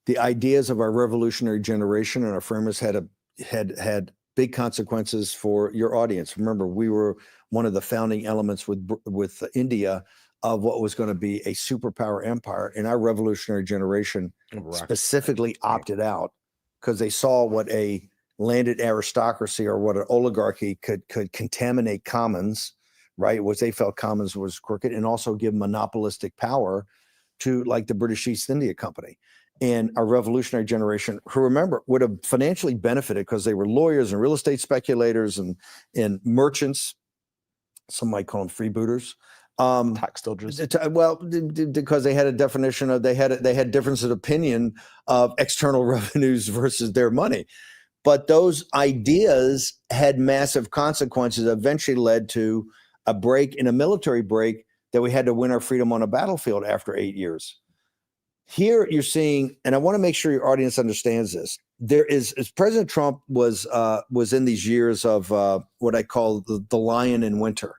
S17: The ideas of our revolutionary generation and our framers had big consequences for your audience. Remember, we were one of the founding elements with India of what was going to be a superpower empire, and our revolutionary generation specifically opted out because they saw what a landed aristocracy or what an oligarchy could contaminate commons, right? What they felt commons was crooked, and also give monopolistic power to, like, the British East India Company. And our revolutionary generation, who, remember, would have financially benefited because they were lawyers and real estate speculators and merchants. Some might call them freebooters.
S18: Tax dodgers.
S17: Well, because they had a definition of, they had difference of opinion of external revenues versus their money. But those ideas had massive consequences, eventually led to a break in a military break that we had to win our freedom on a battlefield after 8 years. Here you're seeing, and I want to make sure your audience understands this. There is, as President Trump was in these years of what I call the lion in winter,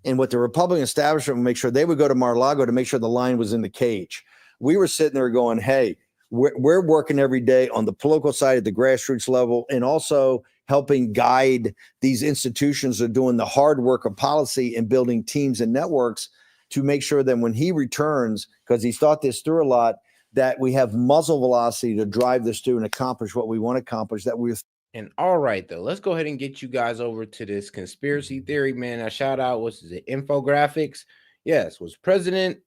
S17: and what the Republican establishment would make sure they would go to Mar-a-Lago to make sure the lion was in the cage. We were sitting there going, hey, we're working every day on the political side at the grassroots level, and also helping guide these institutions that are doing the hard work of policy and building teams and networks to make sure that when he returns, because he's thought this through a lot, that we have muzzle velocity to drive this through and accomplish what we want to accomplish.
S4: And all right, though, let's go ahead and get you guys over to this conspiracy theory, man. I shout out, what's it, infographics? Yes, was President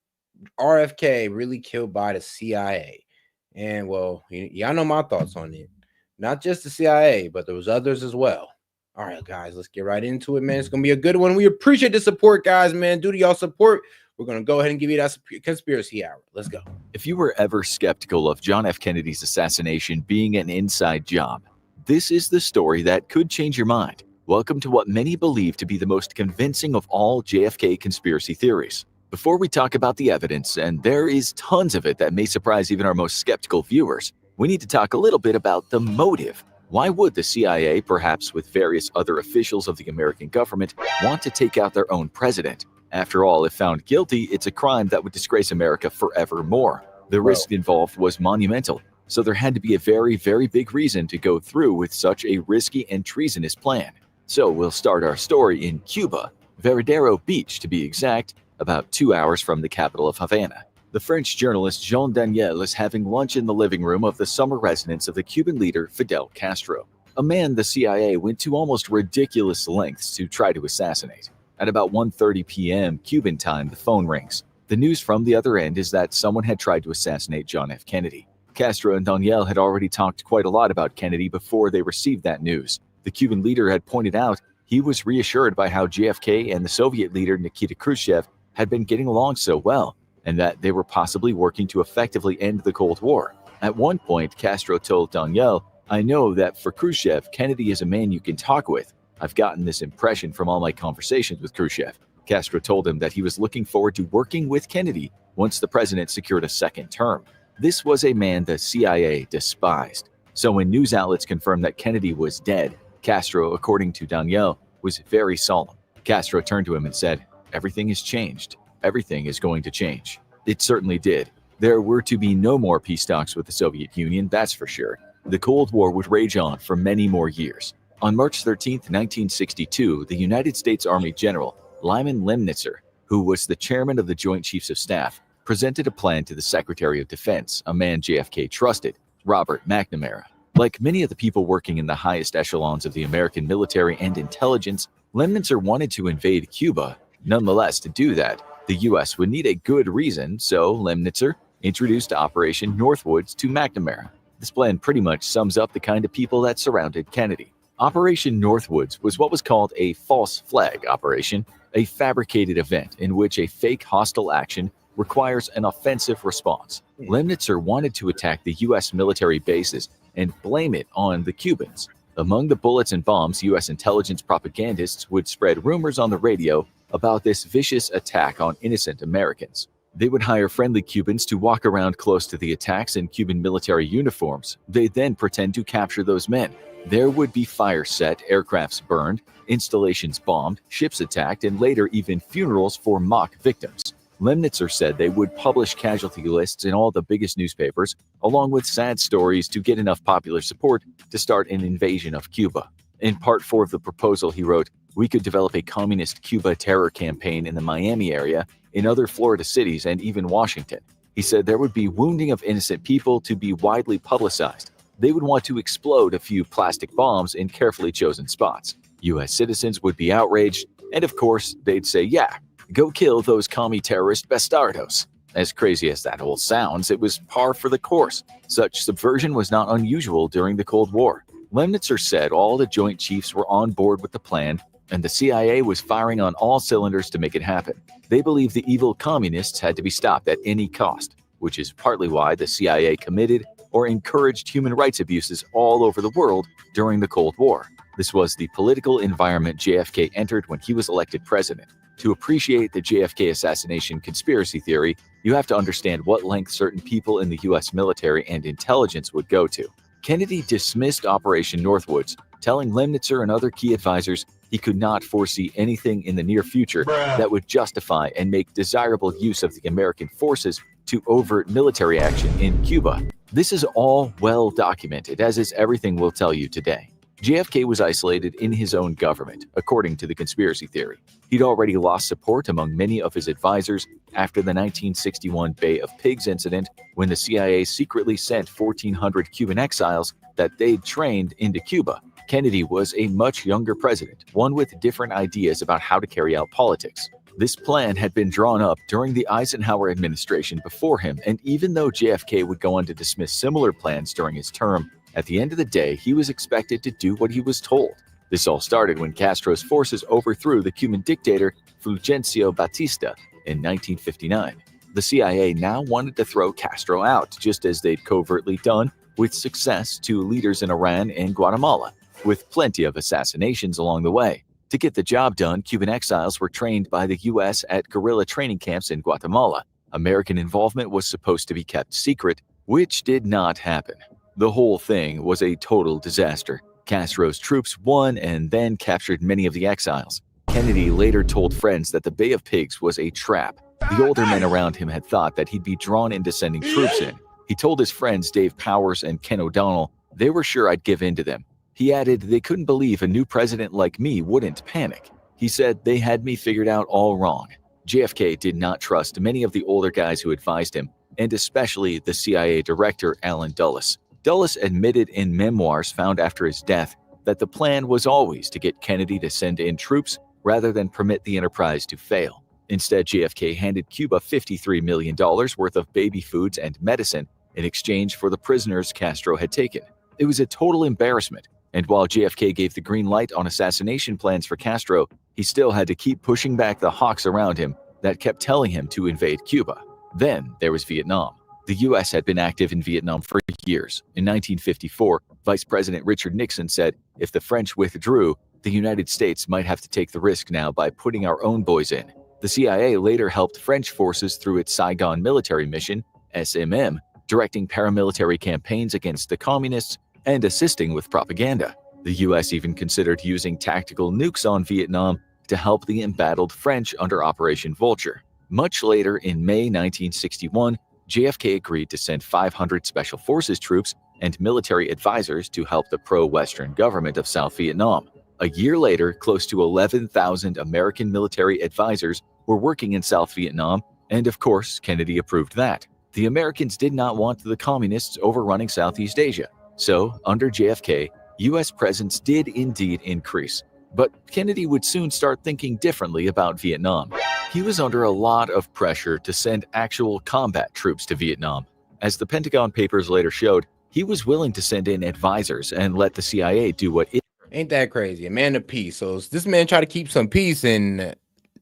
S4: RFK really killed by the CIA? And well, y'all know my thoughts on it. Not just the CIA, but there was others as well. All right, guys, let's get right into it, man. It's going to be a good one. We appreciate the support, guys, man. Due to y'all support, we're going to go ahead and give you that conspiracy hour. Let's go.
S11: If you were ever skeptical of John F. Kennedy's assassination being an inside job, this is the story that could change your mind. Welcome to what many believe to be the most convincing of all JFK conspiracy theories. Before we talk about the evidence, and there is tons of it that may surprise even our most skeptical viewers, we need to talk a little bit about the motive. Why would the CIA, perhaps with various other officials of the American government, want to take out their own president? After all, if found guilty, it's a crime that would disgrace America forevermore. The risk involved was monumental, so there had to be a very, very big reason to go through with such a risky and treasonous plan. So we'll start our story in Cuba, Veradero Beach to be exact, about 2 hours from the capital of Havana. The French journalist Jean Daniel is having lunch in the living room of the summer residence of the Cuban leader Fidel Castro, a man the CIA went to almost ridiculous lengths to try to assassinate. At about 1:30 p.m. Cuban time, the phone rings. The news from the other end is that someone had tried to assassinate John F. Kennedy. Castro and Daniel had already talked quite a lot about Kennedy before they received that news. The Cuban leader had pointed out he was reassured by how JFK and the Soviet leader Nikita Khrushchev had been getting along so well, and that they were possibly working to effectively end the Cold War. At one point, Castro told Daniel, "I know that for Khrushchev, Kennedy is a man you can talk with. I've gotten this impression from all my conversations with Khrushchev." Castro told him that he was looking forward to working with Kennedy once the president secured a second term. This was a man the CIA despised. So when news outlets confirmed that Kennedy was dead, Castro, according to Daniel, was very solemn. Castro turned to him and said, "Everything has changed. Everything is going to change." It certainly did. There were to be no more peace talks with the Soviet Union, that's for sure. The Cold War would rage on for many more years. On March 13, 1962, the United States Army General Lyman Lemnitzer, who was the chairman of the Joint Chiefs of Staff, presented a plan to the Secretary of Defense, a man JFK trusted, Robert McNamara. Like many of the people working in the highest echelons of the American military and intelligence, Lemnitzer wanted to invade Cuba. Nonetheless, to do that, the U.S. would need a good reason, so Lemnitzer introduced Operation Northwoods to McNamara. This plan pretty much sums up the kind of people that surrounded Kennedy. Operation Northwoods was what was called a false flag operation, a fabricated event in which a fake hostile action requires an offensive response. Lemnitzer wanted to attack the U.S. military bases and blame it on the Cubans. Among the bullets and bombs, U.S. intelligence propagandists would spread rumors on the radio about this vicious attack on innocent Americans. They would hire friendly Cubans to walk around close to the attacks in Cuban military uniforms. They'd then pretend to capture those men. There would be fires set, aircrafts burned, installations bombed, ships attacked, and later even funerals for mock victims. Lemnitzer said they would publish casualty lists in all the biggest newspapers, along with sad stories to get enough popular support to start an invasion of Cuba. In part 4 of the proposal, he wrote, "We could develop a communist Cuba terror campaign in the Miami area, in other Florida cities, and even Washington." He said there would be wounding of innocent people to be widely publicized. They would want to explode a few plastic bombs in carefully chosen spots. U.S. citizens would be outraged, and of course, they'd say, "Yeah, go kill those commie terrorist bastardos." As crazy as that whole sounds, it was par for the course. Such subversion was not unusual during the Cold War. Lemnitzer said all the Joint Chiefs were on board with the plan, and the CIA was firing on all cylinders to make it happen. They believed the evil communists had to be stopped at any cost, which is partly why the CIA committed or encouraged human rights abuses all over the world during the Cold War. This was the political environment JFK entered when he was elected president. To appreciate the JFK assassination conspiracy theory, you have to understand what length certain people in the U.S. military and intelligence would go to. Kennedy dismissed Operation Northwoods, telling Lemnitzer and other key advisors he could not foresee anything in the near future that would justify and make desirable use of the American forces to overt military action in Cuba. This is all well documented, as is everything we'll tell you today. JFK was isolated in his own government, according to the conspiracy theory. He'd already lost support among many of his advisors after the 1961 Bay of Pigs incident, when the CIA secretly sent 1,400 Cuban exiles that they'd trained into Cuba. Kennedy was a much younger president, one with different ideas about how to carry out politics. This plan had been drawn up during the Eisenhower administration before him, and even though JFK would go on to dismiss similar plans during his term, at the end of the day, he was expected to do what he was told. This all started when Castro's forces overthrew the Cuban dictator Fulgencio Batista in 1959. The CIA now wanted to throw Castro out, just as they'd covertly done with success to leaders in Iran and Guatemala, with plenty of assassinations along the way. To get the job done, Cuban exiles were trained by the U.S. at guerrilla training camps in Guatemala. American involvement was supposed to be kept secret, which did not happen. The whole thing was a total disaster. Castro's troops won and then captured many of the exiles. Kennedy later told friends that the Bay of Pigs was a trap. The older men around him had thought that he'd be drawn into sending troops in. He told his friends Dave Powers and Ken O'Donnell they were sure I'd give in to them. He added they couldn't believe a new president like me wouldn't panic. He said they had me figured out all wrong. JFK did not trust many of the older guys who advised him, and especially the CIA director Allen Dulles. Dulles admitted in memoirs found after his death that the plan was always to get Kennedy to send in troops rather than permit the enterprise to fail. Instead, JFK handed Cuba $53 million worth of baby foods and medicine in exchange for the prisoners Castro had taken. It was a total embarrassment, and while JFK gave the green light on assassination plans for Castro, he still had to keep pushing back the hawks around him that kept telling him to invade Cuba. Then there was Vietnam. The U.S. had been active in Vietnam for years. In 1954, Vice President Richard Nixon said if the French withdrew, the United States might have to take the risk now by putting our own boys in. The CIA later helped French forces through its Saigon military mission, SMM, directing paramilitary campaigns against the communists and assisting with propaganda. The U.S. even considered using tactical nukes on Vietnam to help the embattled French under Operation Vulture. Much later, in May 1961, JFK agreed to send 500 Special Forces troops and military advisors to help the pro-Western government of South Vietnam. A year later, close to 11,000 American military advisors were working in South Vietnam, and of course, Kennedy approved that. The Americans did not want the communists overrunning Southeast Asia. So, under JFK, U.S. presence did indeed increase. But Kennedy would soon start thinking differently about Vietnam. He was under a lot of pressure to send actual combat troops to Vietnam. As the Pentagon Papers later showed, he was willing to send in advisors and let the CIA do what it.
S4: Ain't that crazy? A man of peace. So this man tried to keep some peace, and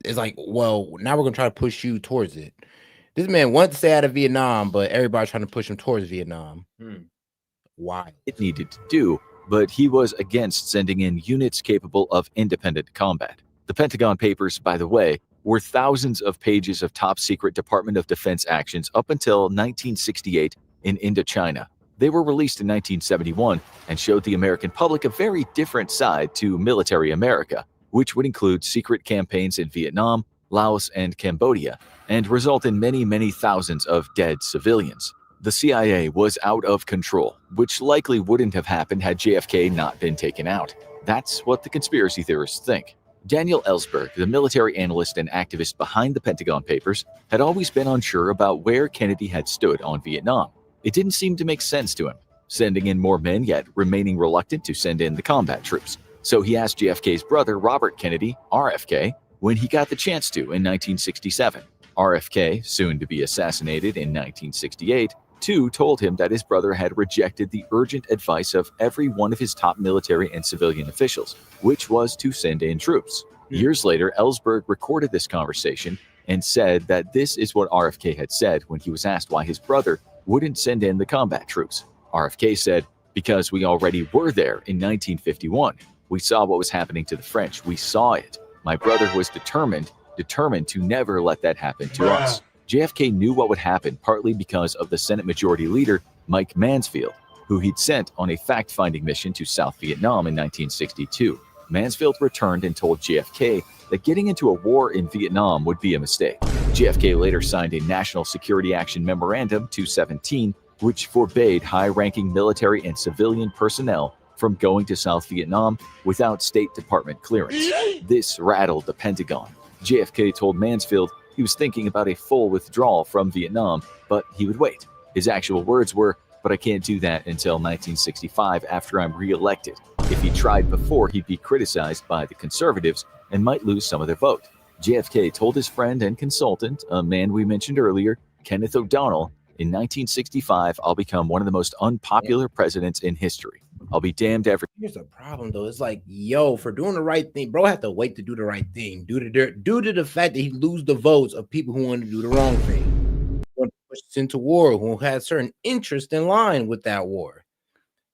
S4: it's like, well, now we're going to try to push you towards it. This man wanted to stay out of Vietnam, but everybody's trying to push him towards Vietnam. Why?
S11: It needed to do, but he was against sending in units capable of independent combat. The Pentagon Papers, by the way, were thousands of pages of top-secret Department of Defense actions up until 1968 in Indochina. They were released in 1971 and showed the American public a very different side to military America, which would include secret campaigns in Vietnam, Laos, and Cambodia, and result in many, many thousands of dead civilians. The CIA was out of control, which likely wouldn't have happened had JFK not been taken out. That's what the conspiracy theorists think. Daniel Ellsberg, the military analyst and activist behind the Pentagon Papers, had always been unsure about where Kennedy had stood on Vietnam. It didn't seem to make sense to him, sending in more men yet remaining reluctant to send in the combat troops. So he asked JFK's brother, Robert Kennedy, RFK, when he got the chance to in 1967. RFK, soon to be assassinated in 1968, too told him that his brother had rejected the urgent advice of every one of his top military and civilian officials, which was to send in troops. Years later, Ellsberg recorded this conversation and said that this is what RFK had said when he was asked why his brother wouldn't send in the combat troops. RFK said, "Because we already were there in 1951. We saw what was happening to the French. We saw it. My brother was determined to never let that happen to us." JFK knew what would happen partly because of the Senate Majority Leader, Mike Mansfield, who he'd sent on a fact-finding mission to South Vietnam in 1962. Mansfield returned and told JFK that getting into a war in Vietnam would be a mistake. JFK later signed a National Security Action Memorandum 217, which forbade high-ranking military and civilian personnel from going to South Vietnam without State Department clearance. This rattled the Pentagon. JFK told Mansfield he was thinking about a full withdrawal from Vietnam, but he would wait. His actual words were, "But I can't do that until 1965 after I'm re-elected. If he tried before, he'd be criticized by the conservatives and might lose some of their vote." JFK told his friend and consultant, a man we mentioned earlier, Kenneth O'Donnell, "In 1965, I'll become one of the most unpopular presidents in history. I'll be damned every."
S4: Here's the problem, though. It's like, yo, for doing the right thing, bro, had to wait to do the right thing due to the fact that he lose the votes of people who want to do the wrong thing, who want to push us into war, who had certain interest in line with that war.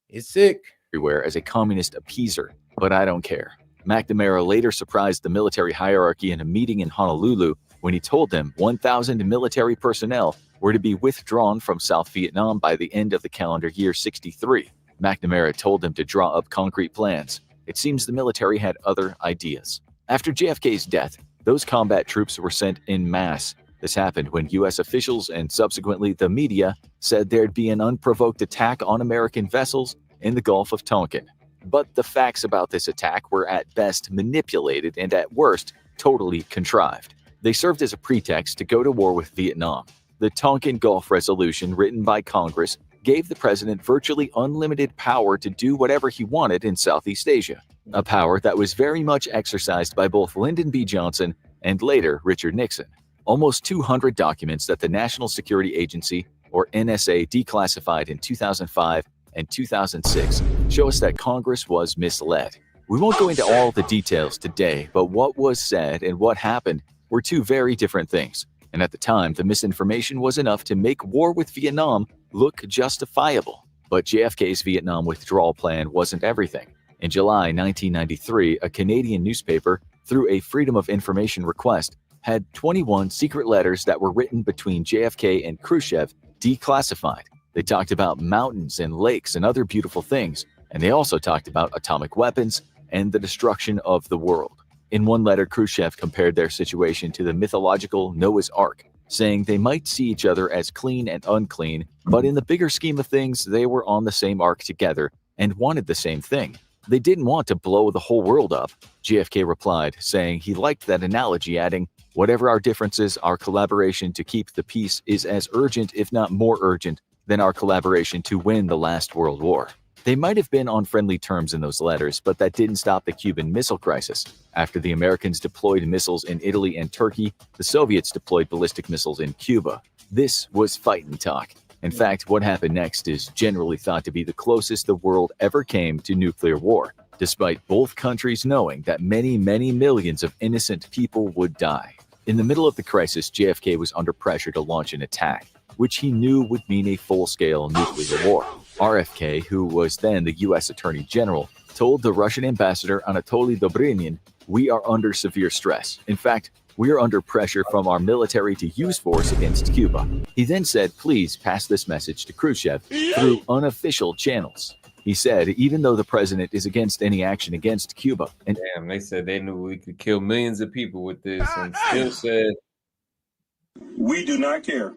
S4: It's sick.
S11: Everywhere as a communist appeaser, but I don't care. McNamara later surprised the military hierarchy in a meeting in Honolulu when he told them 1,000 military personnel were to be withdrawn from South Vietnam by the end of the calendar year 63. McNamara told them to draw up concrete plans. It seems the military had other ideas. After JFK's death, those combat troops were sent en masse. This happened when U.S. officials and subsequently the media said there'd be an unprovoked attack on American vessels in the Gulf of Tonkin. But the facts about this attack were at best manipulated and at worst totally contrived. They served as a pretext to go to war with Vietnam. The Tonkin Gulf Resolution, written by Congress, gave the president virtually unlimited power to do whatever he wanted in Southeast Asia, a power that was very much exercised by both Lyndon B. Johnson and later Richard Nixon. Almost 200 documents that the National Security Agency, or NSA, declassified in 2005 and 2006 show us that Congress was misled. We won't go into all the details today, but what was said and what happened were two very different things. And at the time, the misinformation was enough to make war with Vietnam look justifiable. But JFK's Vietnam withdrawal plan wasn't everything. In July 1993, a Canadian newspaper, through a Freedom of Information request, had 21 secret letters that were written between JFK and Khrushchev declassified. They talked about mountains and lakes and other beautiful things, and they also talked about atomic weapons and the destruction of the world. In one letter, Khrushchev compared their situation to the mythological Noah's Ark, saying they might see each other as clean and unclean, but in the bigger scheme of things, they were on the same ark together and wanted the same thing. They didn't want to blow the whole world up. JFK replied, saying he liked that analogy, adding, "Whatever our differences, our collaboration to keep the peace is as urgent, if not more urgent, than our collaboration to win the last World War." They might have been on friendly terms in those letters, but that didn't stop the Cuban Missile Crisis. After the Americans deployed missiles in Italy and Turkey, the Soviets deployed ballistic missiles in Cuba. This was fighting talk. In fact, what happened next is generally thought to be the closest the world ever came to nuclear war, despite both countries knowing that many, many millions of innocent people would die. In the middle of the crisis, JFK was under pressure to launch an attack, which he knew would mean a full-scale nuclear war. RFK, who was then the U.S. Attorney General, told the Russian ambassador Anatoly Dobrynin, "We are under severe stress. In fact, we are under pressure from our military to use force against Cuba." He then said, "Please pass this message to Khrushchev through unofficial channels." He said, even though the president is against any action against Cuba. And
S3: damn, they said they knew we could kill millions of people with this and still said,
S1: "We do not care."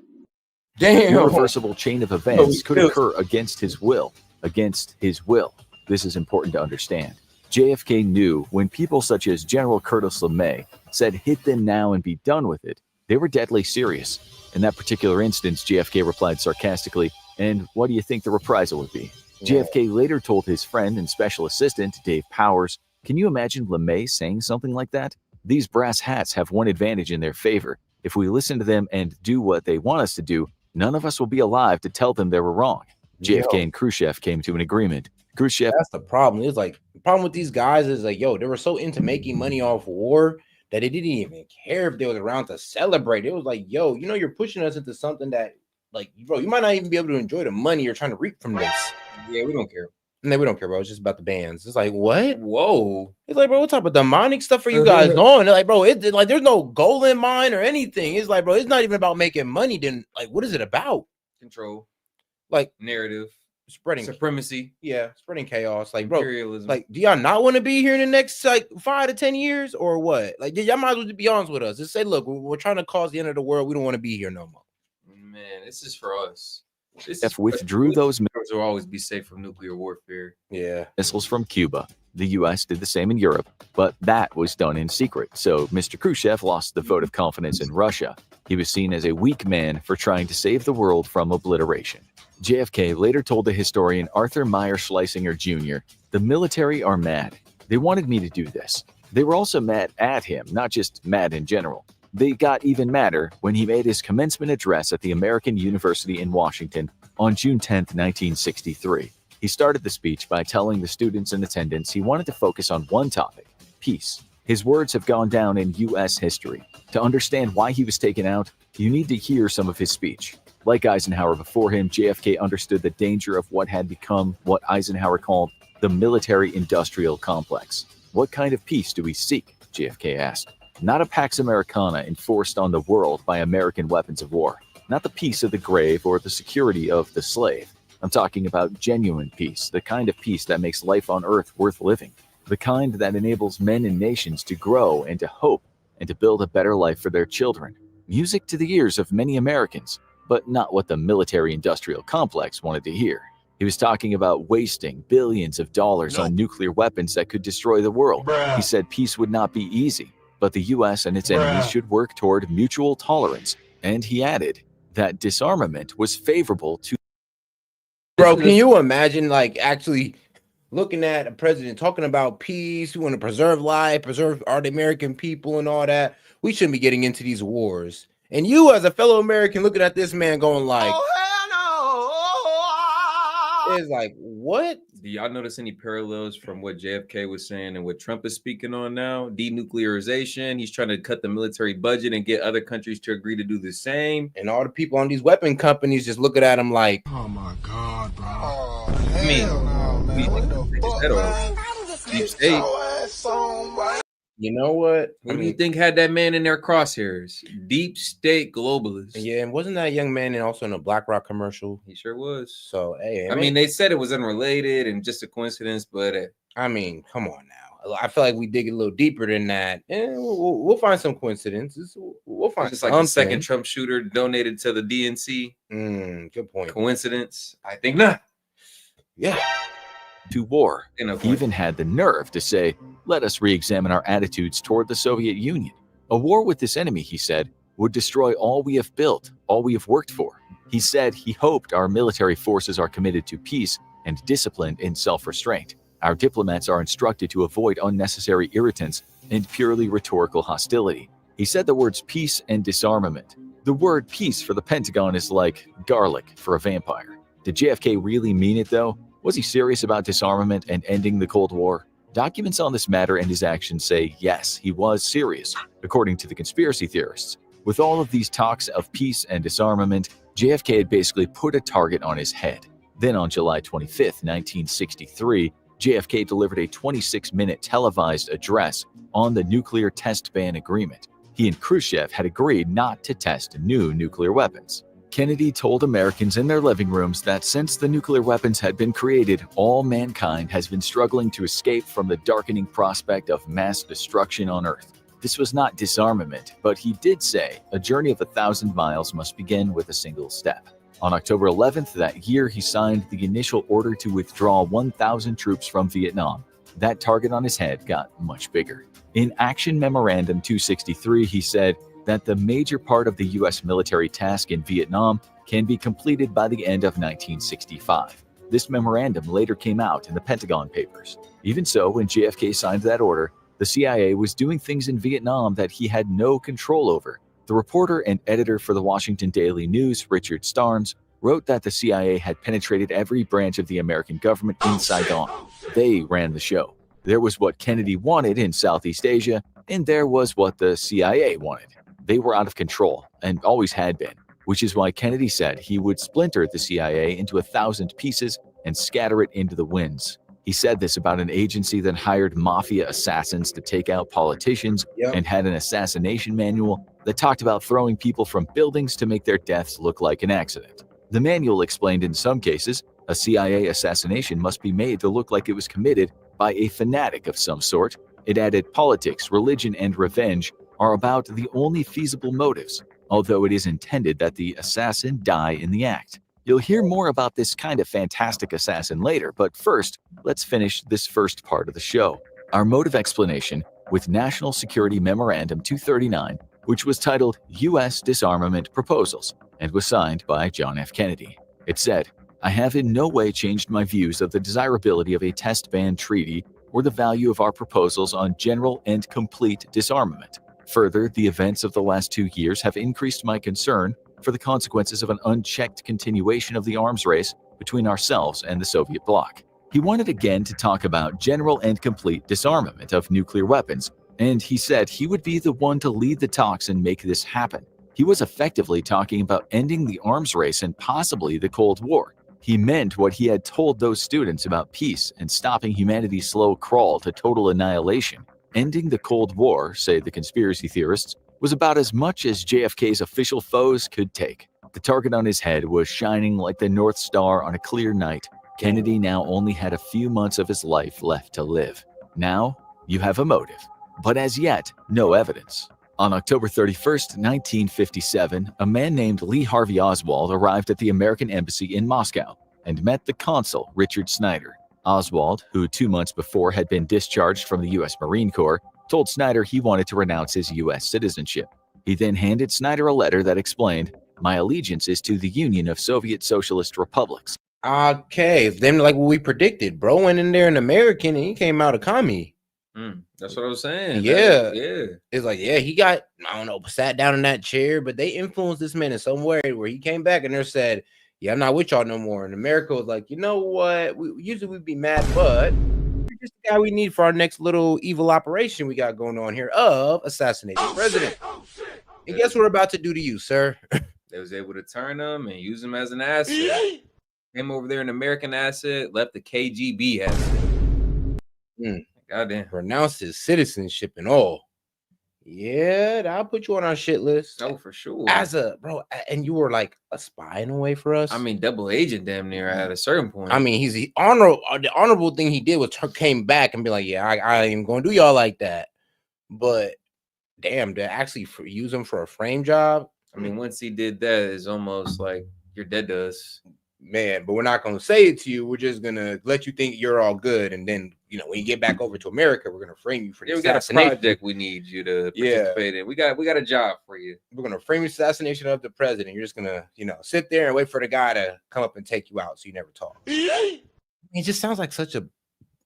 S11: An irreversible chain of events could occur against his will. Against his will. This is important to understand. JFK knew when people such as General Curtis LeMay said hit them now and be done with it, they were deadly serious. In that particular instance, JFK replied sarcastically, "And what do you think the reprisal would be?" JFK later told his friend and special assistant, Dave Powers, "Can you imagine LeMay saying something like that? These brass hats have one advantage in their favor. If we listen to them and do what they want us to do, none of us will be alive to tell them they were wrong." JFK and Khrushchev came to an agreement. Khrushchev.
S4: That's the problem. It's like the problem with these guys is like, yo, they were so into making money off war that they didn't even care if they was around to celebrate. It was like, yo, you know, you're pushing us into something that, like, bro, you might not even be able to enjoy the money you're trying to reap from this.
S3: Yeah, we don't care.
S4: No, we don't care, bro. It's just about the bands. It's like, what?
S3: Whoa.
S4: It's like, bro, what type of demonic stuff are you guys on? They're like, bro, it's like there's no goal in mind or anything. It's like, bro, it's not even about making money. Then, like, what is it about?
S3: Control.
S4: Like
S3: narrative.
S4: Spreading
S3: supremacy.
S4: Yeah, spreading chaos. Like, bro,
S3: imperialism.
S4: like, do y'all not want to be here in the next like 5 to 10 years or what? Like, y'all might as well be honest with us. Just say, look, we're trying to cause the end of the world. We don't want to be here no more.
S3: Man, this is for us.
S11: F withdrew those
S3: will always be safe from nuclear warfare.
S4: Yeah.
S11: missiles from Cuba. The U.S. did the same in Europe, but that was done in secret. So Mr. Khrushchev lost the vote of confidence in Russia. He was seen as a weak man for trying to save the world from obliteration. JFK later told the historian Arthur Meyer Schlesinger Jr., "The military are mad. They wanted me to do this. They were also mad at him, not just mad in general. They got even madder when he made his commencement address at the American University in Washington on June 10, 1963. He started the speech by telling the students in attendance he wanted to focus on one topic, peace. His words have gone down in U.S. history. To understand why he was taken out, you need to hear some of his speech. Like Eisenhower before him, JFK understood the danger of what had become what Eisenhower called the military-industrial complex. What kind of peace do we seek? JFK asked. Not a Pax Americana enforced on the world by American weapons of war. Not the peace of the grave or the security of the slave. I'm talking about genuine peace, the kind of peace that makes life on Earth worth living. The kind that enables men and nations to grow and to hope and to build a better life for their children. Music to the ears of many Americans, but not what the military-industrial complex wanted to hear. He was talking about wasting billions of dollars on nuclear weapons that could destroy the world. He said peace would not be easy, but the U.S. and its enemies should work toward mutual tolerance. And he added that disarmament was favorable to...
S4: Bro, can you imagine, like, actually looking at a president talking about peace, we want to preserve life, preserve our American people and all that. We shouldn't be getting into these wars. And you, as a fellow American, looking at this man going like, it's like, what?
S3: Do y'all notice any parallels from what JFK was saying and what Trump is speaking on now? Denuclearization. He's trying to cut the military budget and get other countries to agree to do the same.
S4: And all the people on these weapon companies just looking at him like,
S1: Oh my God, bro.
S3: I mean, deep state.
S4: you know what?
S3: Who do you think had that man in their crosshairs? Deep state globalists.
S4: Yeah, and wasn't that young man also in a BlackRock commercial?
S3: He sure was.
S4: So, hey,
S3: I mean, they said it was unrelated and just a coincidence, but
S4: I mean, come on now. I feel like we dig a little deeper than that. And we'll find some coincidences. We'll find
S3: just like the second Trump shooter donated to the DNC.
S4: Good point.
S3: Coincidence? I think not.
S4: Yeah.
S11: To war. He even had the nerve to say, let us re-examine our attitudes toward the Soviet Union. A war with this enemy, he said, would destroy all we have built, all we have worked for. He said he hoped our military forces are committed to peace and disciplined in self-restraint. Our diplomats are instructed to avoid unnecessary irritants and purely rhetorical hostility. He said the words peace and disarmament. The word peace for the Pentagon is like garlic for a vampire. Did JFK really mean it, though? Was he serious about disarmament and ending the Cold War? Documents on this matter and his actions say yes, he was serious, according to the conspiracy theorists. With all of these talks of peace and disarmament, JFK had basically put a target on his head. Then on July 25, 1963, JFK delivered a 26-minute televised address on the nuclear test ban agreement. He and Khrushchev had agreed not to test new nuclear weapons. Kennedy told Americans in their living rooms that since the nuclear weapons had been created, all mankind has been struggling to escape from the darkening prospect of mass destruction on Earth. This was not disarmament, but he did say a journey of 1,000 miles must begin with a single step. On October 11th that year, he signed the initial order to withdraw 1,000 troops from Vietnam. That target on his head got much bigger. In Action Memorandum 263, he said that the major part of the U.S. military task in Vietnam can be completed by the end of 1965. This memorandum later came out in the Pentagon Papers. Even so, when JFK signed that order, the CIA was doing things in Vietnam that he had no control over. The reporter and editor for the Washington Daily News, Richard Starnes, wrote that the CIA had penetrated every branch of the American government in Saigon. They ran the show. There was what Kennedy wanted in Southeast Asia, and there was what the CIA wanted. They were out of control, and always had been, which is why Kennedy said he would splinter the CIA into 1,000 pieces and scatter it into the winds. He said this about an agency that hired mafia assassins to take out politicians and had an assassination manual that talked about throwing people from buildings to make their deaths look like an accident. The manual explained in some cases, a CIA assassination must be made to look like it was committed by a fanatic of some sort. It added politics, religion, and revenge are about the only feasible motives, although it is intended that the assassin die in the act. You'll hear more about this kind of fantastic assassin later, but first, let's finish this first part of the show. Our motive explanation with National Security Memorandum 239, which was titled U.S. Disarmament Proposals and was signed by John F. Kennedy. It said, I have in no way changed my views of the desirability of a test ban treaty or the value of our proposals on general and complete disarmament. Further, the events of the last 2 years have increased my concern for the consequences of an unchecked continuation of the arms race between ourselves and the Soviet bloc. He wanted again to talk about general and complete disarmament of nuclear weapons, and he said he would be the one to lead the talks and make this happen. He was effectively talking about ending the arms race and possibly the Cold War. He meant what he had told those students about peace and stopping humanity's slow crawl to total annihilation. Ending the Cold War, say the conspiracy theorists, was about as much as JFK's official foes could take. The target on his head was shining like the North Star on a clear night. Kennedy now only had a few months of his life left to live. Now, you have a motive, but as yet, no evidence. On October 31st, 1957, a man named Lee Harvey Oswald arrived at the American Embassy in Moscow and met the consul, Richard Snyder. Oswald, who 2 months before had been discharged from the U.S. Marine Corps, told Snyder he wanted to renounce his U.S. citizenship. He then handed Snyder a letter that explained, "My allegiance is to the Union of Soviet Socialist Republics."
S4: Okay, then like what we predicted, bro went in there an American and he came out a commie.
S3: That's what I was saying.
S4: Yeah,
S3: yeah.
S4: It's like, yeah, he got, I don't know, sat down in that chair, but they influenced this man in some way where he came back and they said, yeah, I'm not with y'all no more. And America was like, you know what? Usually we'd be mad, but you're just the guy we need for our next little evil operation we got going on here of assassinating the president. And guess what we're about to do to you, sir?
S3: They was able to turn him and use him as an asset. Came over there an American asset, left the KGB asset. Goddamn.
S4: Renounced his citizenship and all. Yeah, I'll put you on our shit list.
S3: Oh, for sure.
S4: As a bro, and you were like a spy in a way for us.
S3: I mean, double agent damn near at a certain point.
S4: I mean, he's the honorable thing he did was came back and be like, yeah, I ain't gonna do y'all like that. But damn, to actually use him for a frame job.
S3: I mean, once he did that, it's almost like you're dead to us.
S4: Man, but we're not going to say it to you. We're just going to let you think you're all good. And then, you know, when you get back over to America, we're going to frame you for the assassination.
S3: We got a project we need you to participate in. We got a job for you.
S4: We're going to frame the assassination of the president. You're just going to, you know, sit there and wait for the guy to come up and take you out so you never talk. It just sounds like such a,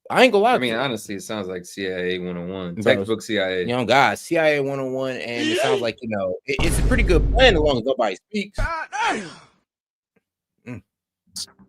S4: I ain't gonna lie.
S3: I mean, honestly, it sounds like CIA 101, textbook CIA.
S4: Young guy, CIA 101. And it sounds like, you know, it's a pretty good plan as long as nobody speaks.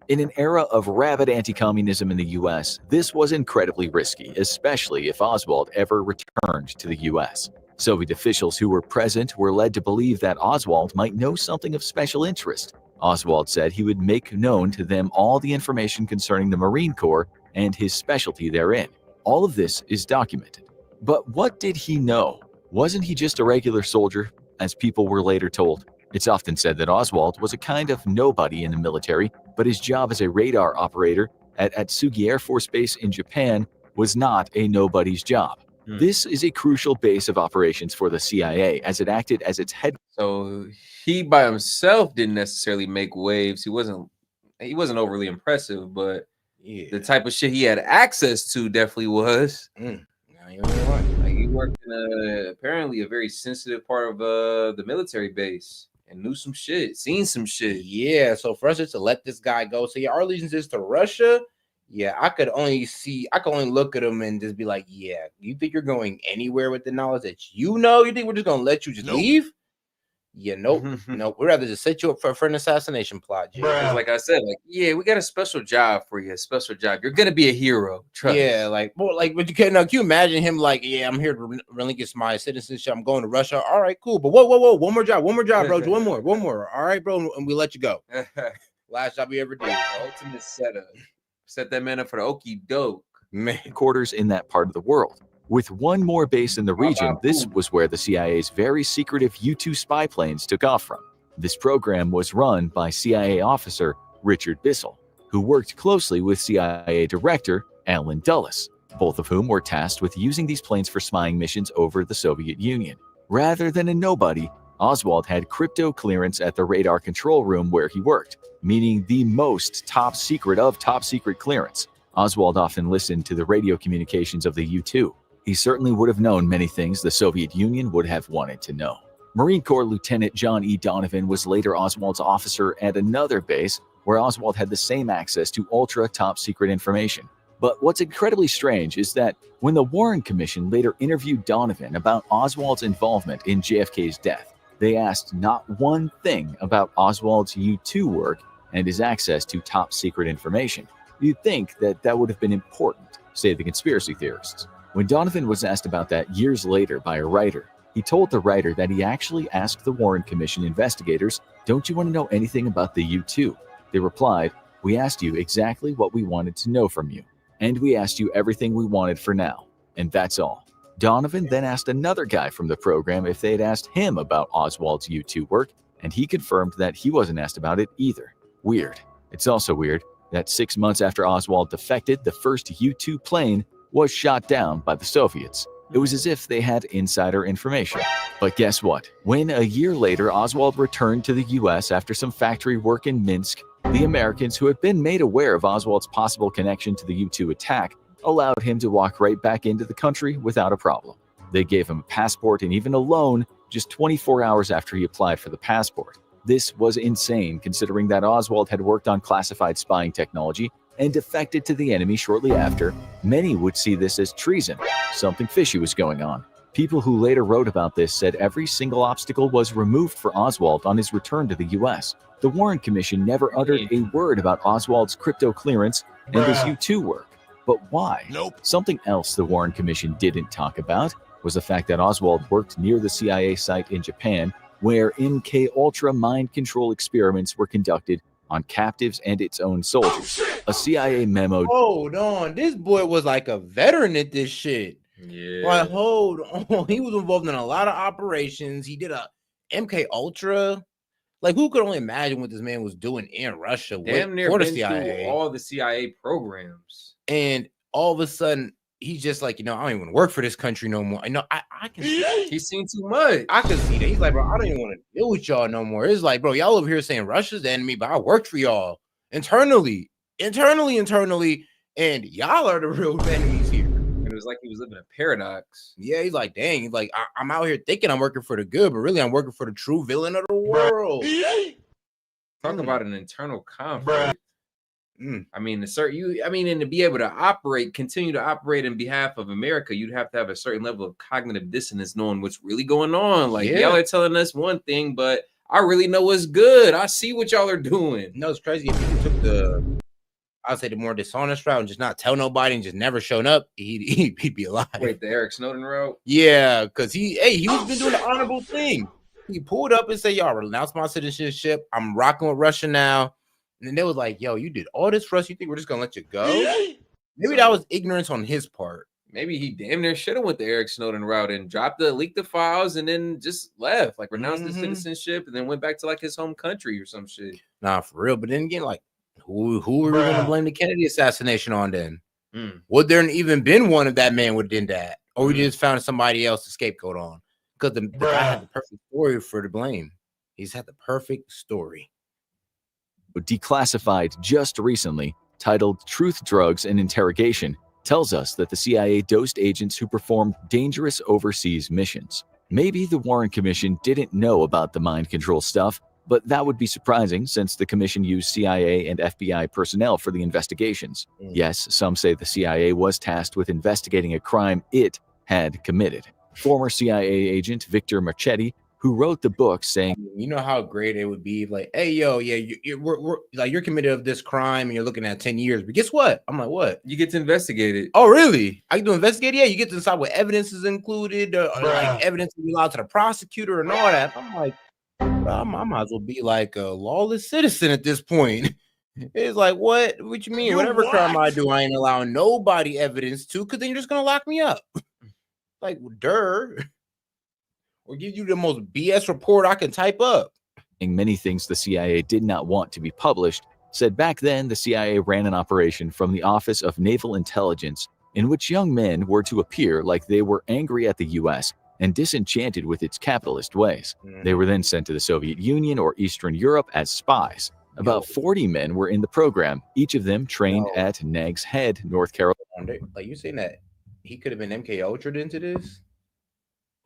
S11: In an era of rabid anti-communism in the U.S., this was incredibly risky, especially if Oswald ever returned to the U.S. Soviet officials who were present were led to believe that Oswald might know something of special interest. Oswald said he would make known to them all the information concerning the Marine Corps and his specialty therein. All of this is documented. But what did he know? Wasn't he just a regular soldier, as people were later told? It's often said that Oswald was a kind of nobody in the military, but his job as a radar operator at Atsugi Air Force Base in Japan was not a nobody's job. This is a crucial base of operations for the CIA, as it acted as its head.
S3: So he by himself didn't necessarily make waves. He wasn't overly impressive, but the type of shit he had access to definitely was. Like he worked in apparently a very sensitive part of the military base. And knew some shit, seen some shit.
S4: Yeah, so for us just to let this guy go, so yeah, our allegiance is to Russia. Yeah, I could only look at him and just be like, yeah, you think you're going anywhere with the knowledge that you know? You think we're just gonna let you just leave? Yeah, nope. Nope. We'd rather just set you up for an assassination plot.
S3: Like I said, like, yeah, we got a special job for you, a special job. You're gonna be a hero. Trust.
S4: Yeah, like, well, like, but you can't. Can you imagine him like, yeah, I'm here to relinquish my citizenship. I'm going to Russia. All right, cool. But whoa, one more job, bro. One more. All right, bro, and we let you go. Last job we ever did.
S3: Ultimate setup. Set that man up for the okie doke.
S11: Man, quarters in that part of the world. With one more base in the region, this was where the CIA's very secretive U-2 spy planes took off from. This program was run by CIA officer Richard Bissell, who worked closely with CIA Director Allen Dulles, both of whom were tasked with using these planes for spying missions over the Soviet Union. Rather than a nobody, Oswald had crypto clearance at the radar control room where he worked, meaning the most top secret of top secret clearance. Oswald often listened to the radio communications of the U-2. He certainly would have known many things the Soviet Union would have wanted to know. Marine Corps Lieutenant John E. Donovan was later Oswald's officer at another base where Oswald had the same access to ultra top secret information. But what's incredibly strange is that when the Warren Commission later interviewed Donovan about Oswald's involvement in JFK's death, they asked not one thing about Oswald's U-2 work and his access to top secret information. You'd think that that would have been important, say the conspiracy theorists. When Donovan was asked about that years later by a writer, he told the writer that he actually asked the Warren Commission investigators, "Don't you want to know anything about the U-2?" They replied, We asked you exactly what we wanted to know from you, and we asked you everything we wanted for now, and that's all. Donovan then asked another guy from the program if they had asked him about Oswald's U-2 work, and he confirmed that he wasn't asked about it either. Weird. It's also weird that 6 months after Oswald defected, the first U-2 plane was shot down by the Soviets. It was as if they had insider information. But guess what? When a year later Oswald returned to the US after some factory work in Minsk, the Americans, who had been made aware of Oswald's possible connection to the U-2 attack, allowed him to walk right back into the country without a problem. They gave him a passport and even a loan just 24 hours after he applied for the passport. This was insane, considering that Oswald had worked on classified spying technology and defected to the enemy shortly after. Many would see this as treason. Something fishy was going on. People who later wrote about this said every single obstacle was removed for Oswald on his return to the US. The Warren Commission never uttered a word about Oswald's crypto clearance and his U-2 work. But why? Something else the Warren Commission didn't talk about was the fact that Oswald worked near the CIA site in Japan, where MK-Ultra mind control experiments were conducted on captives and its own soldiers. A CIA memo.
S4: Hold on, this boy was like a veteran at this shit.
S3: Yeah.
S4: Like, hold on, he was involved in a lot of operations. He did a MK Ultra. Like, who could only imagine what this man was doing in Russia
S3: Damn near
S4: for the
S3: been through
S4: CIA?
S3: all the CIA programs.
S4: And all of a sudden, he's just like, I don't even want to work for this country no more. I know I can see that.
S3: He's seen too much.
S4: I can see that. He's like, bro, I don't even want to deal with y'all no more. It's like, bro, y'all over here saying Russia's the enemy, but I worked for y'all internally, and y'all are the real enemies here.
S3: And it was like he was living a paradox.
S4: Yeah, he's like, dang, he's like, I'm out here thinking I'm working for the good, but really I'm working for the true villain of the world.
S3: Talk about an internal conflict. I mean, and to be able to continue to operate in behalf of America, you'd have to have a certain level of cognitive dissonance, knowing what's really going on. Like, y'all are telling us one thing, but I really know what's good. I see what y'all are doing.
S4: No, it's crazy. If you took I'd say the more dishonest route and just not tell nobody and just never shown up, he'd be alive.
S3: Wait, the Eric Snowden route?
S4: Yeah, because he was been doing the honorable thing. He pulled up and said, y'all renounce my citizenship. I'm rocking with Russia now. And then they was like, yo, you did all this for us. You think we're just gonna let you go? Maybe that was ignorance on his part.
S3: Maybe he damn near should have went the Eric Snowden route and leaked the files and then just left, like renounced his citizenship and then went back to like his home country or some shit.
S4: Nah, for real. But then again, like, who were we gonna blame the Kennedy assassination on then? Would there even been one if that man would have done that? Or we just found somebody else to scapegoat on? Because the guy had the perfect story for the blame. He's had the perfect story.
S11: Declassified just recently, titled Truth, Drugs, and Interrogation, tells us that the CIA dosed agents who performed dangerous overseas missions. Maybe the Warren Commission didn't know about the mind control stuff, but that would be surprising since the commission used CIA and FBI personnel for the investigations. Yes, some say the CIA was tasked with investigating a crime it had committed. Former CIA agent Victor Marchetti, who wrote the book, saying,
S4: you know how great it would be, like, hey, yo, yeah, we're like, you're committed of this crime and you're looking at 10 years, but guess what? I'm like, what?
S3: You get to investigate it.
S4: Oh, really? I can do investigate? Yeah, you get to decide what evidence is included, or like evidence to be allowed to the prosecutor and all that. I'm like, I might as well be like a lawless citizen at this point. It's like, what you mean? Whatever crime I do, I ain't allowing nobody evidence to, because then you're just gonna lock me up. Like, or give you the most BS report I can type up.
S11: Many things the CIA did not want to be published, said back then the CIA ran an operation from the Office of Naval Intelligence in which young men were to appear like they were angry at the US and disenchanted with its capitalist ways. They were then sent to the Soviet Union or Eastern Europe as spies. About 40 men were in the program, each of them trained at Nags Head, North Carolina.
S4: Like, you saying that he could have been MK Ultra'd into this?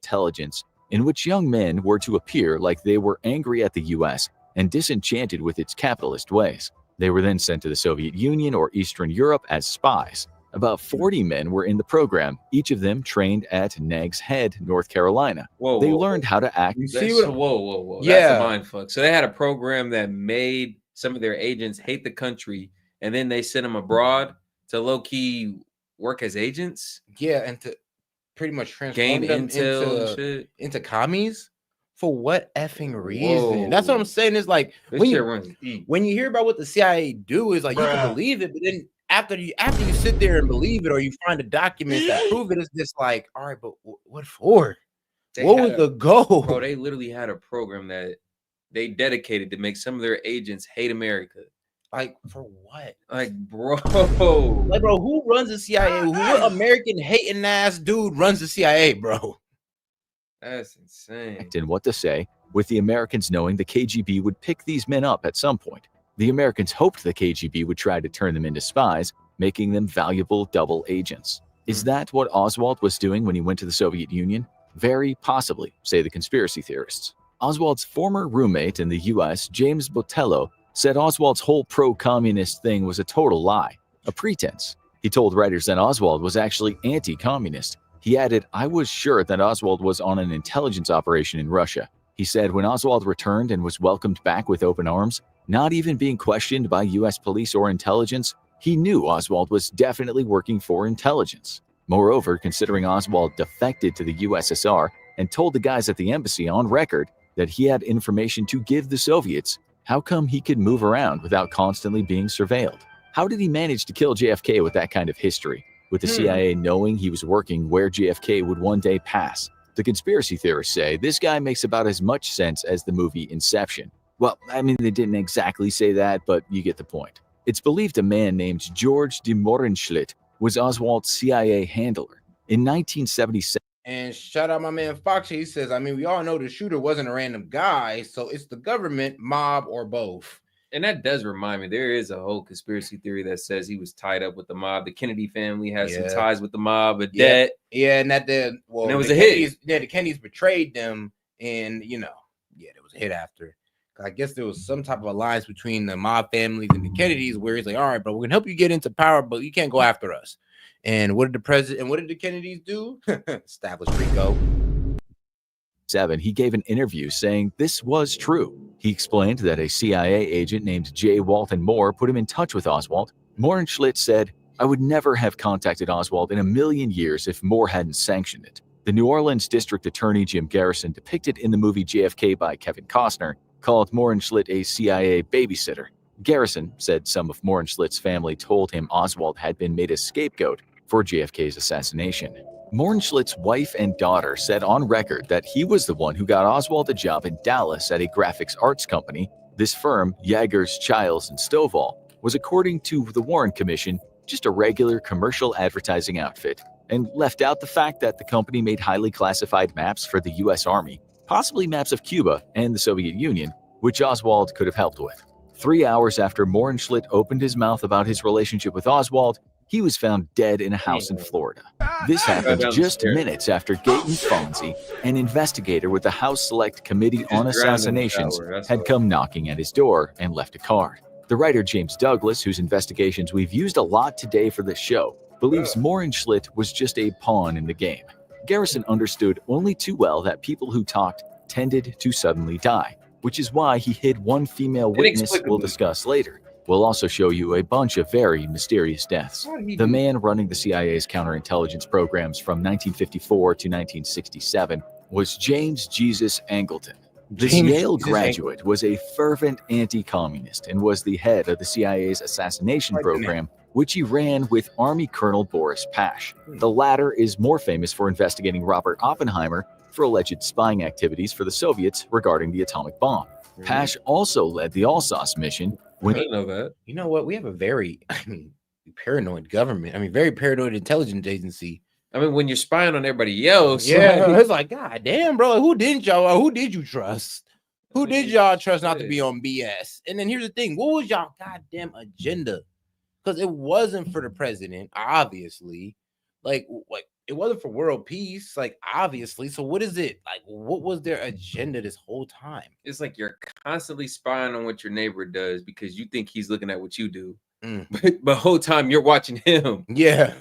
S11: Intelligence, in which young men were to appear like they were angry at the US and disenchanted with its capitalist ways. They were then sent to the Soviet Union or Eastern Europe as spies. About 40 men were in the program, each of them trained at Nags Head, North Carolina. They learned how to act.
S3: Whoa. That's a mind fuck. So they had a program that made some of their agents hate the country, and then they sent them abroad to low-key work as agents?
S4: Yeah, and to pretty much transform them into commies For what effing reason? That's what I'm saying. It's like
S3: This
S4: when
S3: shit
S4: you
S3: runs deep.
S4: when you hear about what the CIA do, is like you can believe it, but then after you sit there and believe it, or you find a document that prove it, it's just like, all right, but what for? What was the goal?
S3: Bro, they literally had a program that they dedicated to make some of their agents hate America.
S4: Like, for what?
S3: Like, bro.
S4: Like, bro, who runs the CIA? What American hating ass dude runs the CIA, bro?
S3: That's insane.
S11: And what to say, with the Americans knowing the KGB would pick these men up at some point. The Americans hoped the KGB would try to turn them into spies, making them valuable double agents. Is that what Oswald was doing when he went to the Soviet Union? Very possibly, say the conspiracy theorists. Oswald's former roommate in the US, James Botello, said Oswald's whole pro-communist thing was a total lie, a pretense. He told writers that Oswald was actually anti-communist. He added, "I was sure that Oswald was on an intelligence operation in Russia." He said when Oswald returned and was welcomed back with open arms, not even being questioned by US police or intelligence, he knew Oswald was definitely working for intelligence. Moreover, considering Oswald defected to the USSR and told the guys at the embassy on record that he had information to give the Soviets, how come he could move around without constantly being surveilled? How did he manage to kill JFK with that kind of history, with the CIA knowing he was working where JFK would one day pass? The conspiracy theorists say this guy makes about as much sense as the movie Inception. Well, I mean, they didn't exactly say that, but you get the point. It's believed a man named George de Mohrenschlitt was Oswald's CIA handler. In 1977,
S4: And shout out my man Foxy. He says, I mean, we all know the shooter wasn't a random guy, so it's the government, mob, or both.
S3: And that does remind me, there is a whole conspiracy theory that says he was tied up with the mob. The Kennedy family has some ties with the mob, a debt.
S4: Yeah, and that the well,
S3: and it was
S4: the
S3: a
S4: Kennedys,
S3: hit.
S4: Yeah, the Kennedys betrayed them, and there was a hit after. I guess there was some type of alliance between the mob families and the Kennedys, where it's like, all right, bro, we're gonna help you get into power, but you can't go after us. And what did the Kennedys do? Establish RICO.
S11: he gave an interview saying this was true. He explained that a CIA agent named J. Walton Moore put him in touch with Oswald. Mohrenschlitt said, "I would never have contacted Oswald in a million years if Moore hadn't sanctioned it." The New Orleans District Attorney Jim Garrison, depicted in the movie JFK by Kevin Costner, called Mohrenschlitt a CIA babysitter. Garrison said some of Mohrenschlitt's family told him Oswald had been made a scapegoat for JFK's assassination. Mohrenschlitt's wife and daughter said on record that he was the one who got Oswald a job in Dallas at a graphics arts company. This firm, Jaggers, Childs, and Stovall, was, according to the Warren Commission, just a regular commercial advertising outfit, and left out the fact that the company made highly classified maps for the U.S. Army, possibly maps of Cuba and the Soviet Union, which Oswald could have helped with. 3 hours after Mohrenschlitt opened his mouth about his relationship with Oswald, he was found dead in a house in Florida. This happened just minutes after Gaten Fonzie, an investigator with the House Select Committee on Assassinations, had come knocking at his door and left a card. The writer James Douglas, whose investigations we've used a lot today for this show, believes Mohrenschlitt was just a pawn in the game. Garrison understood only too well that people who talked tended to suddenly die, which is why he hid one female witness we'll discuss later. We'll also show you a bunch of very mysterious deaths. The man running the CIA's counterintelligence programs from 1954 to 1967 was James Jesus Angleton. This Yale graduate was a fervent anti-communist and was the head of the CIA's assassination program, which he ran with Army Colonel Boris Pash. The latter is more famous for investigating Robert Oppenheimer for alleged spying activities for the Soviets regarding the atomic bomb. Pash also led the Alsace mission.
S3: I didn't know that.
S4: You know what? We have a very, paranoid government. Very paranoid intelligence agency.
S3: When you're spying on everybody else.
S4: It's like, God damn, bro. Who did you trust? Who did y'all trust not to be on BS? And then here's the thing. What was y'all goddamn agenda? Because it wasn't for the president, obviously. Like it wasn't for world peace, obviously. So what is it? What was their agenda this whole time?
S3: It's like you're constantly spying on what your neighbor does because you think he's looking at what you do. But the whole time you're watching him.
S4: Yeah.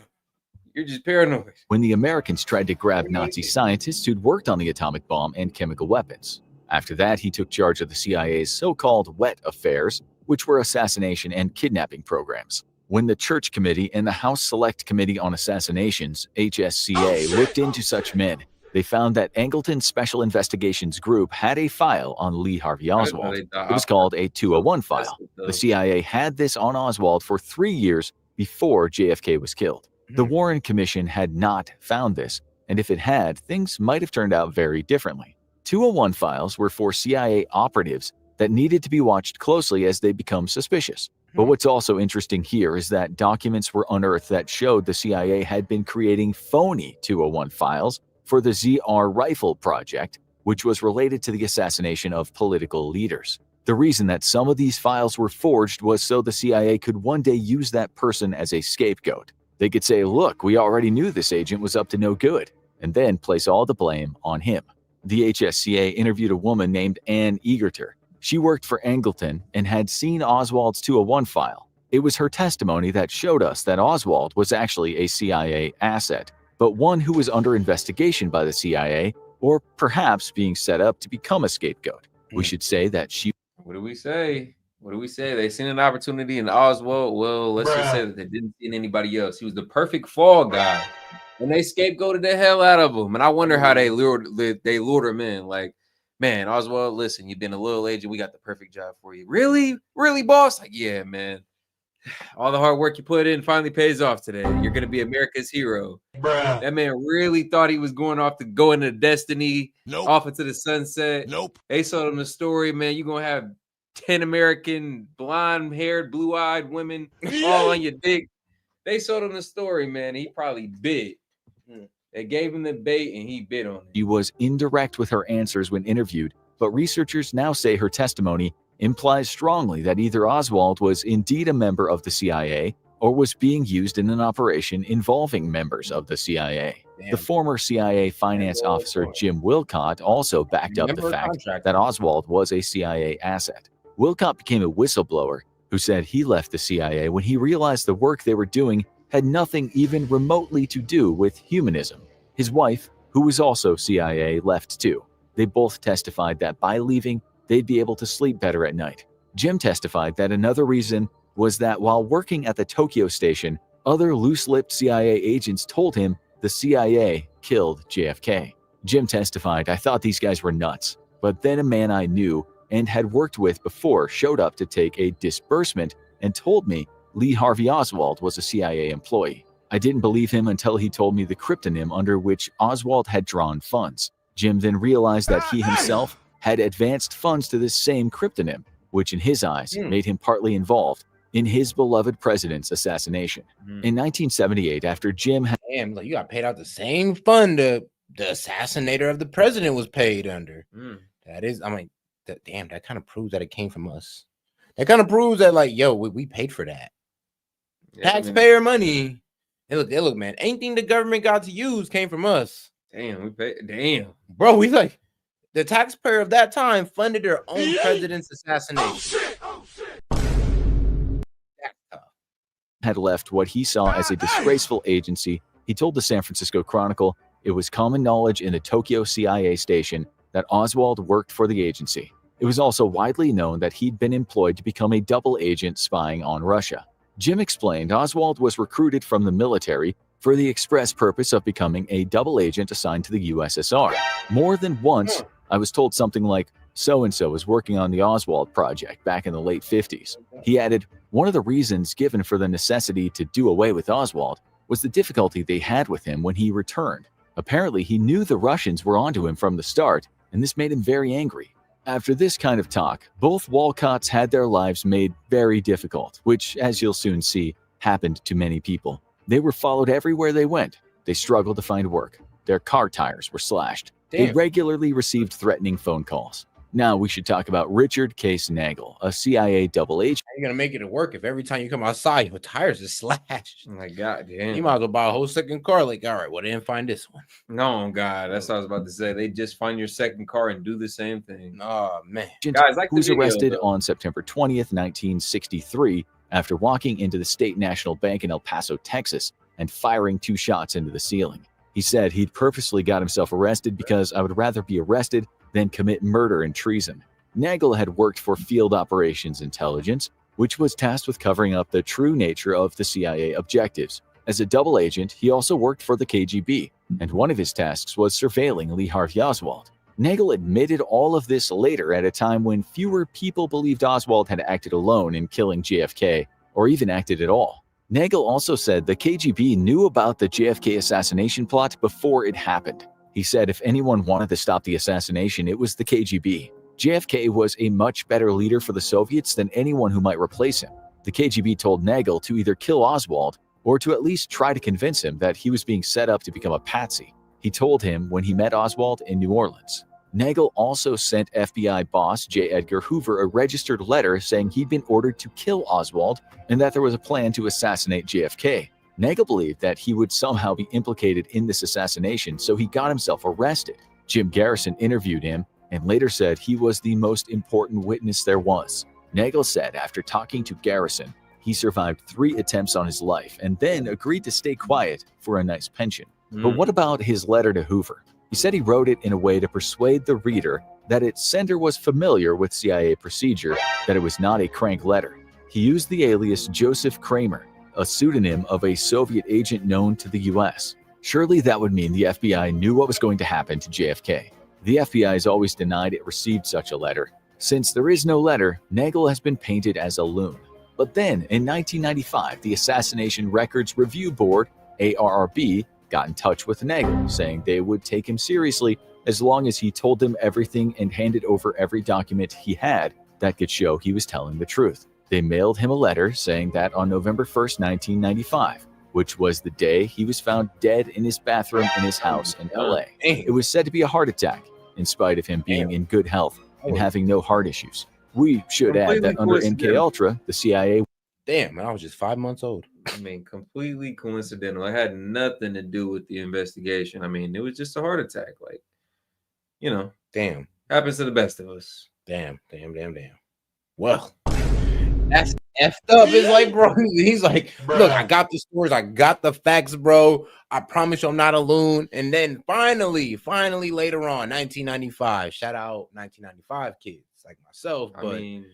S3: You're just paranoid.
S11: When the Americans tried to grab Nazi scientists who'd worked on the atomic bomb and chemical weapons. After that, he took charge of the CIA's so-called wet affairs, which were assassination and kidnapping programs. When the Church Committee and the House Select Committee on Assassinations, HSCA, looked into such men, They found that Angleton's Special Investigations Group had a file on Lee Harvey Oswald. It was called a 201 file. The CIA had this on Oswald for 3 years before JFK was killed. The Warren Commission had not found this, and if it had, things might have turned out very differently. 201 files were for CIA operatives that needed to be watched closely as they become suspicious. But what's also interesting here is that documents were unearthed that showed the CIA had been creating phony 201 files for the ZR Rifle project, which was related to the assassination of political leaders. The reason that some of these files were forged was so the CIA could one day use that person as a scapegoat. They could say, look, we already knew this agent was up to no good, and then place all the blame on him. The HSCA interviewed a woman named Ann Egerter. She worked for Angleton and had seen Oswald's 201 file. It was her testimony that showed us that Oswald was actually a CIA asset, but one who was under investigation by the CIA, or perhaps being set up to become a scapegoat. We should say that she...
S3: What do we say? What do we say? They seen an opportunity in Oswald. Well, let's just say that they didn't see in anybody else. He was the perfect fall guy, and they scapegoated the hell out of him. And I wonder how they lured him in. Like, man, Oswald, listen, you've been a little agent. We got the perfect job for you. Really, really, boss? Like, yeah, man. All the hard work you put in finally pays off today. You're gonna be America's hero. That man really thought he was going off to go into destiny, off into the sunset. They sold him the story, man. You're gonna have 10 American blonde-haired, blue-eyed women all on your dick. They sold him the story, man. He probably bit. They gave him the bait and he bit on it.
S11: She was indirect with her answers when interviewed, but researchers now say her testimony implies strongly that either Oswald was indeed a member of the CIA or was being used in an operation involving members of the CIA. The former CIA finance officer Jim Wilcott also backed up the fact that Oswald was a CIA asset. Wilcott became a whistleblower who said he left the CIA when he realized the work they were doing had nothing even remotely to do with humanism. His wife, who was also CIA, left too. They both testified that by leaving, they'd be able to sleep better at night. Jim testified that another reason was that while working at the Tokyo station, other loose-lipped CIA agents told him the CIA killed JFK. Jim testified, I thought these guys were nuts, but then a man I knew and had worked with before showed up to take a disbursement and told me Lee Harvey Oswald was a CIA employee. I didn't believe him until he told me the cryptonym under which Oswald had drawn funds. Jim then realized that he himself had advanced funds to this same cryptonym, which in his eyes made him partly involved in his beloved president's assassination. In 1978, after Jim had...
S4: Damn, like you got paid out the same fund the assassinator of the president was paid under. That is, I mean, damn, that kind of proves that it came from us. That kind of proves that, like, yo, we paid for that. Yeah, taxpayer money. Hey, look, man, anything the government got to use came from us.
S3: Damn, we paid. Damn,
S4: bro, we like the taxpayer of that time funded their own president's assassination.
S11: Had left what he saw as a disgraceful agency. He told the San Francisco Chronicle it was common knowledge in the Tokyo CIA station that Oswald worked for the agency. It was also widely known that he'd been employed to become a double agent spying on Russia. Jim explained Oswald was recruited from the military for the express purpose of becoming a double agent assigned to the USSR. More than once, I was told something like, so-and-so was working on the Oswald project back in the late 50s. He added, one of the reasons given for the necessity to do away with Oswald was the difficulty they had with him when he returned. Apparently, he knew the Russians were onto him from the start, and this made him very angry. After this kind of talk, both Walcotts had their lives made very difficult, which, as you'll soon see, happened to many people. They were followed everywhere they went. They struggled to find work. Their car tires were slashed. They regularly received threatening phone calls. Now we should talk about Richard Case Nagel, a CIA double agent.
S4: How are you going to make it work if every time you come outside, your tires are slashed?
S3: Oh my God, damn.
S4: You might as well buy a whole second car. Like, all right, well, they didn't find this one.
S3: No, God, that's what I was about to say. They just find your second car and do the same thing.
S4: Oh, man.
S11: Guys, like who was arrested on September 20th, 1963, after walking into the State National Bank in El Paso, Texas, and firing 2 shots into the ceiling. He said he'd purposely got himself arrested because I would rather be arrested than commit murder and treason. Nagel had worked for Field Operations Intelligence, which was tasked with covering up the true nature of the CIA objectives. As a double agent, he also worked for the KGB. and one of his tasks was surveilling Lee Harvey Oswald. Nagel admitted all of this later at a time when fewer people believed Oswald had acted alone in killing JFK, or even acted at all. Nagel also said the KGB knew about the JFK assassination plot before it happened. He said if anyone wanted to stop the assassination, it was the KGB. JFK was a much better leader for the Soviets than anyone who might replace him. The KGB told Nagel to either kill Oswald or to at least try to convince him that he was being set up to become a patsy. He told him when he met Oswald in New Orleans. Nagel also sent FBI boss J. Edgar Hoover a registered letter saying he'd been ordered to kill Oswald and that there was a plan to assassinate JFK. Nagel believed that he would somehow be implicated in this assassination, so he got himself arrested. Jim Garrison interviewed him and later said he was the most important witness there was. Nagel said after talking to Garrison, he survived 3 attempts on his life and then agreed to stay quiet for a nice pension. But what about his letter to Hoover? He said he wrote it in a way to persuade the reader that its sender was familiar with CIA procedure, that it was not a crank letter. He used the alias Joseph Kramer, a pseudonym of a Soviet agent known to the US. Surely that would mean the FBI knew what was going to happen to JFK. The FBI has always denied it received such a letter. Since there is no letter, Nagel has been painted as a loon. But then, in 1995, the Assassination Records Review Board, ARRB, got in touch with Nagel, saying they would take him seriously as long as he told them everything and handed over every document he had that could show he was telling the truth. They mailed him a letter saying that on November 1st, 1995, which was the day he was found dead in his bathroom in his house in LA, it was said to be a heart attack, in spite of him being in good health and having no heart issues. We should add that under MKUltra, the CIA...
S4: Damn, man, I was just 5 months old.
S3: I mean, completely coincidental. It had nothing to do with the investigation. I mean, it was just a heart attack. Like, you know.
S4: Damn.
S3: Happens to the best of us.
S4: Damn. Well, that's effed up. It's like, bro, he's like, look, I got the stories, I got the facts, bro. I promise you I'm not a loon. And then finally, later on, 1995, shout out 1995 kids like myself. But I mean,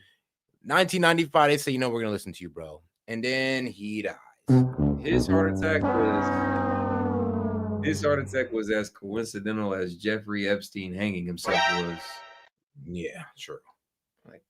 S4: 1995, they say, you know, we're going to listen to you, bro. And then he dies.
S3: His heart attack was as coincidental as Jeffrey Epstein hanging himself was.
S4: Yeah, true.
S11: Like,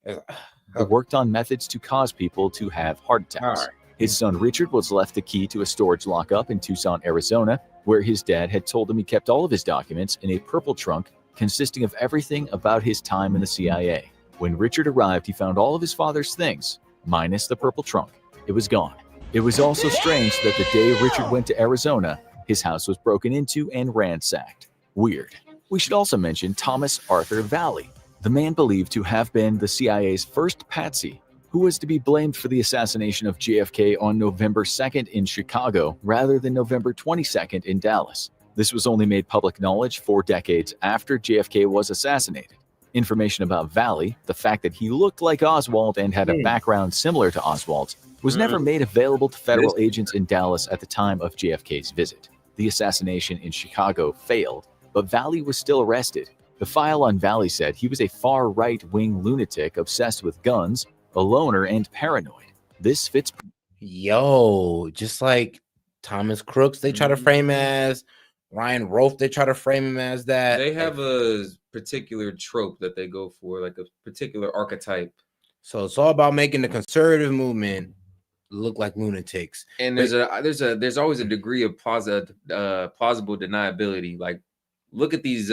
S11: he worked on methods to cause people to have heart attacks. His son Richard was left the key to a storage lockup in Tucson, Arizona, where his dad had told him he kept all of his documents in a purple trunk consisting of everything about his time in the CIA. When Richard arrived, he found all of his father's things, minus the purple trunk. It was gone. It was also strange that the day Richard went to Arizona, his house was broken into and ransacked. Weird. We should also mention Thomas Arthur Valley, the man believed to have been the CIA's first patsy, who was to be blamed for the assassination of JFK on November 2nd in Chicago rather than November 22nd in Dallas. This was only made public knowledge 4 decades after JFK was assassinated. Information about Valley, the fact that he looked like Oswald and had a background similar to Oswald's, was never made available to federal agents in Dallas at the time of JFK's visit. The assassination in Chicago failed, but Valley was still arrested. The file on Valley said he was a far right-wing lunatic obsessed with guns, a loner, and paranoid. This fits...
S4: Yo, just like Thomas Crooks, they try to frame as Ryan Rolfe, they try to frame him as that.
S3: They have a particular trope that they go for, like a particular archetype.
S4: So it's all about making the conservative movement look like lunatics.
S3: And there's always a degree of plausible deniability. Like, look at these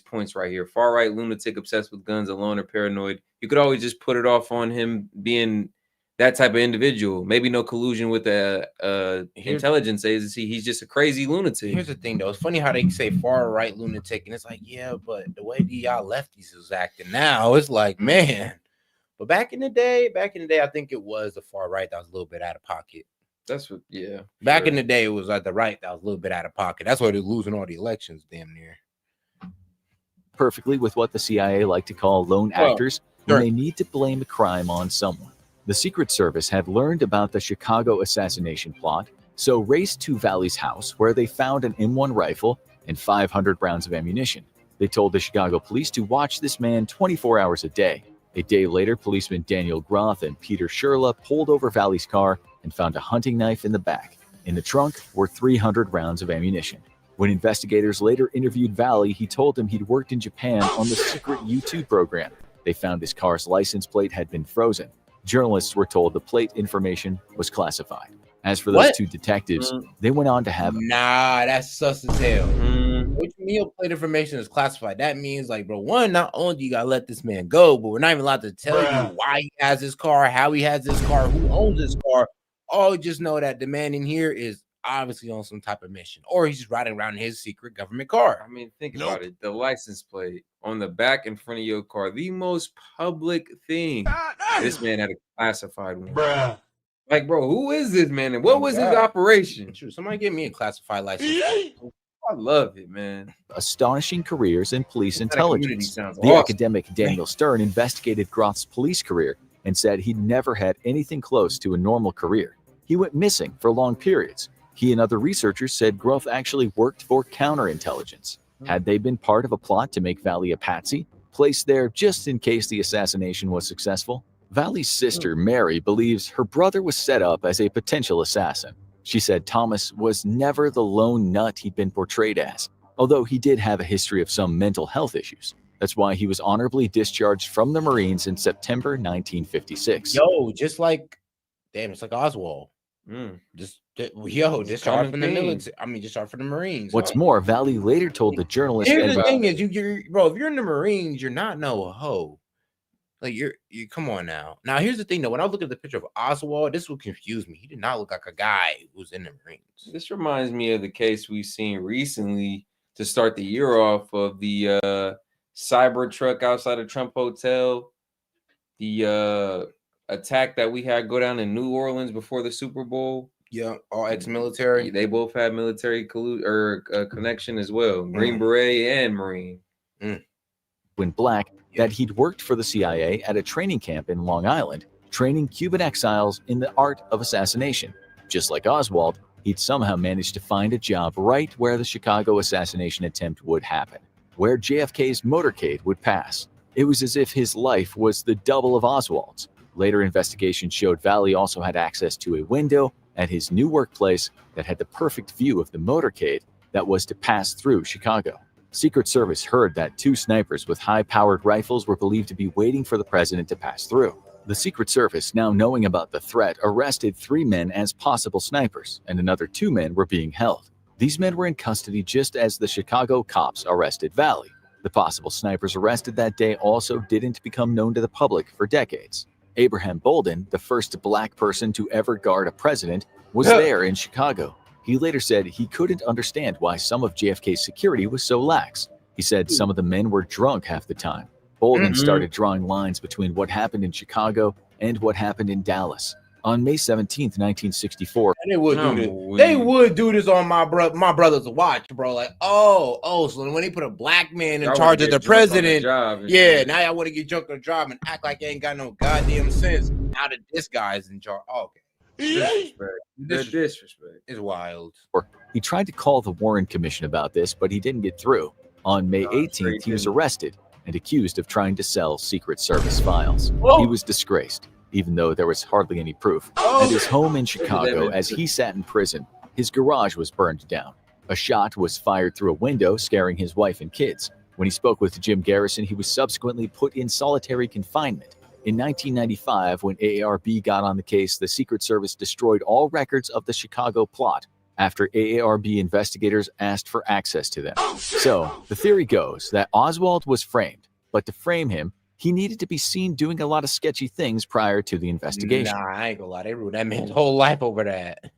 S3: points right here. Far right lunatic obsessed with guns, alone, or paranoid. You could always just put it off on him being that type of individual. Maybe no collusion with the intelligence agency. He's just a crazy lunatic.
S4: Here's the thing, though. It's funny how they say far right lunatic, and it's like, yeah, but the way y'all lefties is acting now, it's like, man. But back in the day, I think it was the far right that was a little bit out of pocket.
S3: That's what, yeah.
S4: Back in the day, it was like the right that was a little bit out of pocket. That's why they're losing all the elections, damn near.
S11: Perfectly with what the CIA like to call lone actors when they need to blame a crime on someone. The Secret Service had learned about the Chicago assassination plot, so raced to Valley's house where they found an M1 rifle and 500 rounds of ammunition. They told the Chicago police to watch this man 24 hours a day. A day later, policemen Daniel Groth and Peter Sherla pulled over Valley's car and found a hunting knife in the back. In the trunk were 300 rounds of ammunition. When investigators later interviewed Valley, he told them he'd worked in Japan on the secret U-2 program. They found his car's license plate had been frozen. Journalists were told the plate information was classified. As for those two detectives, they went on to have...
S4: Nah, that's sus as hell. What you mean your plate information is classified? That means, like, bro, one, not only do you gotta let this man go, but we're not even allowed to tell you why he has his car, how he has his car, who owns his car. All we just know that the man in here is obviously on some type of mission, or he's just riding around in his secret government car.
S3: I mean, think about it. The license plate on the back in front of your car, the most public thing. This man had a classified one. Like, bro, who is this man? And what was his operation?
S4: True. Somebody give me a classified license.
S3: I love it, man.
S11: Astonishing careers in police
S3: That community
S11: intelligence.
S3: sounds
S11: The
S3: awesome.
S11: academic Daniel Stern investigated Groth's police career and said he'd never had anything close to a normal career. He went missing for long periods. He and other researchers said Groth actually worked for counterintelligence. Had they been part of a plot to make Valley a patsy, placed there just in case the assassination was successful? Valley's sister, Mary, believes her brother was set up as a potential assassin. She said Thomas was never the lone nut he'd been portrayed as, although he did have a history of some mental health issues. That's why he was honorably discharged from the Marines in September 1956.
S4: Yo, just like, damn, it's like Oswald. Discharged from the military. I mean, discharged from the Marines.
S11: What's more, Valley later told the journalist...
S4: Here's the thing is, bro, if you're in the Marines, you're not no hoe. Like, you come on now. Now, here's the thing, though. When I look at the picture of Oswald, this would confuse me. He did not look like a guy who was in the Marines.
S3: This reminds me of the case we've seen recently to start the year off of the cyber truck outside of Trump Hotel, the attack that we had go down in New Orleans before the Super Bowl.
S4: Yeah, all ex-military.
S3: They both had military connection as well. Green Beret and Marine.
S11: When Black, that he'd worked for the CIA at a training camp in Long Island, training Cuban exiles in the art of assassination. Just like Oswald, he'd somehow managed to find a job right where the Chicago assassination attempt would happen, where JFK's motorcade would pass. It was as if his life was the double of Oswald's. Later investigation showed Valley also had access to a window at his new workplace that had the perfect view of the motorcade that was to pass through Chicago. Secret Service heard that two snipers with high-powered rifles were believed to be waiting for the president to pass through. The Secret Service, now knowing about the threat, arrested 3 men as possible snipers, and another 2 men were being held. These men were in custody just as the Chicago cops arrested Valley. The possible snipers arrested that day also didn't become known to the public for decades. Abraham Bolden, the first Black person to ever guard a president, was there in Chicago. He later said he couldn't understand why some of JFK's security was so lax. He said some of the men were drunk half the time. Bolden started drawing lines between what happened in Chicago and what happened in Dallas. On May 17, 1964,
S4: And they would do this. They would do this on my brother's watch, bro. Like, so when they put a black man in charge of the president, now y'all want to get drunk on the job and act like you ain't got no goddamn sense. Now that this guy's in charge, okay. Disrespect is wild.
S11: he tried to call the Warren Commission about this, but he didn't get through. On May 18th, he was arrested and accused of trying to sell Secret Service files. He was disgraced, even though there was hardly any proof. At his home in Chicago, as he sat in prison, his garage was burned down. A shot was fired through a window, scaring his wife and kids. When he spoke with Jim Garrison, he was subsequently put in solitary confinement. In 1995, when AARB got on the case, the Secret Service destroyed all records of the Chicago plot after AARB investigators asked for access to them. So, the theory goes that Oswald was framed, but to frame him, he needed to be seen doing a lot of sketchy things prior to the investigation.
S4: Nah, I ain't gonna lie. They ruined that man's whole life over that.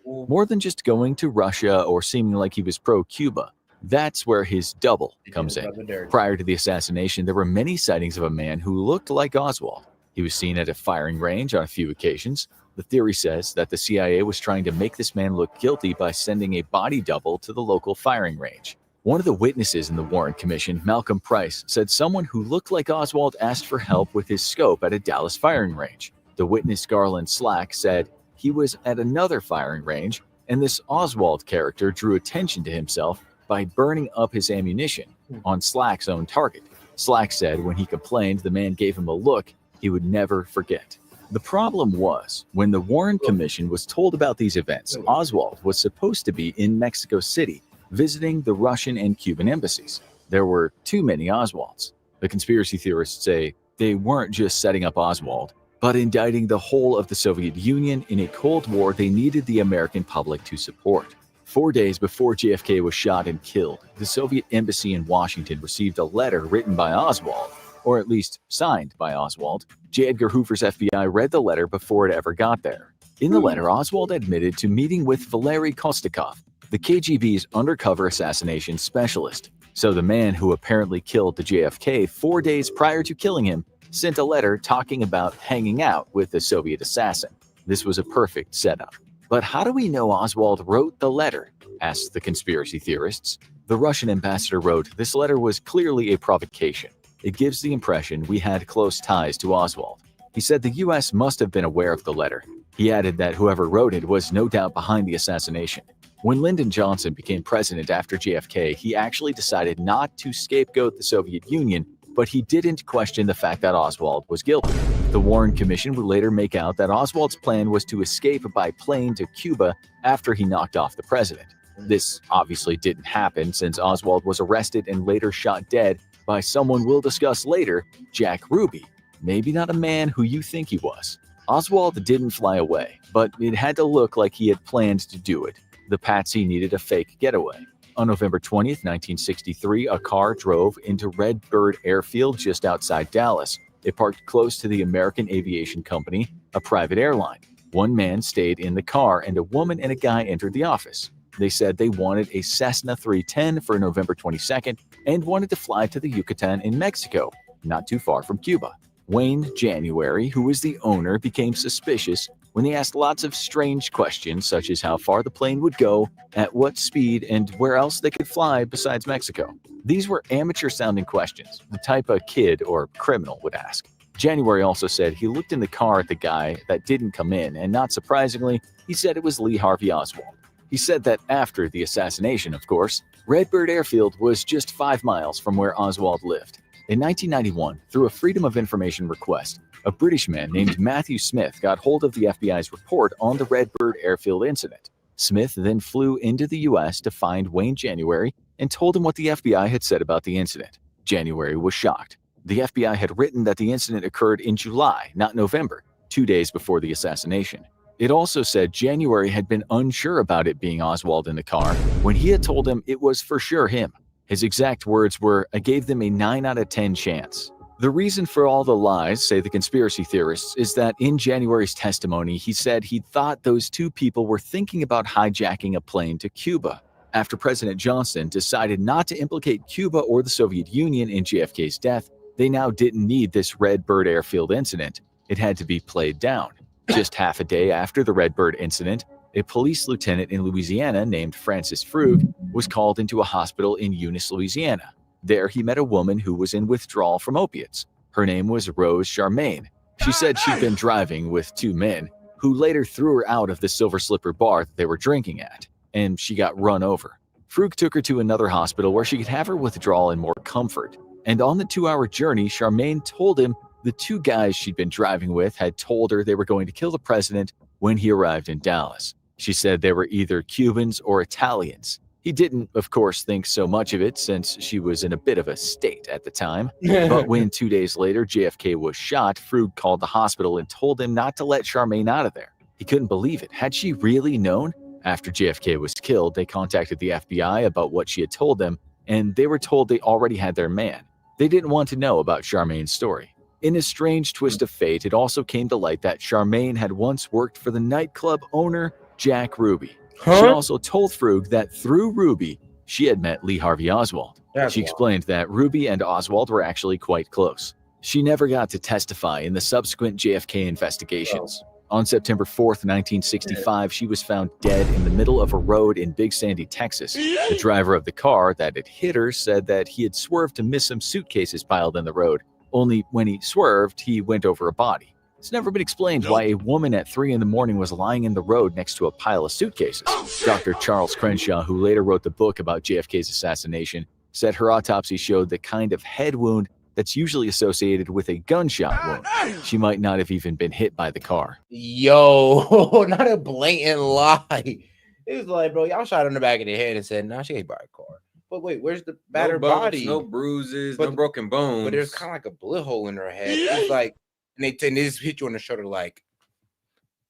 S11: More than just going to Russia or seeming like he was pro-Cuba. That's where his double comes in. Prior to the assassination, there were many sightings of a man who looked like Oswald. He was seen at a firing range on a few occasions. The theory says that the CIA was trying to make this man look guilty by sending a body double to the local firing range. One of the witnesses in the Warren Commission, Malcolm Price, said someone who looked like Oswald asked for help with his scope at a Dallas firing range. The witness, Garland Slack, said he was at another firing range, and this Oswald character drew attention to himself by burning up his ammunition on Slack's own target. Slack said when he complained, the man gave him a look he would never forget. The problem was, when the Warren Commission was told about these events, Oswald was supposed to be in Mexico City, visiting the Russian and Cuban embassies. There were too many Oswalds. The conspiracy theorists say they weren't just setting up Oswald, but indicting the whole of the Soviet Union in a Cold War they needed the American public to support. 4 days before JFK was shot and killed, the Soviet embassy in Washington received a letter written by Oswald, or at least signed by Oswald. J. Edgar Hoover's FBI read the letter before it ever got there. In the letter, Oswald admitted to meeting with Valery Kostikov, the KGB's undercover assassination specialist. So the man who apparently killed the JFK 4 days prior to killing him sent a letter talking about hanging out with the Soviet assassin. This was a perfect setup. But how do we know Oswald wrote the letter? Asked the conspiracy theorists. The Russian ambassador wrote, "This letter was clearly a provocation. It gives the impression we had close ties to Oswald." He said the U.S. must have been aware of the letter. He added that whoever wrote it was no doubt behind the assassination. When Lyndon Johnson became president after JFK, he actually decided not to scapegoat the Soviet Union, but he didn't question the fact that Oswald was guilty. The Warren Commission would later make out that Oswald's plan was to escape by plane to Cuba after he knocked off the president. This obviously didn't happen since Oswald was arrested and later shot dead by someone we'll discuss later, Jack Ruby. Maybe not a man who you think he was. Oswald didn't fly away, but it had to look like he had planned to do it. The patsy needed a fake getaway. On November 20th, 1963, a car drove into Red Bird Airfield just outside Dallas. It parked close to the American Aviation Company, a private airline. One man stayed in the car and a woman and a guy entered the office. They said they wanted a Cessna 310 for November 22nd and wanted to fly to the Yucatan in Mexico, not too far from Cuba. Wayne January, who was the owner, became suspicious when they asked lots of strange questions such as how far the plane would go, at what speed, and where else they could fly besides Mexico. These were amateur-sounding questions, the type a kid or criminal would ask. January also said he looked in the car at the guy that didn't come in, and not surprisingly, he said it was Lee Harvey Oswald. He said that after the assassination, of course, Redbird Airfield was just 5 miles from where Oswald lived. In 1991, through a Freedom of Information request, a British man named Matthew Smith got hold of the FBI's report on the Redbird Airfield incident. Smith then flew into the U.S. to find Wayne January and told him what the FBI had said about the incident. January was shocked. The FBI had written that the incident occurred in July, not November, 2 days before the assassination. It also said January had been unsure about it being Oswald in the car when he had told him it was for sure him. His exact words were, "I gave them a 9 out of 10 chance." The reason for all the lies, say the conspiracy theorists, is that in January's testimony, he said he thought those two people were thinking about hijacking a plane to Cuba. After President Johnson decided not to implicate Cuba or the Soviet Union in JFK's death, they now didn't need this Redbird Airfield incident. It had to be played down. Just half a day after the Redbird incident, a police lieutenant in Louisiana named Francis Frug was called into a hospital in Eunice, Louisiana. There, he met a woman who was in withdrawal from opiates. Her name was Rose Charmaine. She said she'd been driving with 2 men, who later threw her out of the Silver Slipper bar that they were drinking at, and she got run over. Frug took her to another hospital where she could have her withdrawal in more comfort. And on the 2-hour journey, Charmaine told him the 2 guys she'd been driving with had told her they were going to kill the president when he arrived in Dallas. She said they were either Cubans or Italians. He didn't, of course, think so much of it since she was in a bit of a state at the time. But when 2 days later JFK was shot, Frug called the hospital and told him not to let Charmaine out of there. He couldn't believe it. Had she really known? After JFK was killed, they contacted the FBI about what she had told them, and they were told they already had their man. They didn't want to know about Charmaine's story. In a strange twist of fate, it also came to light that Charmaine had once worked for the nightclub owner, Jack Ruby. She also told Frug that through Ruby, she had met Lee Harvey Oswald. She explained that Ruby and Oswald were actually quite close. She never got to testify in the subsequent JFK investigations. On September 4th, 1965, she was found dead in the middle of a road in Big Sandy, Texas. The driver of the car that had hit her said that he had swerved to miss some suitcases piled in the road. Only when he swerved, he went over a body. It's never been explained why a woman at 3 a.m. was lying in the road next to a pile of suitcases. Dr. Charles Crenshaw, who later wrote the book about JFK's assassination, said her autopsy showed the kind of head wound that's usually associated with a gunshot wound. She might not have even been hit by the car.
S4: Yo, not a blatant lie. It was like, bro, y'all shot her in the back of the head and said, nah, she ain't by a car. But wait, where's the battered
S3: no bumps,
S4: body?
S3: no bruises,
S4: But-
S3: no broken bones.
S4: But there's kind of like a bullet hole in her head. It's like, and they just hit you on the shoulder, like,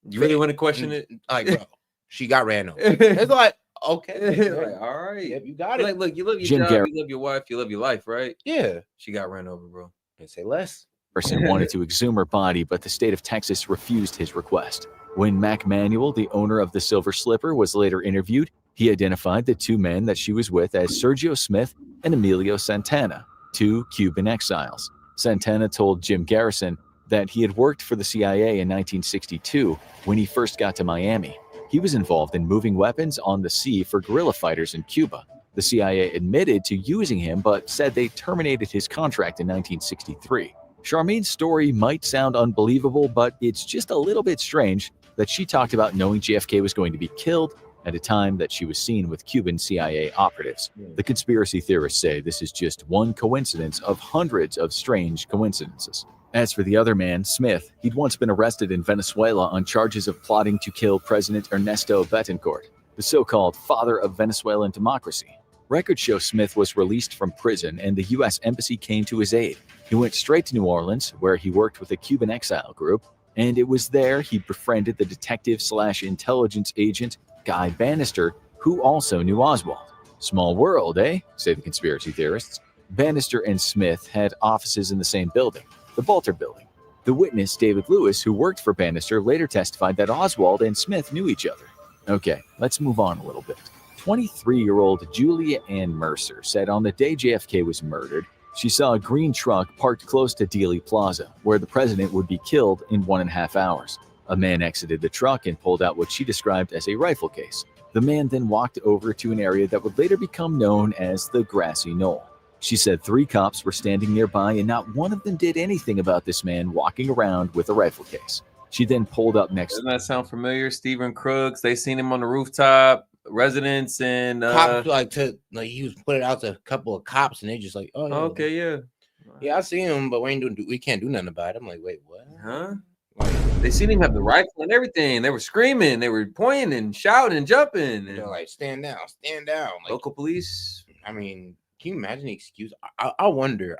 S3: you really want to question it?
S4: Like, bro, she got ran over. It's like, okay,
S3: like, all right.
S4: Yep, you got it.
S3: Like, look, you love your
S11: Jim
S3: job,
S11: Garrett-
S3: you love your wife, you love your life, right?
S4: Yeah.
S3: She got ran over, bro.
S4: Can't say less.
S11: Person wanted to exhume her body, but the state of Texas refused his request. When Mac Manuel, the owner of the Silver Slipper, was later interviewed, he identified the two men that she was with as Sergio Smith and Emilio Santana, two Cuban exiles. Santana told Jim Garrison that he had worked for the CIA in 1962 when he first got to Miami. He was involved in moving weapons on the sea for guerrilla fighters in Cuba. The CIA admitted to using him, but said they terminated his contract in 1963. Charmaine's story might sound unbelievable, but it's just a little bit strange that she talked about knowing JFK was going to be killed at a time that she was seen with Cuban CIA operatives. The conspiracy theorists say this is just one coincidence of hundreds of strange coincidences. As for the other man, Smith, he'd once been arrested in Venezuela on charges of plotting to kill President Ernesto Betancourt, the so-called father of Venezuelan democracy. Records show Smith was released from prison and the U.S. Embassy came to his aid. He went straight to New Orleans, where he worked with a Cuban exile group, and it was there he befriended the detective/intelligence agent Guy Bannister, who also knew Oswald. Small world, eh? Say the conspiracy theorists. Bannister and Smith had offices in the same building, the Bolter Building. The witness, David Lewis, who worked for Bannister, later testified that Oswald and Smith knew each other. Okay, let's move on a little bit. 23-year-old Julia Ann Mercer said on the day JFK was murdered, she saw a green truck parked close to Dealey Plaza, where the president would be killed in 1.5 hours. A man exited the truck and pulled out what she described as a rifle case. The man then walked over to an area that would later become known as the Grassy Knoll. She said 3 cops were standing nearby and not one of them did anything about this man walking around with a rifle case. She then pulled up next.
S3: Doesn't that sound familiar? Stephen Crooks, they seen him on the rooftop. Residents and
S4: Cops he was put it out to a couple of cops and they just like, oh yeah.
S3: Okay,
S4: Yeah, I see him, but we can't do nothing about it. I'm like, wait, what?
S3: Huh? They seen him have the rifle and everything. They were screaming, they were pointing and shouting and jumping. And
S4: They're like, stand down. Like,
S3: local police.
S4: I mean, can you imagine the excuse? I wonder.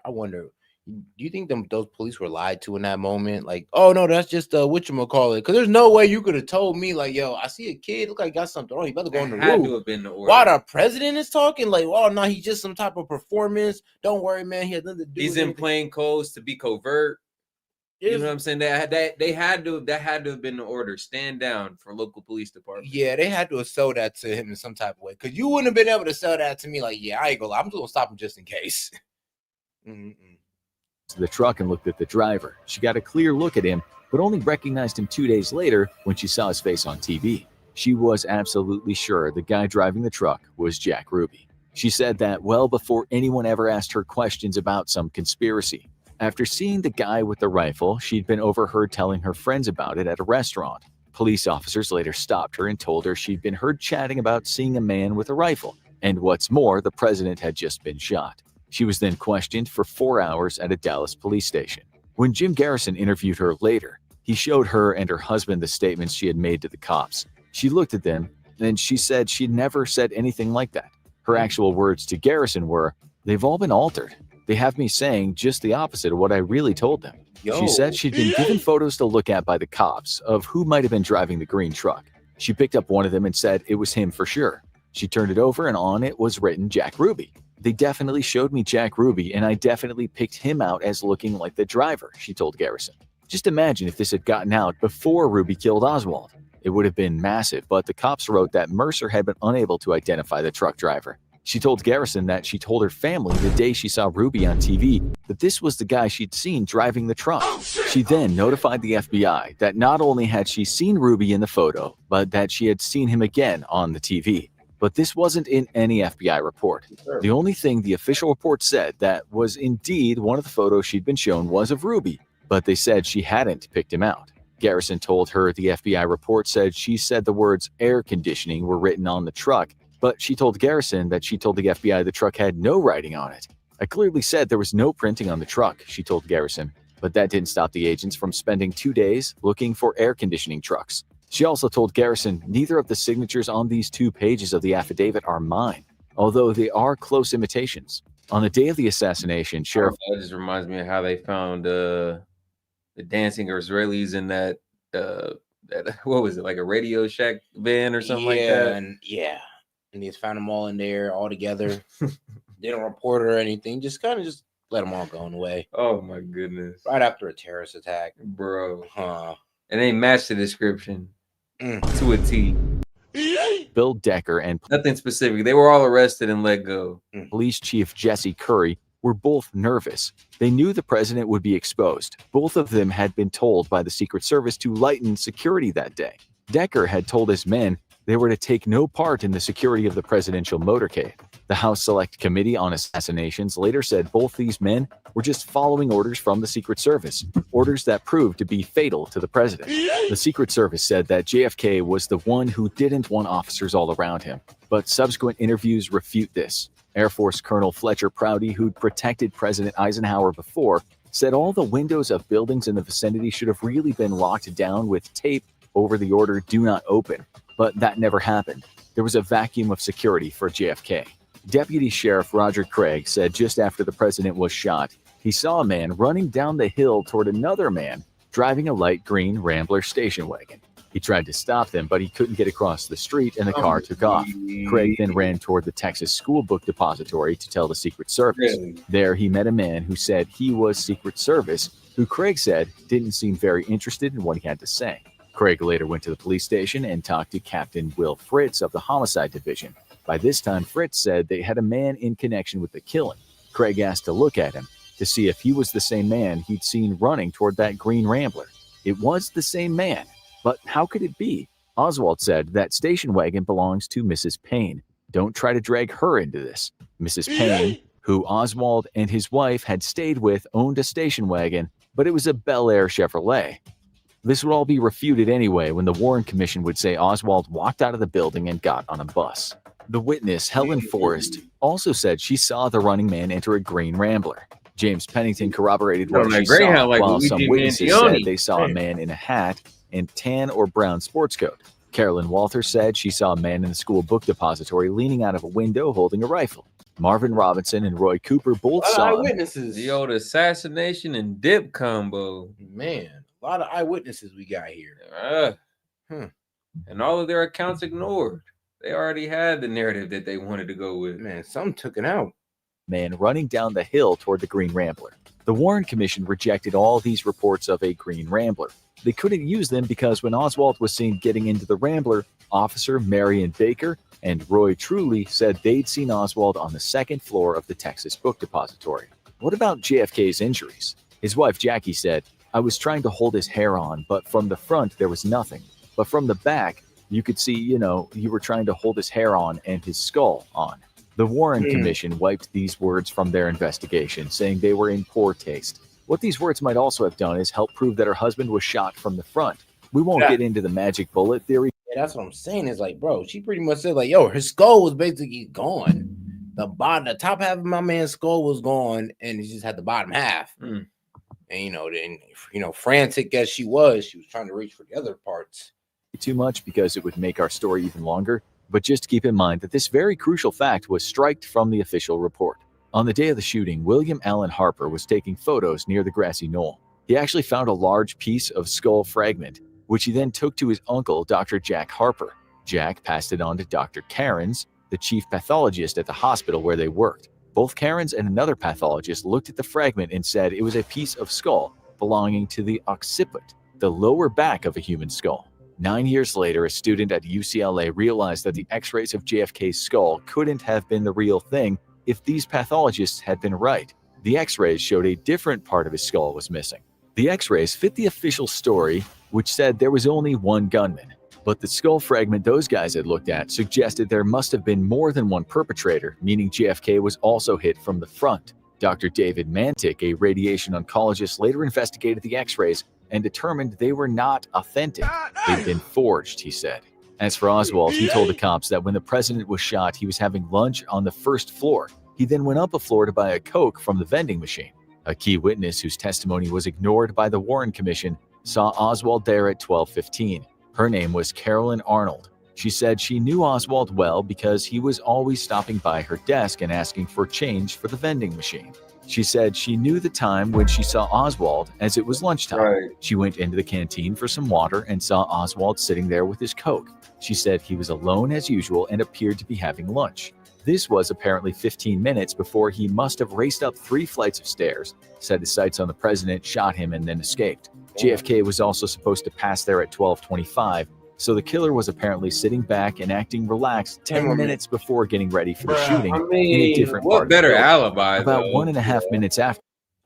S4: Do you think those police were lied to in that moment? Like, oh no, that's just whatchamacallit. Because there's no way you could have told me, like, yo, I see a kid, look like he got something wrong. You better go on the
S3: Had
S4: roof.
S3: to have been the order.
S4: While the president is talking, like, oh no, he's just some type of performance. Don't worry, man. He has nothing to do.
S3: He's
S4: with
S3: in
S4: anything.
S3: plain clothes to be covert. You know what I'm saying? That had to have been the order. Stand down for local police department.
S4: Yeah, they had to have sold that to him in some type of way. Because you wouldn't have been able to sell that to me. Like, yeah, I ain't gonna lie. I'm just gonna stop him just in case.
S11: To the truck and looked at the driver. She got a clear look at him, but only recognized him 2 days later when she saw his face on TV. She was absolutely sure the guy driving the truck was Jack Ruby. She said that well before anyone ever asked her questions about some conspiracy. After seeing the guy with the rifle, she'd been overheard telling her friends about it at a restaurant. Police officers later stopped her and told her she'd been heard chatting about seeing a man with a rifle. And what's more, the president had just been shot. She was then questioned for 4 hours at a Dallas police station. When Jim Garrison interviewed her later, he showed her and her husband the statements she had made to the cops. She looked at them, and she said she'd never said anything like that. Her actual words to Garrison were, "They've all been altered. They have me saying just the opposite of what I really told them." She said she'd been given photos to look at by the cops of who might have been driving the green truck. She picked up one of them and said it was him for sure. She turned it over and on it was written Jack Ruby. "They definitely showed me Jack Ruby and I definitely picked him out as looking like the driver," she told Garrison. Just imagine if this had gotten out before Ruby killed Oswald. It would have been massive, but the cops wrote that Mercer had been unable to identify the truck driver. She told Garrison that she told her family the day she saw Ruby on TV that this was the guy she'd seen driving the truck. She then notified the FBI that not only had she seen Ruby in the photo, but that she had seen him again on the TV. But this wasn't in any FBI report. The only thing the official report said that was indeed one of the photos she'd been shown was of Ruby, but they said she hadn't picked him out. Garrison told her the FBI report said she said the words air conditioning were written on the truck, but she told Garrison that she told the FBI the truck had no writing on it. I clearly said there was no printing on the truck, she told Garrison, but that didn't stop the agents from spending 2 days looking for air conditioning trucks. She also told Garrison neither of the signatures on these 2 pages of the affidavit are mine, although they are close imitations. On the day of the assassination, Sheriff...
S3: That just reminds me of how they found the dancing Israelis in that, what was it, like a Radio Shack van or something like that?
S4: And they just found them all in there all together. Didn't report or anything. Just kind of just let them all go away.
S3: Oh my goodness!
S4: Right after a terrorist attack,
S3: bro. And they matched the description to a T.
S11: Bill Decker and
S3: nothing specific. They were all arrested and let go.
S11: Police Chief Jesse Curry were both nervous. They knew the president would be exposed. Both of them had been told by the Secret Service to lighten security that day. Decker had told his men they were to take no part in the security of the presidential motorcade. The House Select Committee on Assassinations later said both these men were just following orders from the Secret Service, orders that proved to be fatal to the president. The Secret Service said that JFK was the one who didn't want officers all around him, but subsequent interviews refute this. Air Force Colonel Fletcher Prouty, who'd protected President Eisenhower before, said all the windows of buildings in the vicinity should have really been locked down with tape over the order "Do Not Open," but that never happened. There was a vacuum of security for JFK. Deputy Sheriff Roger Craig said just after the president was shot, he saw a man running down the hill toward another man driving a light green Rambler station wagon. He tried to stop them, but he couldn't get across the street and the car took off. Craig then ran toward the Texas School Book Depository to tell the Secret Service. There he met a man who said he was Secret Service, who Craig said didn't seem very interested in what he had to say. Craig later went to the police station and talked to Captain Will Fritz of the Homicide Division. By this time, Fritz said they had a man in connection with the killing. Craig asked to look at him to see if he was the same man he'd seen running toward that green Rambler. It was the same man, but how could it be? Oswald said that station wagon belongs to Mrs. Payne. Don't try to drag her into this. Mrs. Payne, who Oswald and his wife had stayed with, owned a station wagon, but it was a Bel Air Chevrolet. This would all be refuted anyway when the Warren Commission would say Oswald walked out of the building and got on a bus. The witness, Helen Forrest, also said she saw the running man enter a green Rambler. James Pennington corroborated what she saw, while some witnesses said they saw a man in a hat and tan or brown sports coat. Carolyn Walther said she saw a man in the school book depository leaning out of a window holding a rifle. Marvin Robinson and Roy Cooper both saw
S4: eyewitnesses.
S3: The old assassination and dip combo.
S4: Man, a lot of eyewitnesses we got here.
S3: And all of their accounts ignored. They already had the narrative that they wanted to go with.
S4: Man, some took it out.
S11: Man running down the hill toward the green Rambler. The Warren Commission rejected all these reports of a green Rambler. They couldn't use them because when Oswald was seen getting into the Rambler, Officer Marion Baker and Roy Truly said they'd seen Oswald on the second floor of the Texas Book Depository. What about JFK's injuries? His wife Jackie said, "I was trying to hold his hair on, but from the front there was nothing. But from the back, you could see, you were trying to hold his hair on and his skull on." The Warren Commission wiped these words from their investigation, saying they were in poor taste. What these words might also have done is help prove that her husband was shot from the front. We won't get into the magic bullet theory.
S4: Yeah, that's what I'm saying. Is like, bro, she pretty much said, like, yo, her skull was basically gone. The top half of my man's skull was gone, and he just had the bottom half. And then, frantic as she was trying to reach for the other parts.
S11: Too much because it would make our story even longer, but just keep in mind that this very crucial fact was striked from the official report. On the day of the shooting, William Allen Harper was taking photos near the grassy knoll. He actually found a large piece of skull fragment, which he then took to his uncle, Dr. Jack Harper. Jack passed it on to Dr. Cairns, the chief pathologist at the hospital where they worked. Both Cairns and another pathologist looked at the fragment and said it was a piece of skull belonging to the occiput, the lower back of a human skull. 9 years later, a student at UCLA realized that the x-rays of JFK's skull couldn't have been the real thing if these pathologists had been right. The x-rays showed a different part of his skull was missing. The x-rays fit the official story, which said there was only one gunman. But the skull fragment those guys had looked at suggested there must have been more than one perpetrator, meaning JFK was also hit from the front. Dr. David Mantic, a radiation oncologist, later investigated the x-rays and determined they were not authentic. They'd been forged, he said. As for Oswald, he told the cops that when the president was shot, he was having lunch on the first floor. He then went up a floor to buy a Coke from the vending machine. A key witness whose testimony was ignored by the Warren Commission saw Oswald there at 12:15. Her name was Carolyn Arnold. She said she knew Oswald well because he was always stopping by her desk and asking for change for the vending machine. She said she knew the time when she saw Oswald as it was lunchtime. She went into the canteen for some water and saw Oswald sitting there with his Coke. She said he was alone as usual and appeared to be having lunch. This was apparently 15 minutes before he must have raced up 3 flights of stairs, set his sights on the president, shot him, and then escaped. JFK was also supposed to pass there at 12:25, so the killer was apparently sitting back and acting relaxed 10 minutes before getting ready for the shooting in a different part
S3: what
S11: of the
S3: better
S11: building.
S3: alibi?
S11: About
S3: though?
S11: 1.5 minutes after.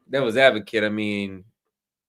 S3: That was advocate. I mean,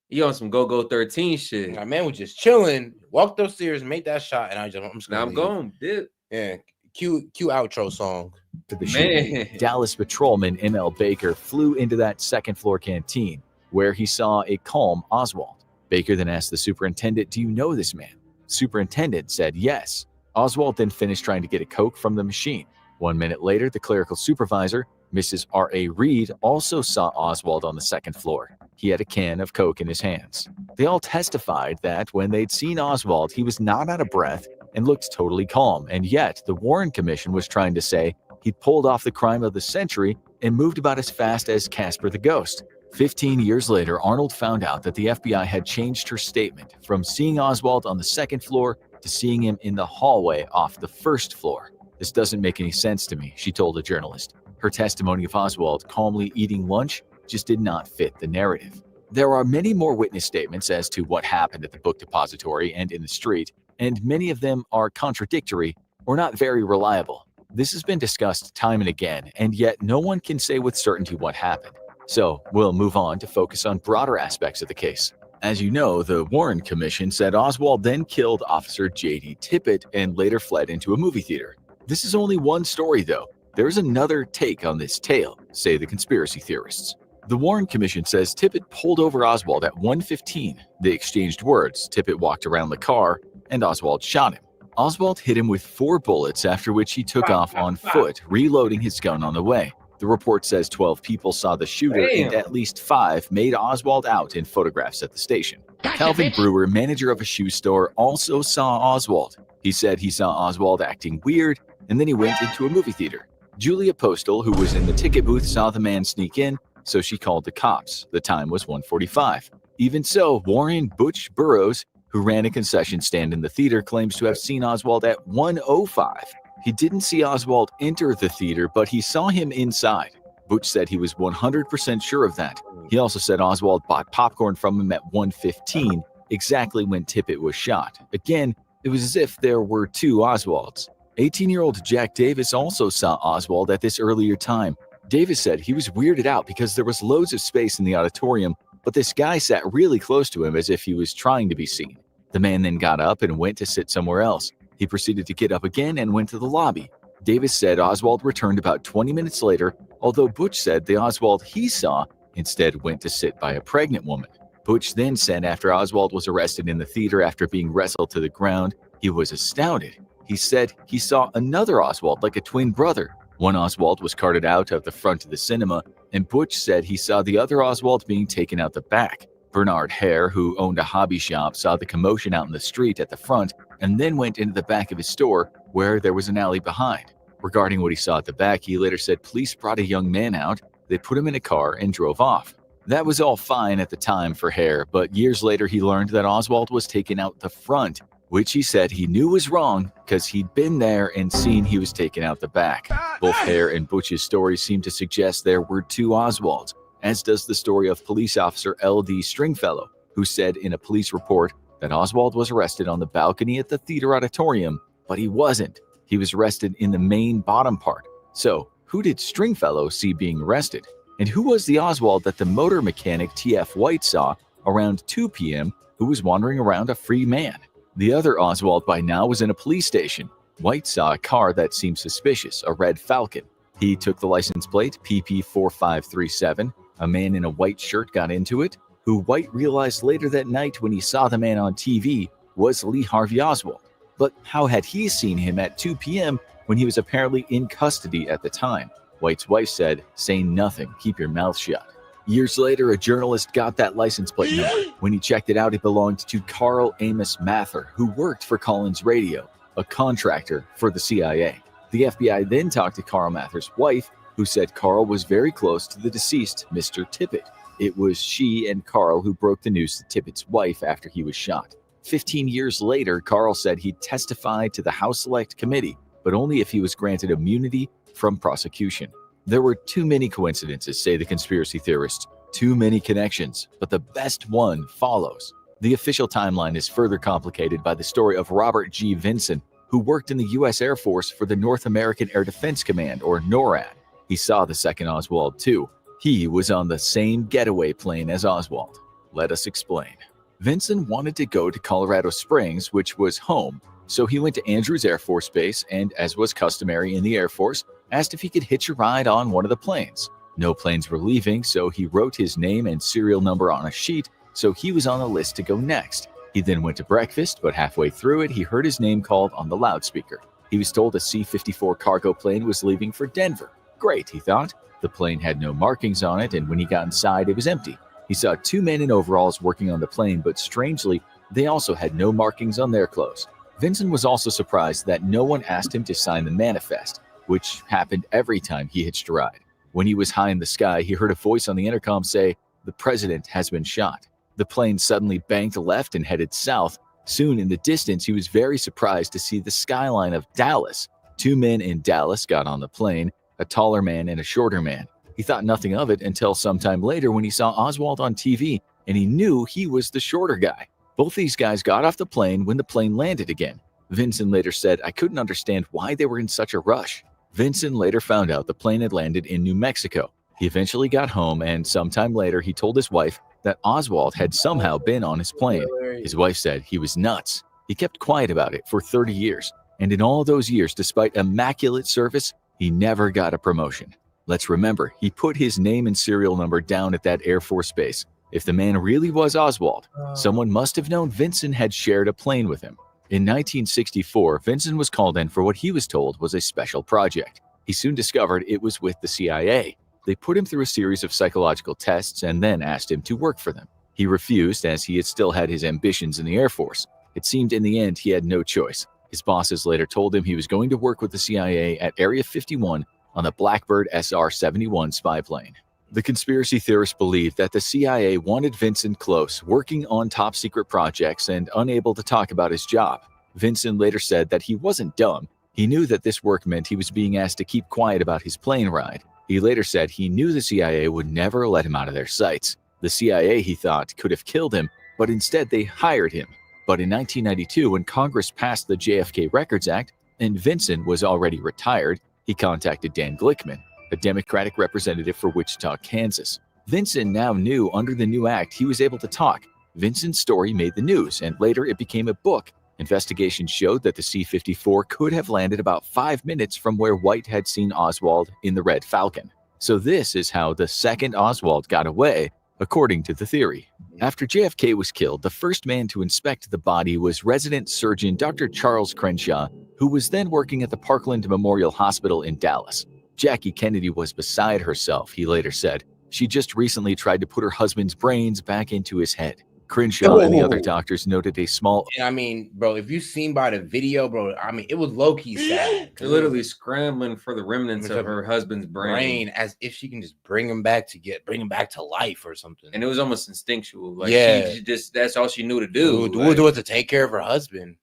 S3: he on some go 13 shit.
S4: My man was just chilling, walked upstairs, made that shot, and I'm just
S3: Now I'm going, dude.
S4: Yeah, cue outro song.
S11: To the shooting, Dallas patrolman M.L. Baker flew into that second-floor canteen, where he saw a calm Oswald. Baker then asked the superintendent, "Do you know this man?" Superintendent said yes. Oswald then finished trying to get a Coke from the machine. 1 minute later, the clerical supervisor, Mrs. R.A. Reed, also saw Oswald on the second floor. He had a can of Coke in his hands. They all testified that when they'd seen Oswald, he was not out of breath and looked totally calm, and yet the Warren Commission was trying to say he'd pulled off the crime of the century and moved about as fast as Casper the Ghost. 15 years later, Arnold found out that the FBI had changed her statement from seeing Oswald on the second floor to seeing him in the hallway off the first floor. "This doesn't make any sense to me," she told a journalist. Her testimony of Oswald calmly eating lunch just did not fit the narrative. There are many more witness statements as to what happened at the book depository and in the street, and many of them are contradictory or not very reliable. This has been discussed time and again, and yet no one can say with certainty what happened. So we'll move on to focus on broader aspects of the case. As you know, the Warren Commission said Oswald then killed Officer J.D. Tippit and later fled into a movie theater. This is only one story, though. There's another take on this tale, say the conspiracy theorists. The Warren Commission says Tippit pulled over Oswald at 1:15. They exchanged words. Tippit walked around the car, and Oswald shot him. Oswald hit him with 4 bullets, after which he took off on foot, reloading his gun on the way. The report says 12 people saw the shooter, and at least 5 made Oswald out in photographs at the station. Calvin Brewer, manager of a shoe store, also saw Oswald. He said he saw Oswald acting weird, and then he went into a movie theater. Julia Postal, who was in the ticket booth, saw the man sneak in, so she called the cops. The time was 1:45. Even so, Warren Butch Burroughs, who ran a concession stand in the theater, claims to have seen Oswald at 1:05. He didn't see Oswald enter the theater, but he saw him inside. Butch said he was 100% sure of that. He also said Oswald bought popcorn from him at 1:15, exactly when Tippit was shot. Again, it was as if there were 2 Oswalds. 18-year-old Jack Davis also saw Oswald at this earlier time. Davis said he was weirded out because there was loads of space in the auditorium, but this guy sat really close to him as if he was trying to be seen. The man then got up and went to sit somewhere else. He proceeded to get up again and went to the lobby. Davis said Oswald returned about 20 minutes later, although Butch said the Oswald he saw instead went to sit by a pregnant woman. Butch then said after Oswald was arrested in the theater after being wrestled to the ground, he was astounded. He said he saw another Oswald like a twin brother. One Oswald was carted out of the front of the cinema, and Butch said he saw the other Oswald being taken out the back. Bernard Hare, who owned a hobby shop, saw the commotion out in the street at the front and then went into the back of his store where there was an alley behind. Regarding what he saw at the back, he later said police brought a young man out, they put him in a car and drove off. That was all fine at the time for Hare, but years later he learned that Oswald was taken out the front, which he said he knew was wrong because he'd been there and seen he was taken out the back. Both Hare and Butch's stories seem to suggest there were 2 Oswalds, as does the story of police officer L.D. Stringfellow, who said in a police report that Oswald was arrested on the balcony at the theater auditorium, but he wasn't. He was arrested in the main bottom part. So, who did Stringfellow see being arrested? And who was the Oswald that the motor mechanic T.F. White saw around 2 p.m. who was wandering around a free man? The other Oswald by now was in a police station. White saw a car that seemed suspicious, a red Falcon. He took the license plate PP4537. A man in a white shirt got into it, who White realized later that night when he saw the man on TV was Lee Harvey Oswald. But how had he seen him at 2 p.m. when he was apparently in custody at the time? White's wife said, "Say nothing, keep your mouth shut." Years later, a journalist got that license plate number. When he checked it out, it belonged to Carl Amos Mather, who worked for Collins Radio, a contractor for the CIA. The FBI then talked to Carl Mather's wife, who said Carl was very close to the deceased Mr. Tippit. It was she and Carl who broke the news to Tippett's wife after he was shot. 15 years later, Carl said he'd testify to the House Select Committee, but only if he was granted immunity from prosecution. There were too many coincidences, say the conspiracy theorists. Too many connections, but the best one follows. The official timeline is further complicated by the story of Robert G. Vinson, who worked in the U.S. Air Force for the North American Air Defense Command, or NORAD. He saw the second Oswald too. He was on the same getaway plane as Oswald. Let us explain. Vinson wanted to go to Colorado Springs, which was home, so he went to Andrews Air Force Base and, as was customary in the Air Force, asked if he could hitch a ride on one of the planes. No planes were leaving, so he wrote his name and serial number on a sheet, so he was on the list to go next. He then went to breakfast, but halfway through it, he heard his name called on the loudspeaker. He was told a C-54 cargo plane was leaving for Denver. Great, he thought. The plane had no markings on it, and when he got inside, it was empty. He saw two men in overalls working on the plane, but strangely, they also had no markings on their clothes. Vinson was also surprised that no one asked him to sign the manifest, which happened every time he hitched a ride. When he was high in the sky, he heard a voice on the intercom say, "The president has been shot." The plane suddenly banked left and headed south. Soon in the distance, he was very surprised to see the skyline of Dallas. Two men in Dallas got on the plane, a taller man and a shorter man. He thought nothing of it until sometime later when he saw Oswald on TV, and he knew he was the shorter guy. Both these guys got off the plane when the plane landed again. Vinson later said, "I couldn't understand why they were in such a rush." Vinson later found out the plane had landed in New Mexico. He eventually got home, and sometime later he told his wife that Oswald had somehow been on his plane. His wife said he was nuts. He kept quiet about it for 30 years, and in all those years, despite immaculate service, he never got a promotion. Let's remember, he put his name and serial number down at that Air Force base. If the man really was Oswald, someone must have known Vinson had shared a plane with him. In 1964, Vinson was called in for what he was told was a special project. He soon discovered it was with the CIA. They put him through a series of psychological tests and then asked him to work for them. He refused as he had still had his ambitions in the Air Force. It seemed in the end he had no choice. His bosses later told him he was going to work with the CIA at Area 51 on the Blackbird SR-71 spy plane. The conspiracy theorists believed that the CIA wanted Vinson close, working on top-secret projects and unable to talk about his job. Vinson later said that he wasn't dumb. He knew that this work meant he was being asked to keep quiet about his plane ride. He later said he knew the CIA would never let him out of their sights. The CIA, he thought, could have killed him, but instead they hired him. But in 1992, when Congress passed the JFK Records Act, and Vinson was already retired, he contacted Dan Glickman, a Democratic representative for Wichita, Kansas. Vinson now knew under the new act he was able to talk. Vinson's story made the news, and later it became a book. Investigations showed that the C-54 could have landed about 5 minutes from where White had seen Oswald in the Red Falcon. So this is how the second Oswald got away, according to the theory. After JFK was killed, the first man to inspect the body was resident surgeon Dr. Charles Crenshaw, who was then working at the Parkland Memorial Hospital in Dallas. Jackie Kennedy was beside herself, he later said. She just recently tried to put her husband's brains back into his head. Crenshaw and the other doctors noted a small...
S4: And I mean, bro, if you seen by the video, bro, I mean, it was low-key sad.
S3: They're literally scramling for the remnants of her husband's brain.
S4: As if she can just bring him back to life or something.
S3: And it was almost instinctual. Like,
S4: yeah.
S3: she just, that's all she knew to do.
S4: Do it to take care of her husband.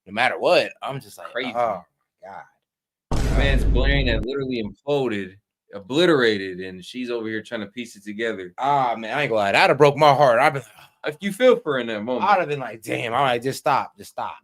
S4: No matter what. I'm just like,
S3: crazy.
S4: Oh, God.
S3: The man's brain had literally imploded, obliterated, and she's over here trying to piece it together.
S4: Ah, man, I ain't gonna lie. That'd have broke my heart. I've been...
S3: If you feel for her in that moment,
S4: I'd have been like, damn, all right, just stop.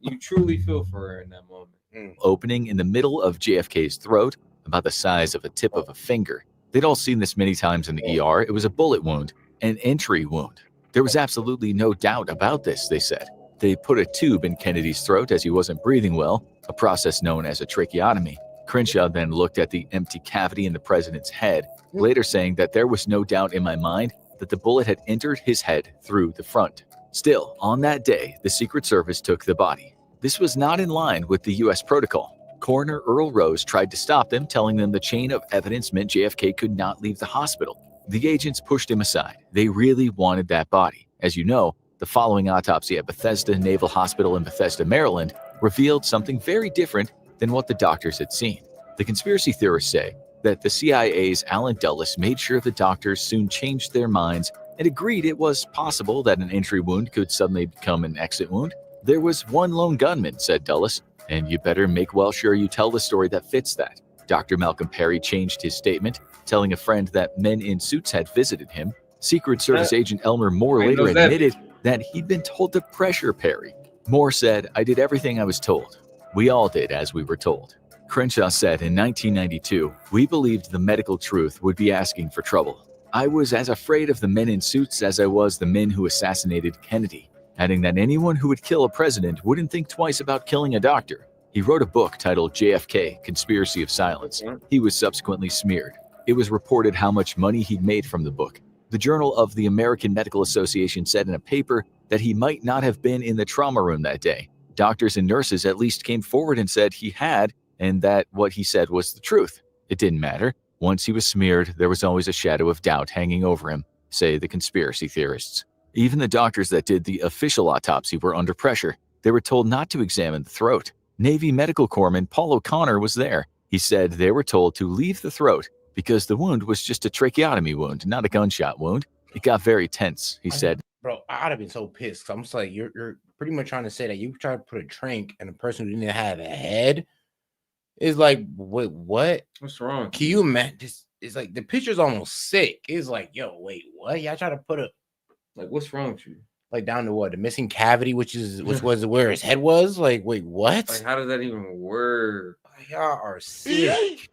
S3: You truly feel for her in that moment.
S11: Opening in the middle of JFK's throat, about the size of the tip of a finger. They'd all seen this many times in the ER. It was a bullet wound, an entry wound. There was absolutely no doubt about this, they said. They put a tube in Kennedy's throat as he wasn't breathing well, a process known as a tracheotomy. Crenshaw then looked at the empty cavity in the president's head, later saying that there was no doubt in my mind that the bullet had entered his head through the front. Still, on that day, the Secret Service took the body. This was not in line with the U.S. protocol. Coroner Earl Rose tried to stop them, telling them the chain of evidence meant JFK could not leave the hospital. The agents pushed him aside. They really wanted that body. As you know, the following autopsy at Bethesda Naval Hospital in Bethesda, Maryland, revealed something very different than what the doctors had seen. The conspiracy theorists say that the CIA's Alan Dulles made sure the doctors soon changed their minds and agreed it was possible that an entry wound could suddenly become an exit wound. There was one lone gunman, said Dulles, and you better make well sure you tell the story that fits that. Dr. Malcolm Perry changed his statement, telling a friend that men in suits had visited him. Secret Service agent Elmer Moore later admitted that he'd been told to pressure Perry. Moore said, "I did everything I was told. We all did as we were told." Crenshaw said in 1992, "We believed the medical truth would be asking for trouble. I was as afraid of the men in suits as I was the men who assassinated Kennedy," adding that anyone who would kill a president wouldn't think twice about killing a doctor. He wrote a book titled JFK, Conspiracy of Silence. He was subsequently smeared. It was reported how much money he'd made from the book. The Journal of the American Medical Association said in a paper that he might not have been in the trauma room that day. Doctors and nurses at least came forward and said he had, and that what he said was the truth. It didn't matter. Once he was smeared, there was always a shadow of doubt hanging over him, say the conspiracy theorists. Even the doctors that did the official autopsy were under pressure. They were told not to examine the throat. Navy Medical Corpsman Paul O'Connor was there. He said they were told to leave the throat because the wound was just a tracheotomy wound, not a gunshot wound. It got very tense, he said.
S4: Bro, I'd have been so pissed. I'm just like, you're pretty much trying to say that you tried to put a trank and a person who didn't have a head is like, wait, what?
S3: What's wrong?
S4: Can you imagine? This it's like the picture's almost sick. It's like, yo, wait, what? Y'all try to put a
S3: what's wrong with you?
S4: Like down to what? The missing cavity, which was where his head was? Like, wait, what?
S3: Like, how does that even work?
S4: Y'all are sick.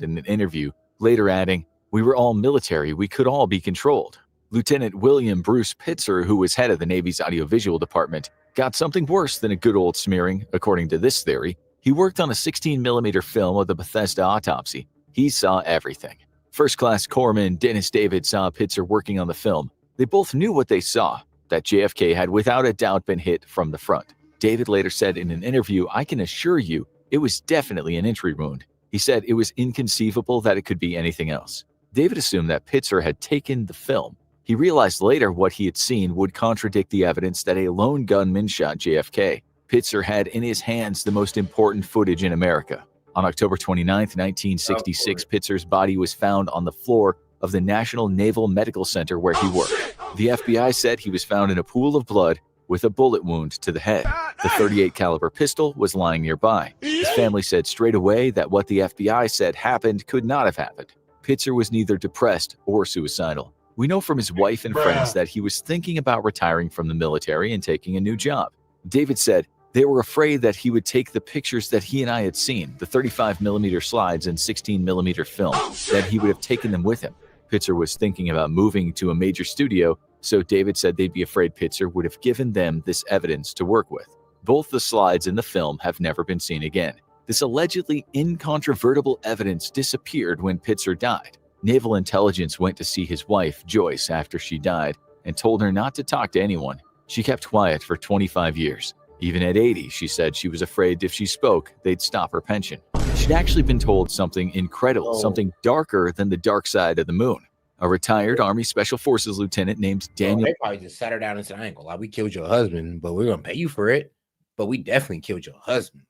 S11: In an interview, later adding, "We were all military. We could all be controlled." Lieutenant William Bruce Pitzer, who was head of the Navy's audiovisual department, got something worse than a good old smearing, according to this theory. He worked on a 16mm film of the Bethesda autopsy. He saw everything. First Class Corpsman Dennis David saw Pitzer working on the film. They both knew what they saw, that JFK had without a doubt been hit from the front. David later said in an interview, "I can assure you, it was definitely an entry wound." He said it was inconceivable that it could be anything else. David assumed that Pitzer had taken the film. He realized later what he had seen would contradict the evidence that a lone gunman shot JFK. Pitzer had in his hands the most important footage in America. On October 29, 1966, Pitzer's body was found on the floor of the National Naval Medical Center where he worked. The FBI said he was found in a pool of blood with a bullet wound to the head. The .38 caliber pistol was lying nearby. His family said straight away that what the FBI said happened could not have happened. Pitzer was neither depressed or suicidal. We know from his wife and friends that he was thinking about retiring from the military and taking a new job. David said they were afraid that he would take the pictures that he and I had seen, the 35mm slides and 16mm film, that he would have taken them with him. Pitzer was thinking about moving to a major studio, so David said they'd be afraid Pitzer would have given them this evidence to work with. Both the slides and the film have never been seen again. This allegedly incontrovertible evidence disappeared when Pitzer died. Naval intelligence went to see his wife, Joyce, after she died and told her not to talk to anyone. She kept quiet for 25 years. Even at 80, she said she was afraid if she spoke, they'd stop her pension. She'd actually been told something incredible, something darker than the dark side of the moon. A retired Army Special Forces lieutenant named Daniel.
S4: They probably just sat her down and said, "I ain't gonna lie, we killed your husband, but we're gonna pay you for it. But we definitely killed your husband.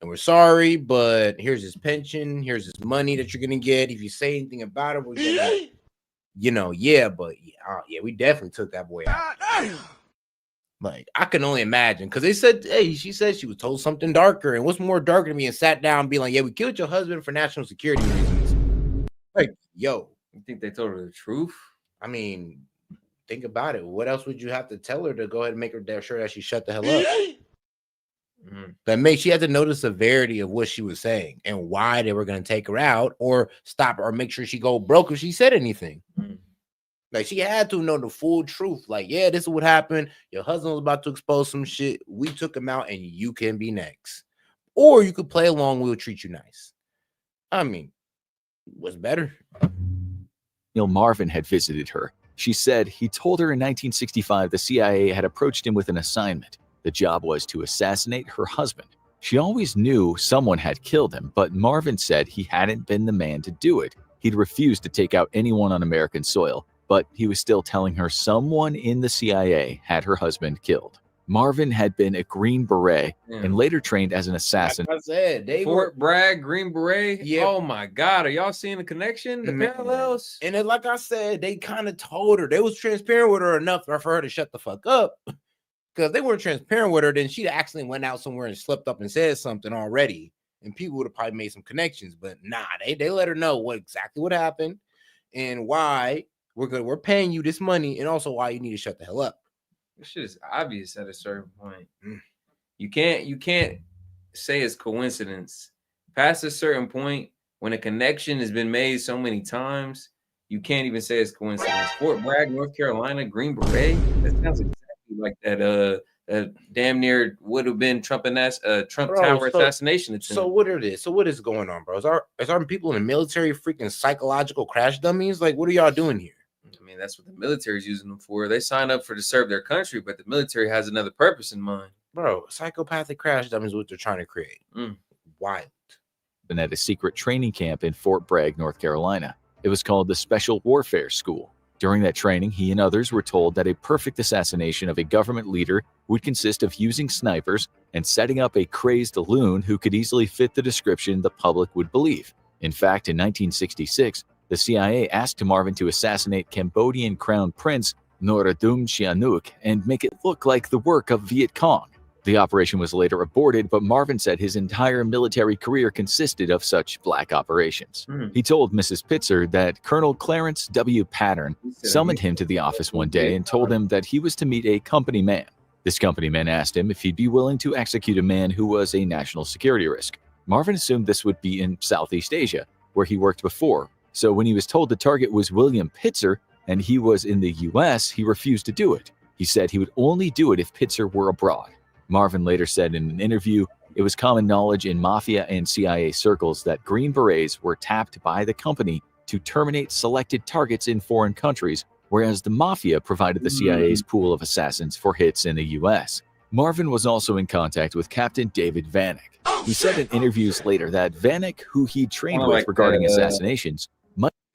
S4: And we're sorry, but here's his pension, here's his money that you're gonna get. If you say anything about it, we're gonna, we definitely took that boy out." Like, I can only imagine, because they said, she said she was told something darker. And what's more darker than being sat down and being like, "Yeah, we killed your husband for national security reasons." Like, yo.
S3: You think they told her the truth?
S4: I mean, think about it. What else would you have to tell her to go ahead and make her sure that she shut the hell up? She had to know the severity of what she was saying and why they were going to take her out or stop her or make sure she go broke if she said anything. Like, she had to know the full truth. Like, yeah, this is what happened. Your husband was about to expose some shit. We took him out and you can be next. Or you could play along. We'll treat you nice. I mean, what's better?
S11: Neil Marvin had visited her. She said he told her in 1965 the CIA had approached him with an assignment. The job was to assassinate her husband. She always knew someone had killed him, but Marvin said he hadn't been the man to do it. He'd refused to take out anyone on American soil, but he was still telling her someone in the CIA had her husband killed. Marvin had been a Green Beret and later trained as an assassin.
S4: Like I said, they
S3: Fort Bragg, Green Beret.
S4: Yeah.
S3: Oh my God, are y'all seeing the connection, the parallels?
S4: And then, like I said, they kind of told her, they was transparent with her enough for her to shut the fuck up. Because they weren't transparent with her, then she'd actually went out somewhere and slept up and said something already, and people would have probably made some connections. But nah, they let her know exactly what happened and why we're paying you this money, and also why you need to shut the hell up.
S3: This shit is obvious at a certain point. You can't say it's coincidence. Past a certain point, when a connection has been made so many times, you can't even say it's coincidence. Fort Bragg, North Carolina, Green Beret. That sounds exactly like that. Damn near would have been Trump Tower assassination attempt.
S4: So what is going on, bro? Is our people in the military freaking psychological crash dummies? Like, what are y'all doing here?
S3: I mean, that's what the military is using them for. They sign up to serve their country, but the military has another purpose in mind.
S4: Bro, psychopathic crash dummies is what they're trying to create. Wild.
S11: And at a secret training camp in Fort Bragg, North Carolina. It was called the Special Warfare School. During that training, he and others were told that a perfect assassination of a government leader would consist of using snipers and setting up a crazed loon who could easily fit the description the public would believe. In fact, in 1966, the CIA asked Marvin to assassinate Cambodian Crown Prince Norodom Sihanouk and make it look like the work of Viet Cong. The operation was later aborted, but Marvin said his entire military career consisted of such black operations. He told Mrs. Pitzer that Colonel Clarence W. Pattern summoned him to the office one day and told him that he was to meet a company man. This company man asked him if he'd be willing to execute a man who was a national security risk. Marvin assumed this would be in Southeast Asia, where he worked before. So when he was told the target was William Pitzer and he was in the US, he refused to do it. He said he would only do it if Pitzer were abroad. Marvin later said in an interview, it was common knowledge in Mafia and CIA circles that Green Berets were tapped by the company to terminate selected targets in foreign countries, whereas the Mafia provided the CIA's pool of assassins for hits in the US. Marvin was also in contact with Captain David Vanek. He said in interviews later that Vanek, who he trained with regarding assassinations,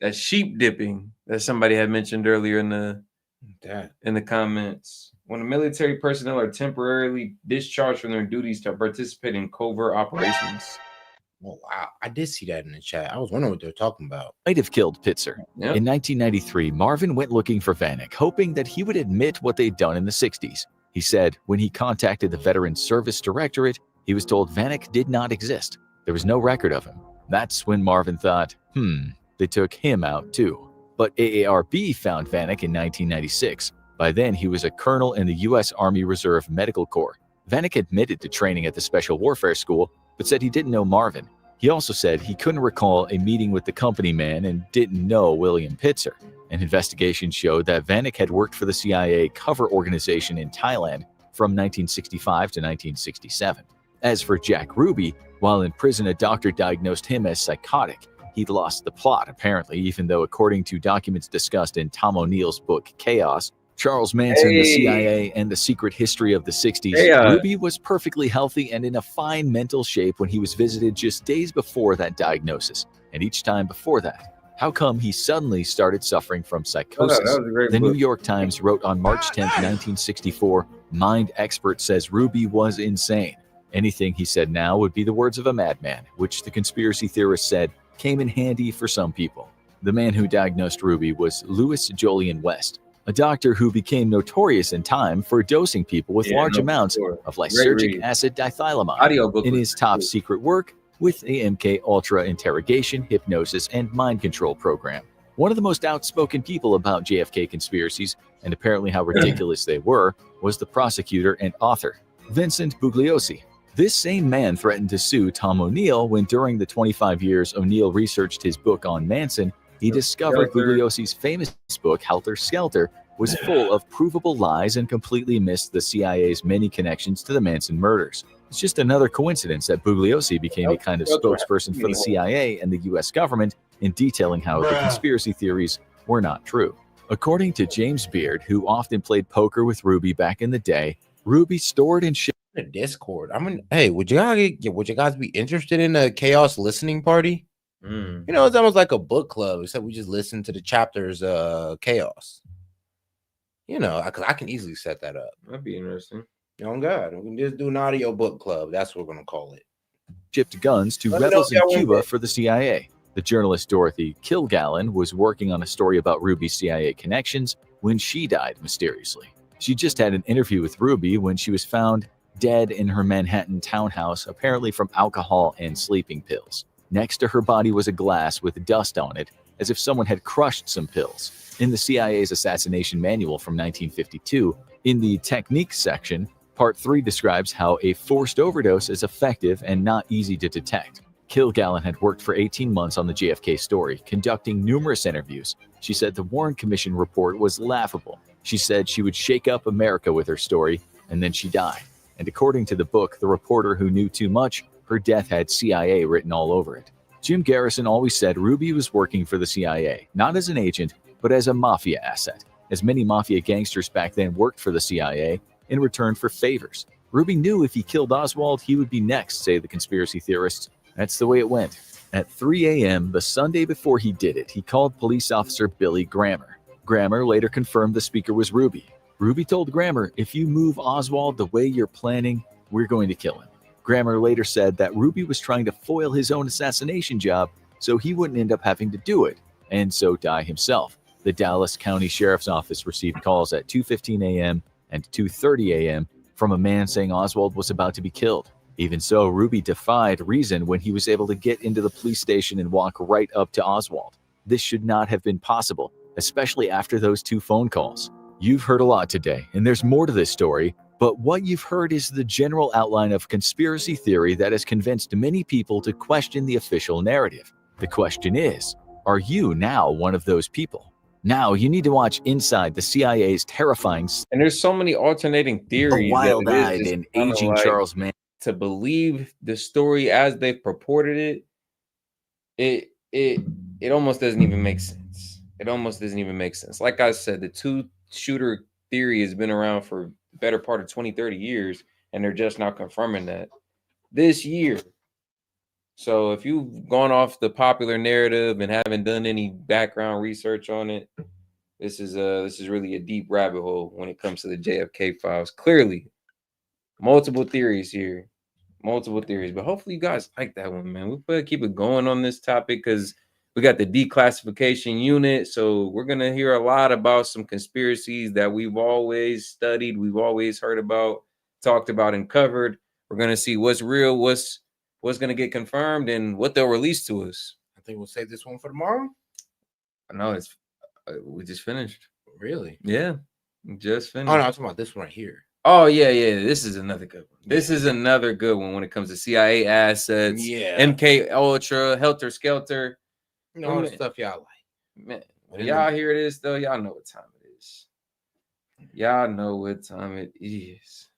S3: that sheep dipping that somebody had mentioned earlier in the comments. When the military personnel are temporarily discharged from their duties to participate in covert operations.
S4: Oh, wow. I did see that in the chat. I was wondering what they're talking about.
S11: Might have killed Pitzer. Yep. In 1993, Marvin went looking for Vanek, hoping that he would admit what they'd done in the 60s. He said when he contacted the Veterans Service Directorate, he was told Vanek did not exist. There was no record of him. That's when Marvin thought, they took him out too. But AARB found Vanek in 1996. By then, he was a colonel in the U.S. Army Reserve Medical Corps. Vanek admitted to training at the Special Warfare School, but said he didn't know Marvin. He also said he couldn't recall a meeting with the company man and didn't know William Pitzer. An investigation showed that Vanek had worked for the CIA cover organization in Thailand from 1965 to 1967. As for Jack Ruby, while in prison, a doctor diagnosed him as psychotic. He'd lost the plot, apparently, even though, according to documents discussed in Tom O'Neill's book, Chaos, Charles Manson, the CIA, and the Secret History of the 60s, Ruby was perfectly healthy and in a fine mental shape when he was visited just days before that diagnosis, and each time before that. How come he suddenly started suffering from psychosis? The New York Times wrote on March 10, 1964, "Mind expert says Ruby was insane. Anything he said now would be the words of a madman," which the conspiracy theorists said came in handy for some people. The man who diagnosed Ruby was Louis Jolyon West, a doctor who became notorious in time for dosing people with large amounts of lysergic acid dithylamide in his top secret work with a MK Ultra interrogation, hypnosis, and mind control program. One of the most outspoken people about JFK conspiracies, and apparently how ridiculous they were, was the prosecutor and author, Vincent Bugliosi. This same man threatened to sue Tom O'Neill when, during the 25 years O'Neill researched his book on Manson, he discovered Bugliosi's famous book, Helter Skelter, was full of provable lies and completely missed the CIA's many connections to the Manson murders. It's just another coincidence that Bugliosi became a kind of spokesperson for the CIA and the US government in detailing how the conspiracy theories were not true. According to James Beard, who often played poker with Ruby back in the day, Ruby stored and shared
S4: The Discord. Hey, would you guys be interested in a chaos listening party? You know, it's almost like a book club, except we just listen to the chapters chaos. You know, because I can easily set that up.
S3: That'd be interesting.
S4: Oh God, we can just do an audio book club. That's what we're gonna call it.
S11: shipped guns to
S4: Let me know
S11: rebels
S4: if y'all
S11: in
S4: want
S11: Cuba
S4: that.
S11: for the CIA. The journalist Dorothy Kilgallen was working on a story about Ruby's CIA connections when she died mysteriously. She just had an interview with Ruby when she was found dead in her Manhattan townhouse, apparently from alcohol and sleeping pills. Next to her body was a glass with dust on it, as if someone had crushed some pills. In the CIA's assassination manual from 1952, in the techniques section, Part 3 describes how a forced overdose is effective and not easy to detect. Kilgallen had worked for 18 months on the JFK story, conducting numerous interviews. She said the Warren Commission report was laughable. She said she would shake up America with her story, and then she died. And according to the book, The Reporter Who Knew Too Much, her death had CIA written all over it. Jim Garrison always said Ruby was working for the CIA, not as an agent, but as a mafia asset, as many mafia gangsters back then worked for the CIA in return for favors. Ruby knew if he killed Oswald, he would be next, say the conspiracy theorists. That's the way it went. At 3 a.m. the Sunday before he did it, he called police officer Billy Grammer. Grammer later confirmed the speaker was Ruby. Ruby told Grammer, if you move Oswald the way you're planning, we're going to kill him. Grammer later said that Ruby was trying to foil his own assassination job so he wouldn't end up having to do it, and so die himself. The Dallas County Sheriff's Office received calls at 2:15 a.m. and 2:30 a.m. from a man saying Oswald was about to be killed. Even so, Ruby defied reason when he was able to get into the police station and walk right up to Oswald. This should not have been possible, especially after those 2 phone calls. You've heard a lot today, and there's more to this story, but what you've heard is the general outline of conspiracy theory that has convinced many people to question the official narrative. The question is, are you now one of those people? Now you need to watch Inside the CIA's terrifying
S3: And there's so many alternating theories.
S11: wild-eyed and aging Charles Manson.
S3: To believe the story as they've purported it almost doesn't even make sense. It almost doesn't even make sense. Like I said, the 2-shooter theory has been around for the better part of 20-30 years, and they're just now confirming that this year. So if you've gone off the popular narrative and haven't done any background research on it, this is really a deep rabbit hole when it comes to the JFK files. Clearly, multiple theories here. Multiple theories, but hopefully you guys like that one, man. We better keep it going on this topic because we got the declassification unit. So we're gonna hear a lot about some conspiracies that we've always studied, we've always heard about, talked about, and covered. We're gonna see what's real, what's gonna get confirmed, and what they'll release to us.
S4: I think we'll save this one for tomorrow.
S3: No, it's we just finished.
S4: Really?
S3: Yeah, we just finished.
S4: Oh no, I'm talking about this one right here.
S3: Oh yeah. This is another good one. This is another good one when it comes to CIA assets.
S4: Yeah.
S3: MK Ultra, Helter Skelter.
S4: You know, all the stuff y'all like.
S3: Man, when y'all hear this though, y'all know what time it is. Y'all know what time it is.